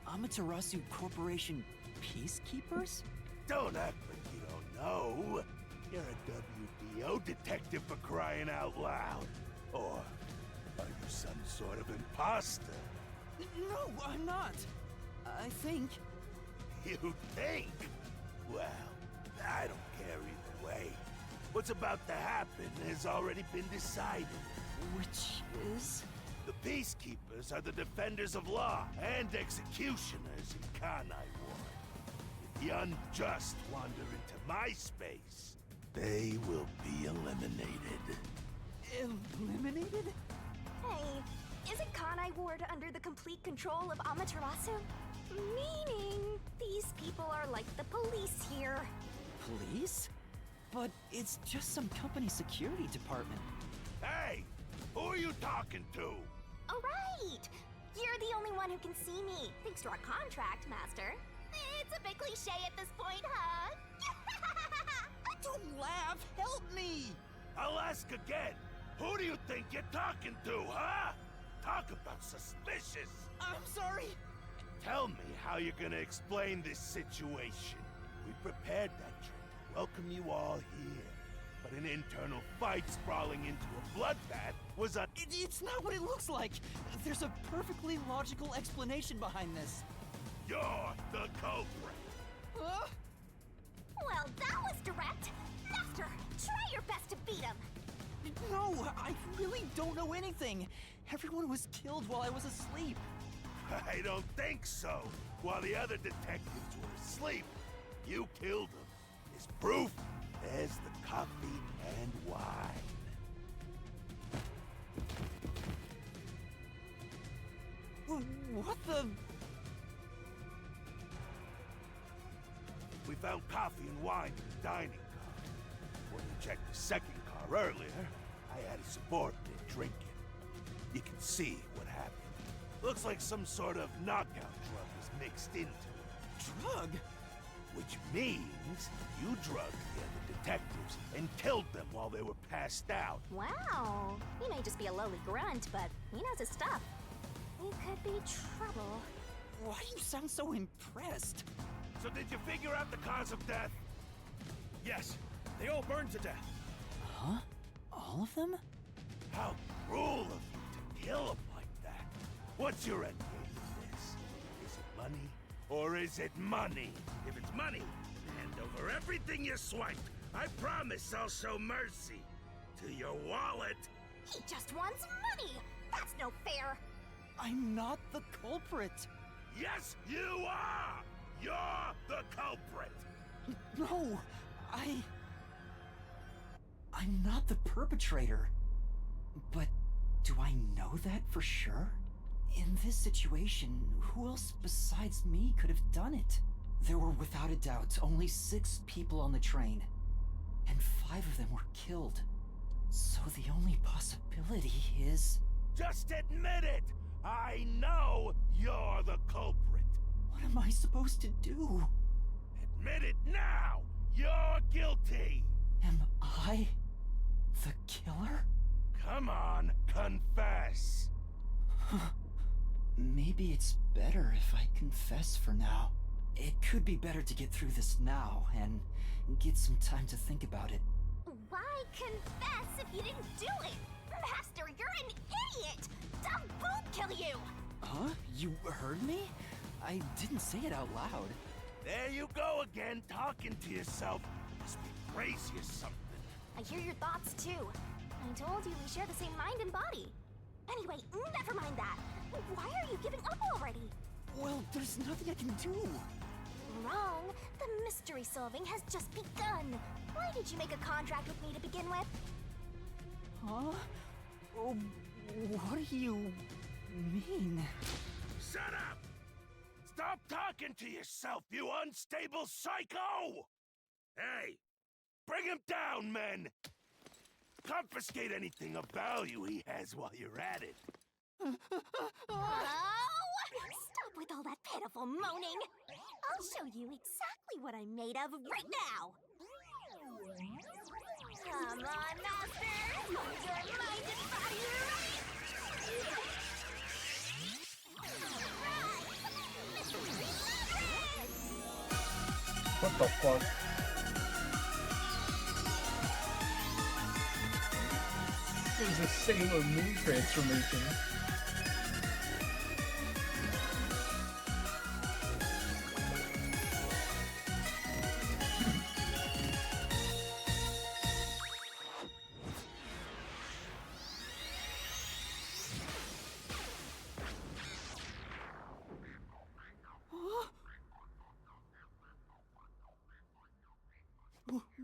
Amaterasu Corporation peacekeepers? Don't act like you don't know. You're a WDO detective for crying out loud. Or are you some sort of imposter? No, I'm not. I think. You think? Well, I don't care either way. What's about to happen has already been decided. Which is? The peacekeepers are the defenders of law and executioners in Kanai Ward. If the unjust wander into my space, they will be eliminated. Eliminated? Hey, isn't Kanai Ward under the complete control of Amaterasu? Meaning, these people are like the police here. Police? But it's just some company security department. Hey! Who are you talking to? Oh, right! You're the only one who can see me, thanks to our contract, Master. It's a bit cliche at this point, huh? Don't laugh! Help me! I'll ask again. Who do you think you're talking to, huh? Talk about suspicious. I'm sorry! Tell me how you're gonna explain this situation. We prepared that train to welcome you all here. But an internal fight sprawling into a bloodbath was a— It's not what it looks like! There's a perfectly logical explanation behind this. You're the culprit! Huh? Well, that was direct. Master, try your best to beat him. No, I really don't know anything. Everyone was killed while I was asleep. I don't think so. While the other detectives were asleep, you killed them. As proof, there's the coffee and wine. What the? We found coffee and wine in the dining car. When we checked the second car earlier, I had a subordinate drinking. You can see what happened. Looks like some sort of knockout drug was mixed into it. Drug? Which means you drugged the other detectives and killed them while they were passed out. Wow. He may just be a lowly grunt, but he knows his stuff. It could be trouble. Why do you sound so impressed? So did you figure out the cause of death? Yes, they all burned to death. Huh? All of them? How cruel of you to kill them like that. What's your end game in this? Is it money or is it money? If it's money, hand over everything you swiped. I promise I'll show mercy. To your wallet. He just wants money. That's no fair. I'm not the culprit. Yes, you are! You're the culprit! No, I'm not the perpetrator. But do I know that for sure? In this situation, who else besides me could have done it? There were without a doubt only 6 people on the train, and 5 of them were killed. So the only possibility is... Just admit it! I know you're the culprit! What am I supposed to do? Admit it now! You're guilty! Am I the killer? Come on, confess! Maybe it's better if I confess for now. It could be better to get through this now and get some time to think about it. Why confess if you didn't do it? Master, you're an idiot! Dumb boot kill you! Huh? You heard me? I didn't say it out loud. There you go again, talking to yourself. Must be crazy or something. I hear your thoughts too. I told you we share the same mind and body. Anyway, never mind that. Why are you giving up already? Well, there's nothing I can do. wrong. The mystery solving has just begun. Why did you make a contract with me to begin with? Huh? Oh, what do you mean? Shut up! Stop talking to yourself, you unstable psycho! Hey, bring him down, men! Confiscate anything of value he has while you're at it. Oh! Stop with all that pitiful moaning! I'll show you exactly what I'm made of right now! Come on, Master! Hold your mind and body right! What the fuck? It was a Sailor Moon transformation.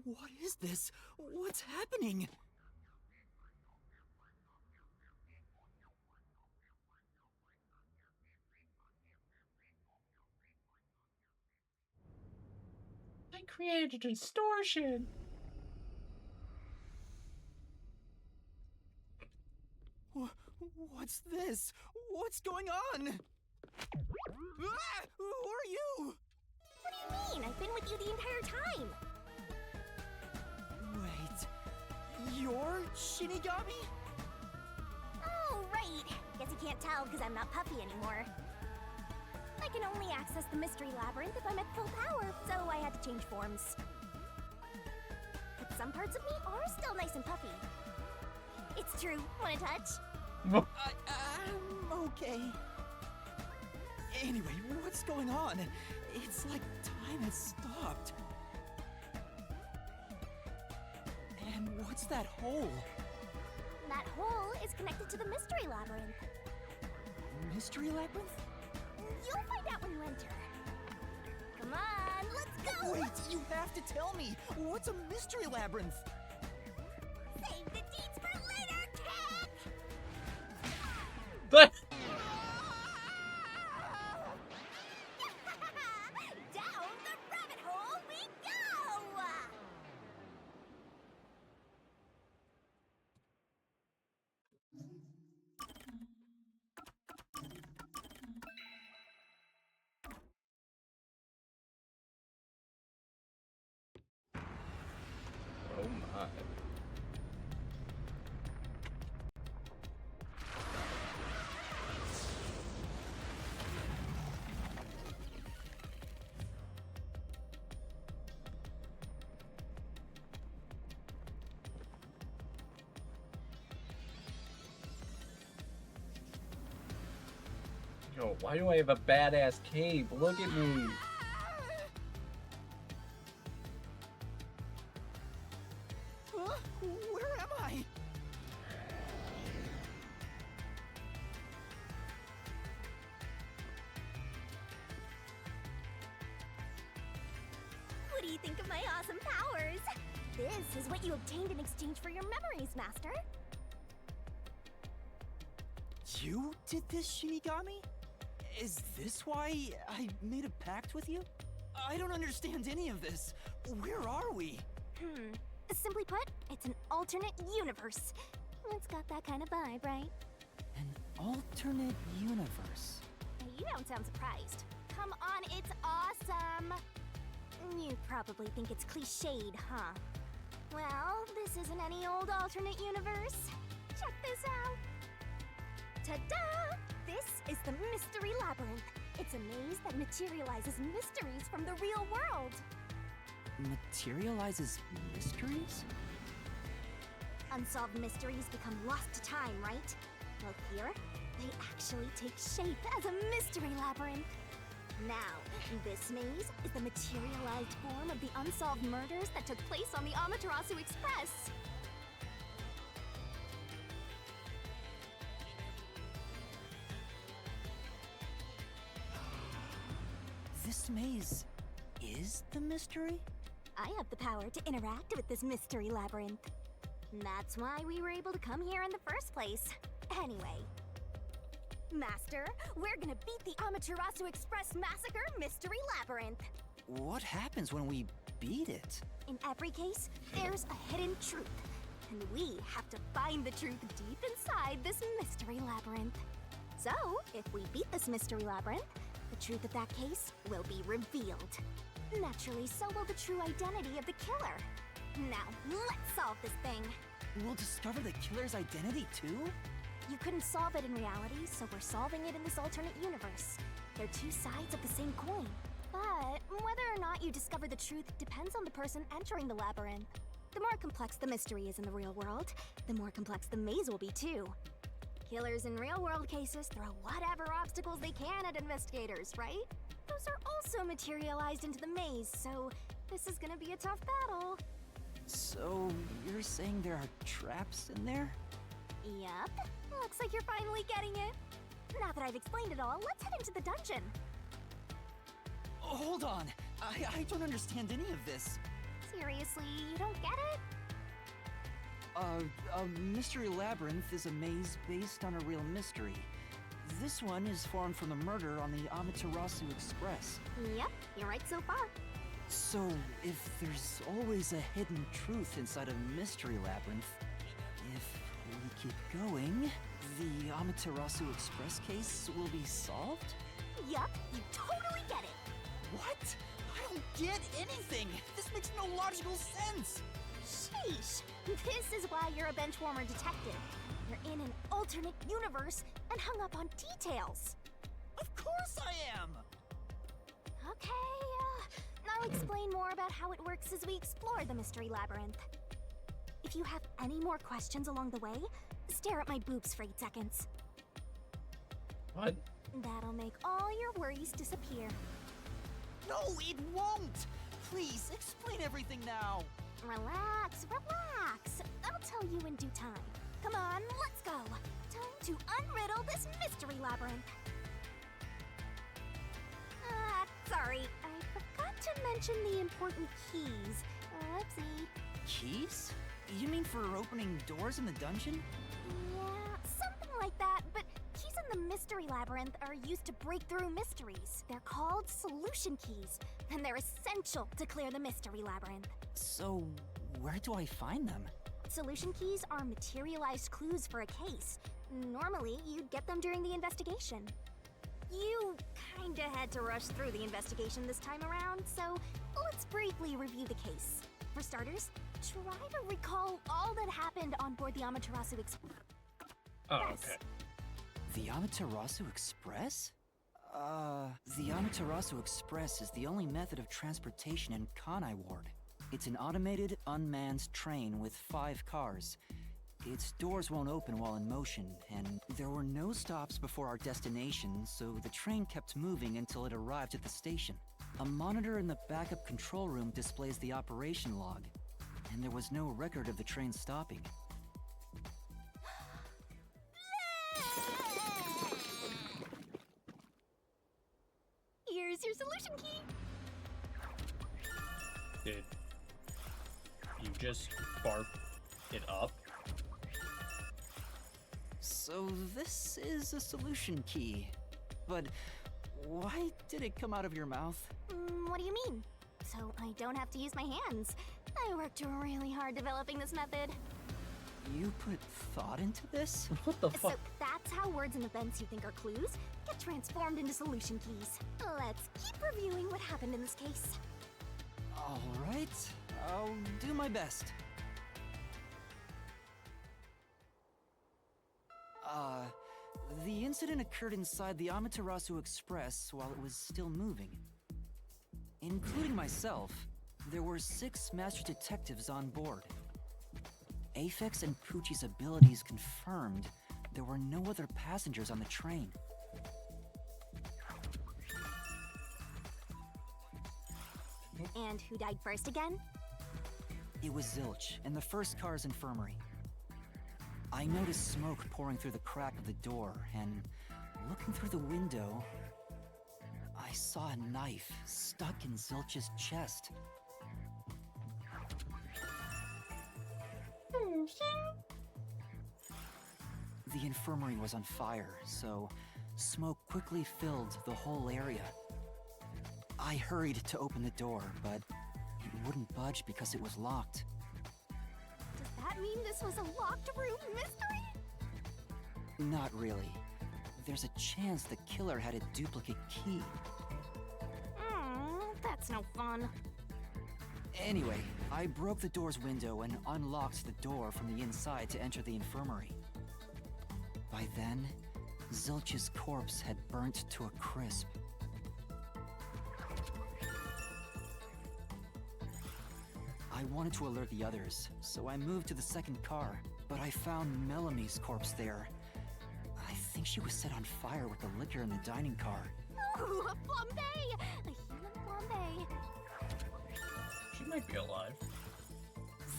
What is this? What's happening? I created a distortion. What's this? What's going on? Ah! Who are you? What do you mean? I've been with you the entire time! Wait, you're Shinigami? Oh, right! Guess you can't tell because I'm not Puffy anymore. I can only access the Mystery Labyrinth if I'm at full power, so I had to change forms. But some parts of me are still nice and puffy. It's true. Want a touch? I'm okay. Anyway, what's going on? It's like time has stopped. And what's that hole? That hole is connected to the Mystery Labyrinth. Mystery Labyrinth? You'll find out when you enter. Come on, let's go! Wait, you have to tell me! What's a Mystery Labyrinth? Save the deeds for later, kid! But Down the rabbit hole we go! oh my. Yo, why do I have a badass cape? Look at me. Huh? Where am I? What do you think of my awesome powers? This is what you obtained in exchange for your memories, Master. You did this, Shinigami? Is this why I made a pact with you? I don't understand any of this. Where are we? Simply put, it's an alternate universe. It's got that kind of vibe, right? An alternate universe. Now, you don't sound surprised. Come on, it's awesome! You probably think it's cliched, huh? Well, this isn't any old alternate universe. Check this out! Ta-da! This is the Mystery Labyrinth. It's a maze that materializes mysteries from the real world. Materializes mysteries? Unsolved mysteries become lost to time, right? Well, here, they actually take shape as a mystery labyrinth. Now, this maze is the materialized form of the unsolved murders that took place on the Amaterasu Express. This maze is the mystery? I have the power to interact with this mystery labyrinth. That's why we were able to come here in the first place. Anyway, Master, we're gonna beat the Amaterasu Express Massacre Mystery Labyrinth. What happens when we beat it? In every case, there's a hidden truth. And we have to find the truth deep inside this mystery labyrinth. So, if we beat this mystery labyrinth, the truth of that case will be revealed. Naturally, so will the true identity of the killer. Now, let's solve this thing. We'll discover the killer's identity too? You couldn't solve it in reality, so we're solving it in this alternate universe. They're two sides of the same coin. But whether or not you discover the truth depends on the person entering the labyrinth. The more complex the mystery is in the real world, the more complex the maze will be too. Killers in real-world cases throw whatever obstacles they can at investigators, right? Those are also materialized into the maze, so this is gonna be a tough battle. So, you're saying there are traps in there? Yep. Looks like you're finally getting it. Now that I've explained it all, let's head into the dungeon. Hold on! I don't understand any of this. Seriously, you don't get it? A mystery labyrinth is a maze based on a real mystery. This one is formed from the murder on the Amaterasu Express. Yep, you're right so far. So, if there's always a hidden truth inside a mystery labyrinth, if we keep going, the Amaterasu Express case will be solved? Yup, you totally get it. What? I don't get anything! This makes no logical sense! Sheesh! This is why you're a benchwarmer detective. You're in an alternate universe and hung up on details. Of course I am! Okay, I'll explain more about how it works as we explore the mystery labyrinth. If you have any more questions along the way, stare at my boobs for 8 seconds. What? That'll make all your worries disappear. No, it won't! Please, explain everything now! Relax, relax. I'll tell you in due time. Come on, let's go. Time to unriddle this mystery labyrinth. Sorry, I forgot to mention the important keys. Whoopsie. Keys? You mean for opening doors in the dungeon? Yeah, something like that, but keys in the mystery labyrinth are used to break through mysteries. They're called solution keys, and they're essential to clear the mystery labyrinth. So, where do I find them? Solution keys are materialized clues for a case. Normally, you'd get them during the investigation. You kinda had to rush through the investigation this time around, so let's briefly review the case. For starters, try to recall all that happened on board the Amaterasu Express. Oh, Yes. okay. The Amaterasu Express? The Amaterasu Express is the only method of transportation in Kanai Ward. It's an automated, unmanned train with 5 cars. Its doors won't open while in motion, and there were no stops before our destination, so the train kept moving until it arrived at the station. A monitor in the backup control room displays the operation log, and there was no record of the train stopping. Here's your solution key. Did you just barf it up? So this is a solution key. But why did it come out of your mouth? What do you mean? So I don't have to use my hands. I worked really hard developing this method. You put thought into this? What the So fuck? that's how words and events you think are clues get transformed into solution keys. Let's keep reviewing what happened in this case. Alright, I'll do my best. The incident occurred inside the Amaterasu Express while it was still moving. Including myself, there were 6 master detectives on board. Aphex and Poochie's abilities confirmed there were no other passengers on the train. And who died first again? It was Zilch, in the first car's infirmary. I noticed smoke pouring through the crack of the door, and looking through the window, I saw a knife stuck in Zilch's chest. The infirmary was on fire, so smoke quickly filled the whole area. I hurried to open the door, but it wouldn't budge because it was locked. Does that mean this was a locked room mystery? Not really. There's a chance the killer had a duplicate key. That's no fun. Anyway, I broke the door's window and unlocked the door from the inside to enter the infirmary. By then, Zilch's corpse had burnt to a crisp. I wanted to alert the others, so I moved to the second car, but I found Melamie's corpse there. I think she was set on fire with the liquor in the dining car. Ooh, a flambe! A human flambe. She might be alive.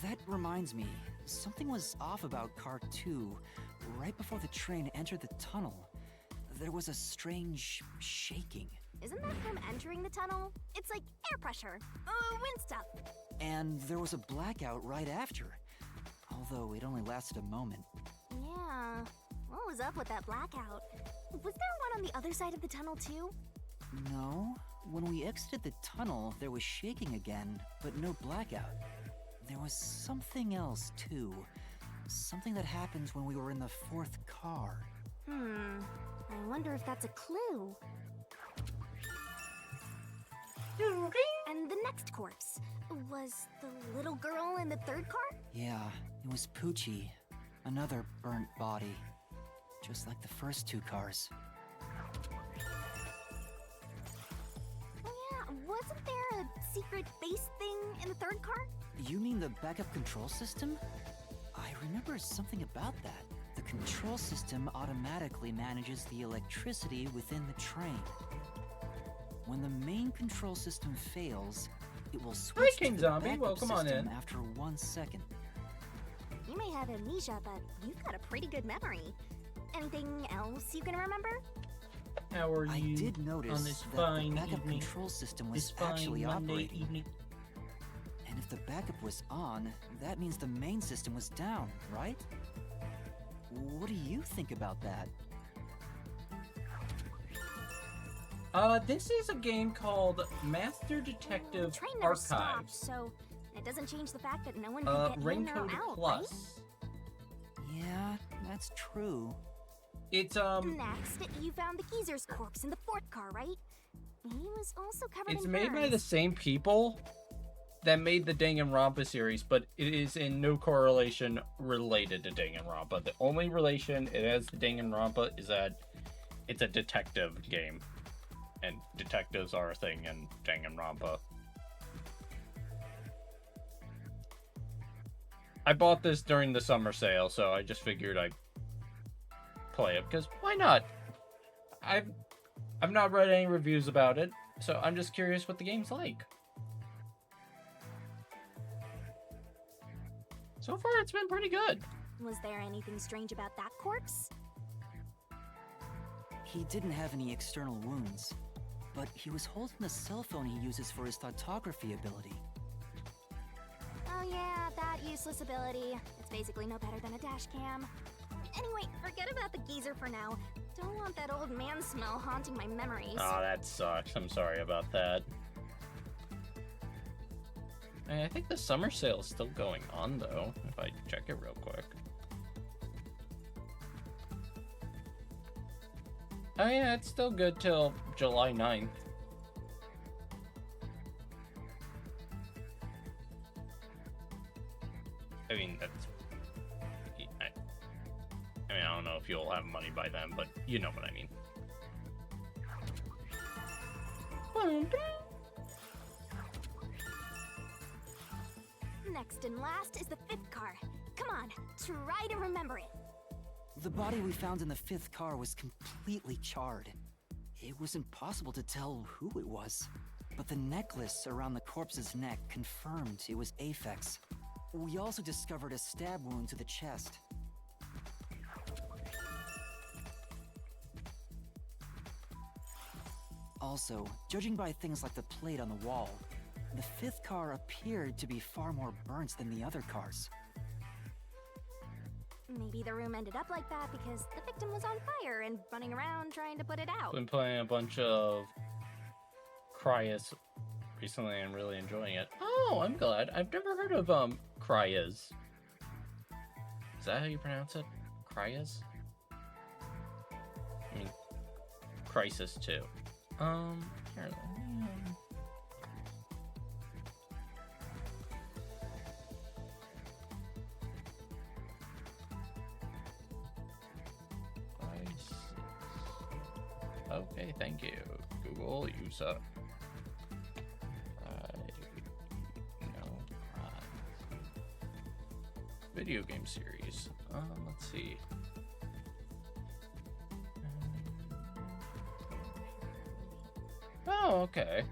That reminds me, something was off about car 2. Right before the train entered the tunnel, there was a strange shaking. Isn't that from entering the tunnel? It's like air pressure. Wind stuff. And there was a blackout right after, although it only lasted a moment. Yeah. What was up with that blackout? Was there one on the other side of the tunnel too? No, when we exited the tunnel, there was shaking again, but no blackout. There was something else too. Something that happened when we were in the fourth car. I wonder if that's a clue. And the next corpse, was the little girl in the third car? Yeah, it was Poochie. Another burnt body. Just like the first 2 cars. Oh yeah, wasn't there a secret base thing in the third car? You mean the backup control system? I remember something about that. The control system automatically manages the electricity within the train. When the main control system fails, it will switch King to the Zombie, backup welcome on system in. after 1 second. You may have amnesia, but you've got a pretty good memory. Anything else you can remember? How are you I did on notice this that the fine backup evening? control system This was actually fine Monday operating. evening. And if the backup was on, that means the main system was down, right? What do you think about that? This is a game called Master Detective Train never stopped, Archives. so it doesn't change the fact that no one can get in or RainCode out, Plus. Yeah, that's true. It's Next, you found the geezer's corpse in the fourth car, right? He was also covered It's in made by the burns. same people that made the Danganronpa series, but it is in no correlation related to Danganronpa. The only relation it has to Danganronpa is that it's a detective game, and detectives are a thing in Danganronpa. I bought this during the summer sale, so I just figured I'd play it, because why not? I've not read any reviews about it, so I'm just curious what the game's like. So far, it's been pretty good. Was there anything strange about that corpse? He didn't have any external wounds, but he was holding the cell phone he uses for his photography ability. Oh yeah, that useless ability. It's basically no better than a dash cam. Anyway, forget about the geezer for now. Don't want that old man smell haunting my memories. Oh, that sucks. I'm sorry about that. I think the summer sale is still going on, though, if I check it real quick. Oh yeah, it's still good till July 9th. I mean, that's... I mean, I don't know if you'll have money by then, but you know what I mean. Next and last is the fifth car. Come on, try to remember it. The body we found in the fifth car was completely charred. It was impossible to tell who it was, but the necklace around the corpse's neck confirmed it was Aphex. We also discovered a stab wound to the chest. Also, judging by things like the plate on the wall, the fifth car appeared to be far more burnt than the other cars. Maybe the room ended up like that because the victim was on fire and running around trying to put it out. Been playing a bunch of Cryas recently and really enjoying it. Oh, I'm glad. I've never heard of Cryas. Is that how you pronounce it? Cryas? I mean, Crisis 2. Here, okay, thank you, Google. You suck. Video game series. Let's see. Oh, okay.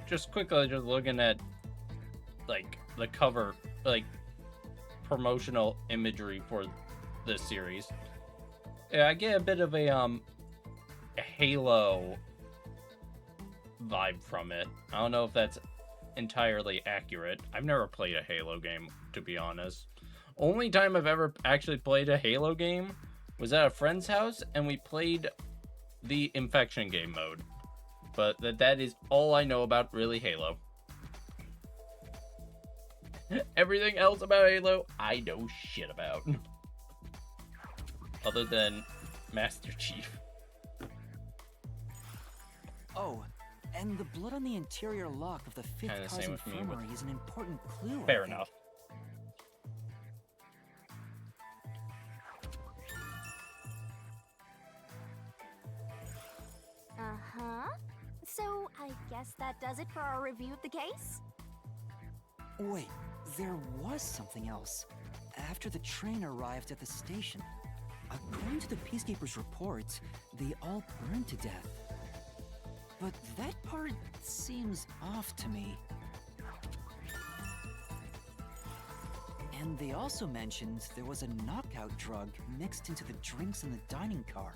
Just quickly, just looking at like the cover, like promotional imagery for this series. Yeah, I get a bit of a Halo vibe from it. I don't know if that's entirely accurate. I've never played a Halo game, to be honest. Only time I've ever actually played a Halo game was at a friend's house, and we played the Infection game mode. But that is all I know about really Halo. Everything else about Halo, I know shit about. Other than Master Chief. Oh, and the blood on the interior lock of the fifth Kinda car's same with me, but infirmary is an important clue. I fair think. enough. Uh-huh. So, I guess that does it for our review of the case? Wait, there was something else. After the train arrived at the station, according to the Peacekeepers' reports, they all burned to death. But that part seems off to me. And they also mentioned there was a knockout drug mixed into the drinks in the dining car.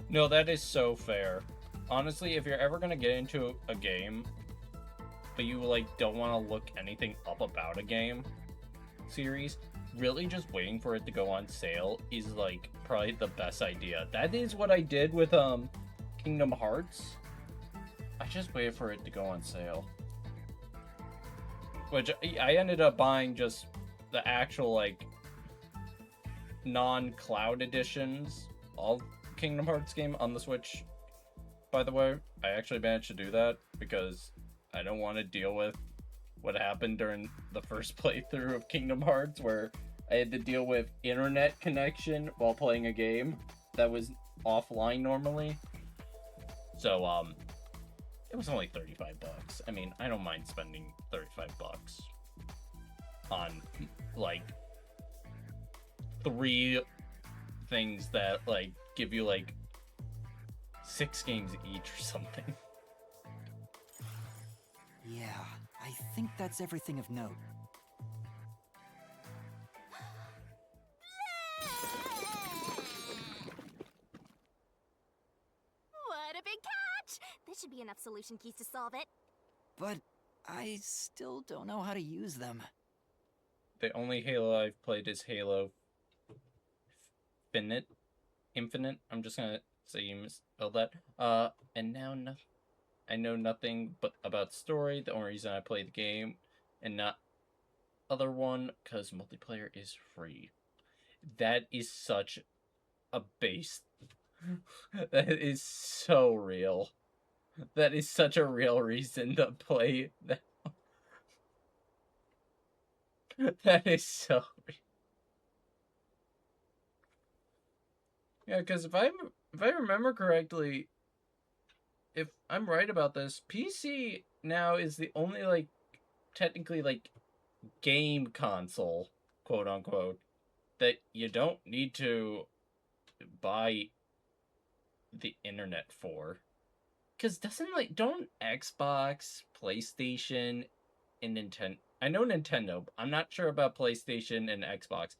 No, that is so fair. Honestly, if you're ever gonna get into a game, but you like don't want to look anything up about a game series, really just waiting for it to go on sale is like probably the best idea. That is what I did with Kingdom Hearts. I just waited for it to go on sale. Which I ended up buying just the actual like non-cloud editions of Kingdom Hearts game on the Switch. By the way, I actually managed to do that because I don't want to deal with what happened during the first playthrough of Kingdom Hearts where I had to deal with internet connection while playing a game that was offline normally. So, it was only $35. I mean, I don't mind spending $35 on, like, 3 things that, like, give you, like, 6 games each or something. Yeah, I think that's everything of note. What a big catch! This should be enough solution keys to solve it. But I still don't know how to use them. The only Halo I've played is Halo Infinite. I'm just gonna say you misspelled that. And now I know nothing but about story. The only reason I play the game and not other one, because multiplayer is free. That is such a base. That is so real. That is such a real reason to play that. That is so real. Yeah, because if I remember correctly, if I'm right about this, PC now is the only, like, technically, like, game console, quote unquote, that you don't need to buy the internet for. Because don't Xbox, PlayStation, and I know Nintendo. I'm not sure about PlayStation and Xbox.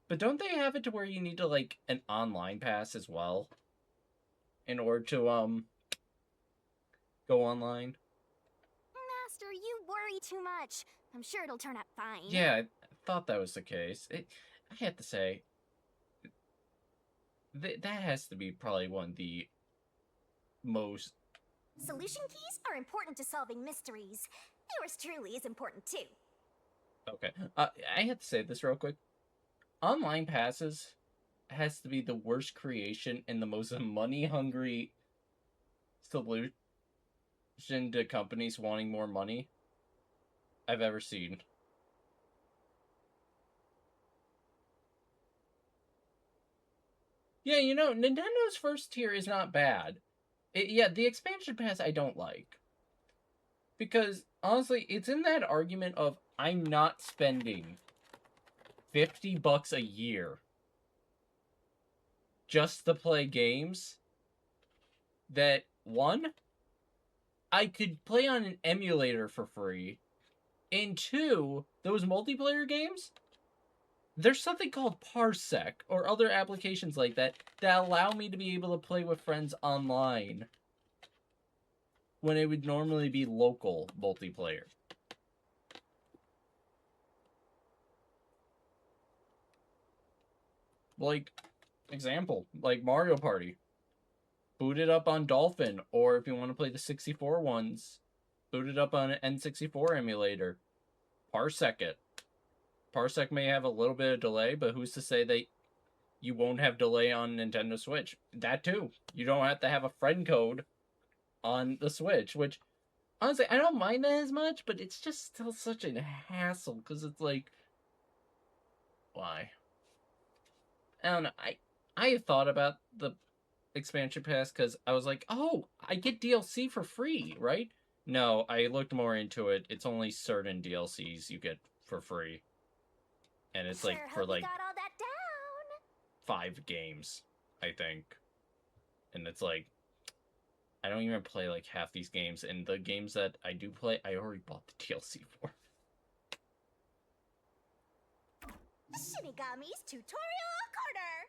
But don't they have it to where you need to, like, an online pass as well? In order to, go online? Master, you worry too much. I'm sure it'll turn out fine. Yeah, I thought that was the case. I have to say, that has to be probably one of the most... Solution keys are important to solving mysteries. Yours truly is important too. Okay. I have to say this real quick. Online passes has to be the worst creation and the most money-hungry solution to companies wanting more money I've ever seen. Yeah, you know, Nintendo's first tier is not bad. Yeah, the expansion pass I don't like. Because, honestly, it's in that argument of, I'm not spending $50 a year just to play games that, one, I could play on an emulator for free, and two, those multiplayer games, there's something called Parsec, or other applications like that allow me to be able to play with friends online when it would normally be local multiplayer. Like, example, like Mario Party. Boot it up on Dolphin, or if you want to play the 64 ones, boot it up on an N64 emulator. Parsec it. Parsec may have a little bit of delay, but who's to say that you won't have delay on Nintendo Switch? That too. You don't have to have a friend code on the Switch, which, honestly, I don't mind that as much, but it's just still such a hassle, because it's like, why? I don't know. I have thought about the expansion pass because I was like, oh, I get DLC for free, right? No, I looked more into it. It's only certain DLCs you get for free. And it's like for like got all that down. 5 games, I think. And it's like, I don't even play like half these games, and the games that I do play, I already bought the DLC for. Shinigami's Tutorial Corner!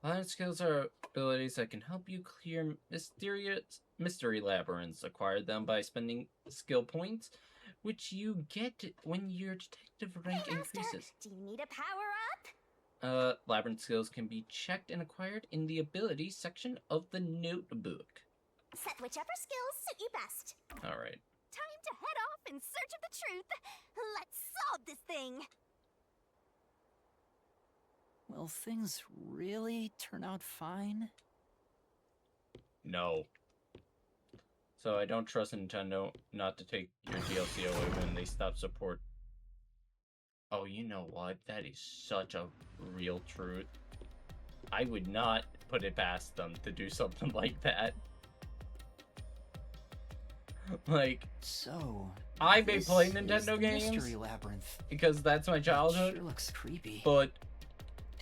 Learn skills are abilities that can help you clear mystery labyrinths. Acquire them by spending skill points, which you get when your detective rank increases. Do you need a power-up? Labyrinth skills can be checked and acquired in the abilities section of the notebook. Set whichever skills suit you best. Alright. Time to head off in search of the truth. Let's solve this thing. Will things really turn out fine? No. So I don't trust Nintendo not to take your DLC away when they stop support. Oh, you know what? That is such a real truth. I would not put it past them to do something like that. Like, so I may play Nintendo games mystery labyrinth because that's my childhood. Sure looks creepy. But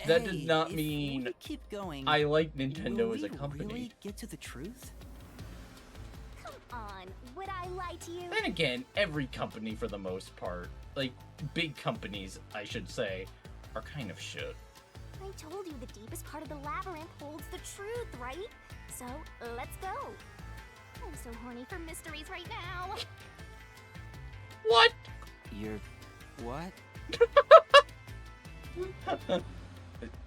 that hey, does not if mean we keep going, I like Nintendo will as a we company. Really get to the truth? Come on, would I lie to you? Then again, every company for the most part, like big companies, I should say, are kind of shit. I told you the deepest part of the labyrinth holds the truth, right? So, let's go. I'm so horny for mysteries right now. What? You're... what?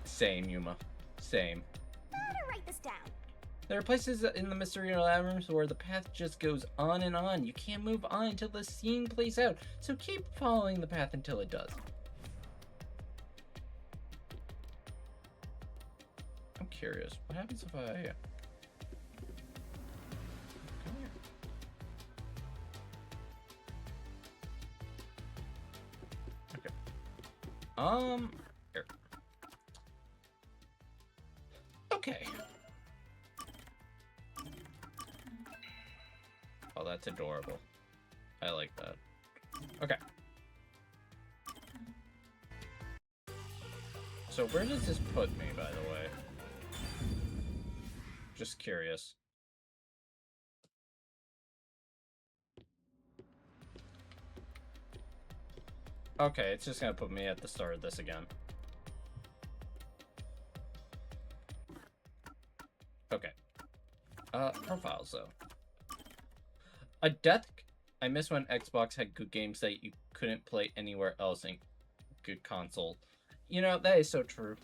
Same, Yuma. Same. Gotta write this down. There are places in the mystery labyrinth where the path just goes on and on. You can't move on until the scene plays out, so keep following the path until it does. I'm curious. What happens if I... Come here. Okay. Here. Okay. Oh, that's adorable. I like that. Okay. So where does this put me, by the way? Just curious. Okay, it's just gonna put me at the start of this again. Okay. Profiles, though. A death... I miss when Xbox had good games that you couldn't play anywhere else in good console. You know, that is so true.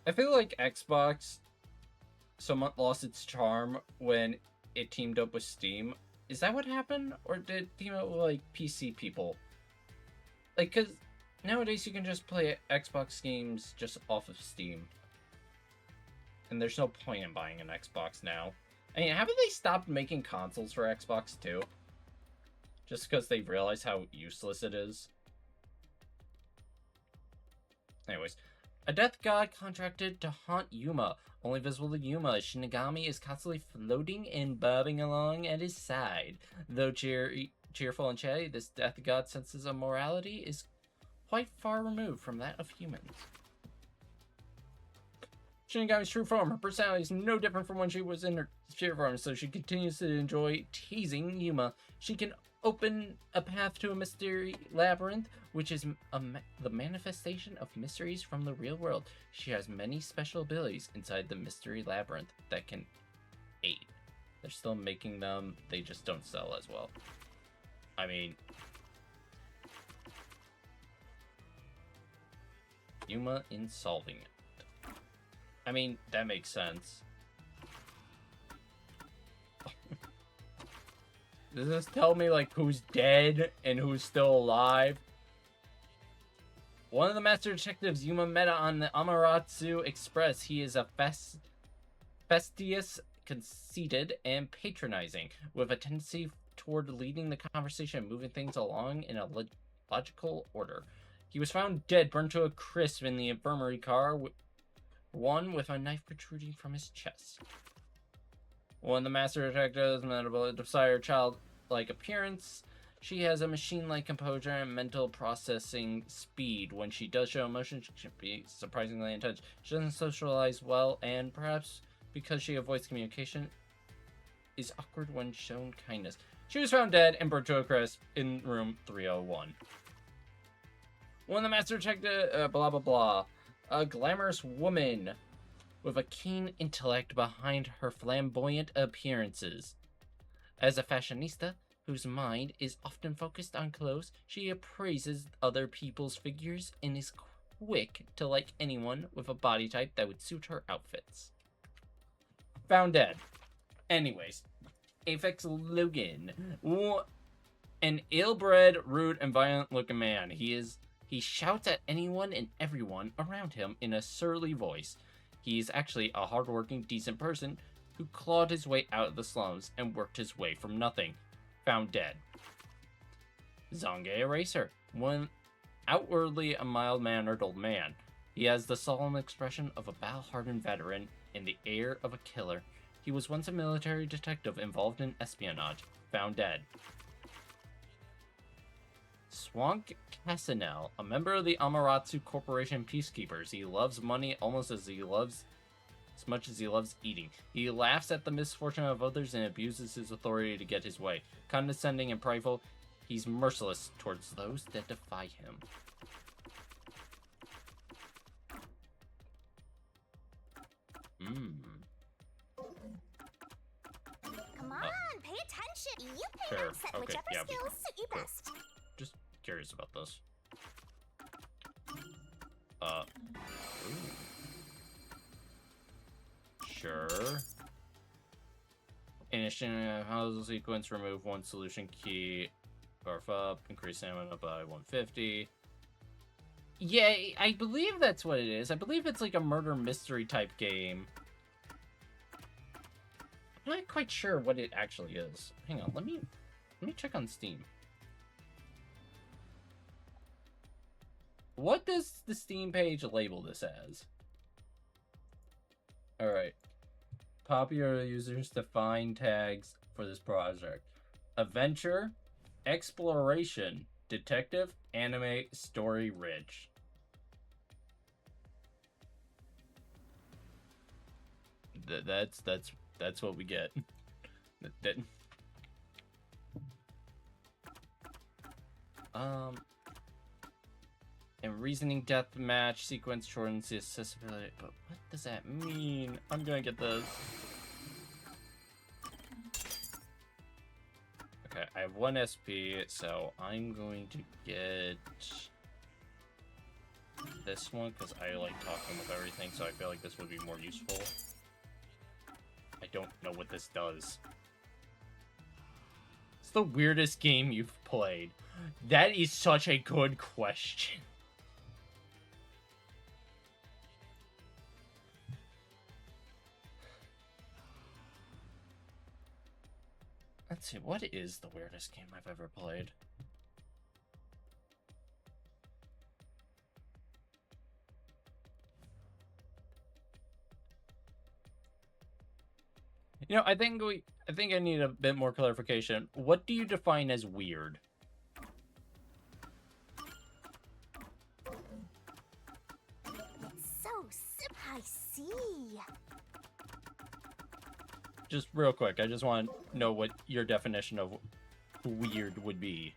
I feel like Xbox somewhat lost its charm when it teamed up with Steam. Is that what happened? Or did it team up with, like, PC people? Like, because nowadays you can just play Xbox games just off of Steam. And there's no point in buying an Xbox now. I mean, haven't they stopped making consoles for Xbox too? Just because they realize how useless it is? Anyways. A death god contracted to haunt Yuma. Only visible to Yuma, Shinigami is constantly floating and bobbing along at his side. Though cheerful and chatty, this death god's senses of morality is quite far removed from that of humans. Shinigami's true form, her personality is no different from when she was in her spirit form, so she continues to enjoy teasing Yuma. She can open a path to a mystery labyrinth, which is the manifestation of mysteries from the real world. She has many special abilities inside the mystery labyrinth that can aid. They're still making them, they just don't sell as well. I mean... Yuma in solving it. I mean, that makes sense. Does this tell me, like, who's dead and who's still alive? One of the master detectives Yuma met on the Amaterasu Express. He is a fastidious, conceited, and patronizing, with a tendency toward leading the conversation, moving things along in a logical order. He was found dead, burned to a crisp in the infirmary car, one with a knife protruding from his chest. One of the master detectives met a desired childlike appearance. She has a machine-like composure and mental processing speed. When she does show emotion, she can be surprisingly intense. She doesn't socialize well, and perhaps because she avoids communication, is awkward when shown kindness. She was found dead and burned to a crisp in room 301. One of the master detective, blah blah blah. A glamorous woman with a keen intellect behind her flamboyant appearances. As a fashionista whose mind is often focused on clothes, she appraises other people's figures and is quick to like anyone with a body type that would suit her outfits. Found dead. Anyways, Aphex Logan. An ill-bred, rude, and violent-looking man. He shouts at anyone and everyone around him in a surly voice. He is actually a hardworking, decent person who clawed his way out of the slums and worked his way from nothing. Found dead. Zonge Eraser. One outwardly a mild-mannered old man. He has the solemn expression of a battle-hardened veteran and the air of a killer. He was once a military detective involved in espionage. Found dead. Swank Casanel, a member of the Amaterasu Corporation Peacekeepers. He loves money almost as much as he loves eating. He laughs at the misfortune of others and abuses his authority to get his way. Condescending and prideful, he's merciless towards those that defy him. Come on, pay attention. You pay Sure. accent Okay, whichever yeah, skills suit you best. Just curious about this. Sure. Initiating a puzzle sequence, remove one solution key, barf up, increase stamina by 150. Yeah, I believe that's what it is. I believe it's like a murder mystery type game. I'm not quite sure what it actually is. Hang on, let me check on Steam. What does the Steam page label this as? Alright. Popular users define tags for this project. Adventure, exploration, detective, anime, story rich. That's what we get. And reasoning death match sequence shortens the accessibility. But what does that mean? I'm gonna get this. Okay, I have 1 SP, so I'm going to get this one because I like talking with everything, so I feel like this would be more useful. I don't know what this does. It's the weirdest game you've played. That is such a good question. Let's see, what is the weirdest game I've ever played? You know, I think I need a bit more clarification. What do you define as weird? So, I see. Just real quick, I just want to know what your definition of weird would be.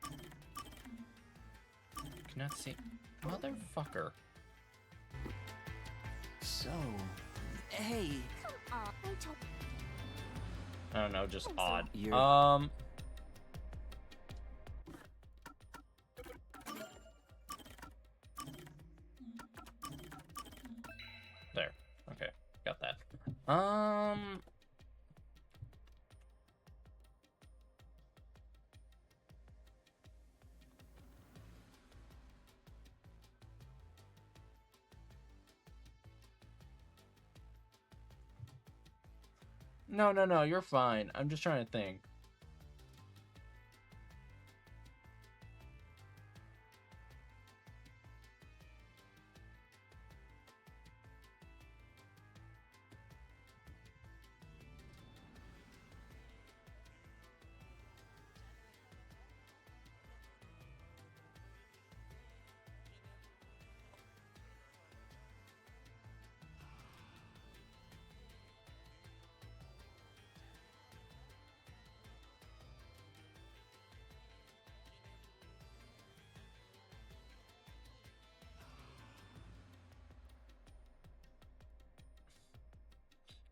Cannot see. Motherfucker. So, hey. Come on, I told. I don't know, just odd. You're... There. Okay, got that. No, you're fine. I'm just trying to think.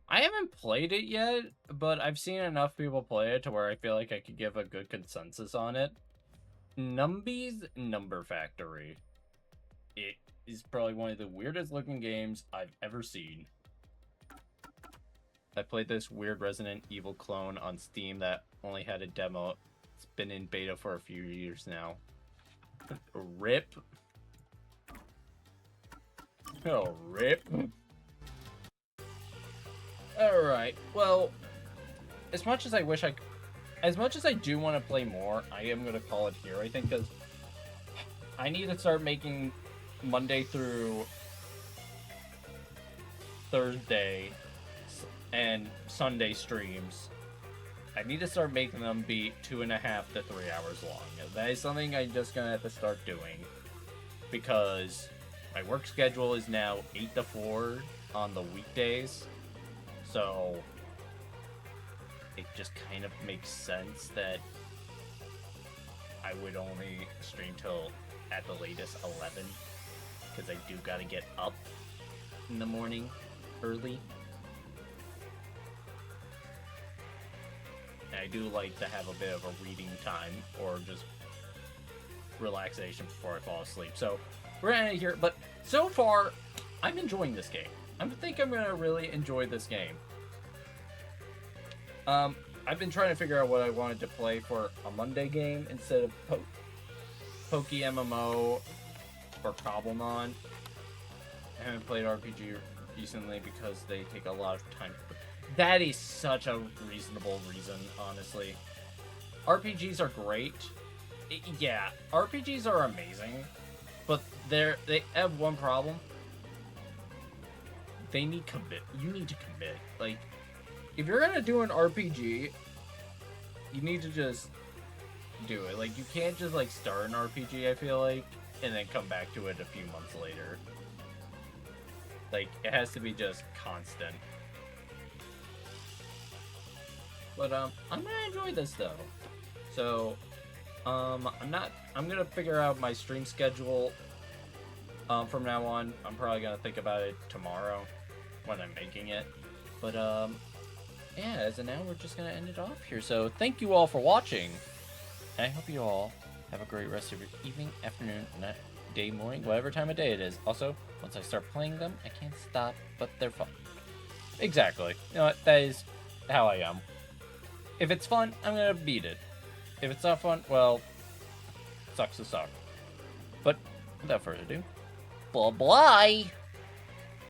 I haven't played it yet, but I've seen enough people play it to where I feel like I could give a good consensus on it. Numby's Number Factory. It is probably one of the weirdest looking games I've ever seen. I played this weird Resident Evil clone on Steam that only had a demo. It's been in beta for a few years now. RIP. Oh, RIP. Alright, well, as much as I do want to play more, I am going to call it here, I think, because I need to start making Monday through Thursday and Sunday streams. I need to start making them be 2.5 to 3 hours long. That is something I'm just going to have to start doing, because my work schedule is now 8 to 4 on the weekdays. So, it just kind of makes sense that I would only stream till, at the latest, 11. Because I do gotta get up in the morning, early. And I do like to have a bit of a reading time, or just relaxation before I fall asleep. So, we're gonna end here, but so far, I'm enjoying this game. I think I'm gonna really enjoy this game. I've been trying to figure out what I wanted to play for a Monday game instead of Pokey MMO or Cobblemon. I haven't played RPG recently because they take a lot of time. That is such a reasonable reason, honestly. RPGs are great. Yeah, RPGs are amazing, but they have one problem. They need commit. You need to commit. Like, if you're gonna do an RPG, you need to just do it. Like, you can't just, like, start an RPG, I feel like, and then come back to it a few months later. Like, it has to be just constant. But, I'm gonna enjoy this, though. So, I'm gonna figure out my stream schedule from now on. I'm probably gonna think about it tomorrow when I'm making it. But yeah, as of now, we're just gonna end it off here. So thank you all for watching. And I hope you all have a great rest of your evening, afternoon, night, day, morning, whatever time of day it is. Also, once I start playing them, I can't stop, but they're fun. Exactly. You know what? That is how I am. If it's fun, I'm gonna beat it. If it's not fun, well, sucks to suck. But without further ado, bye-bye!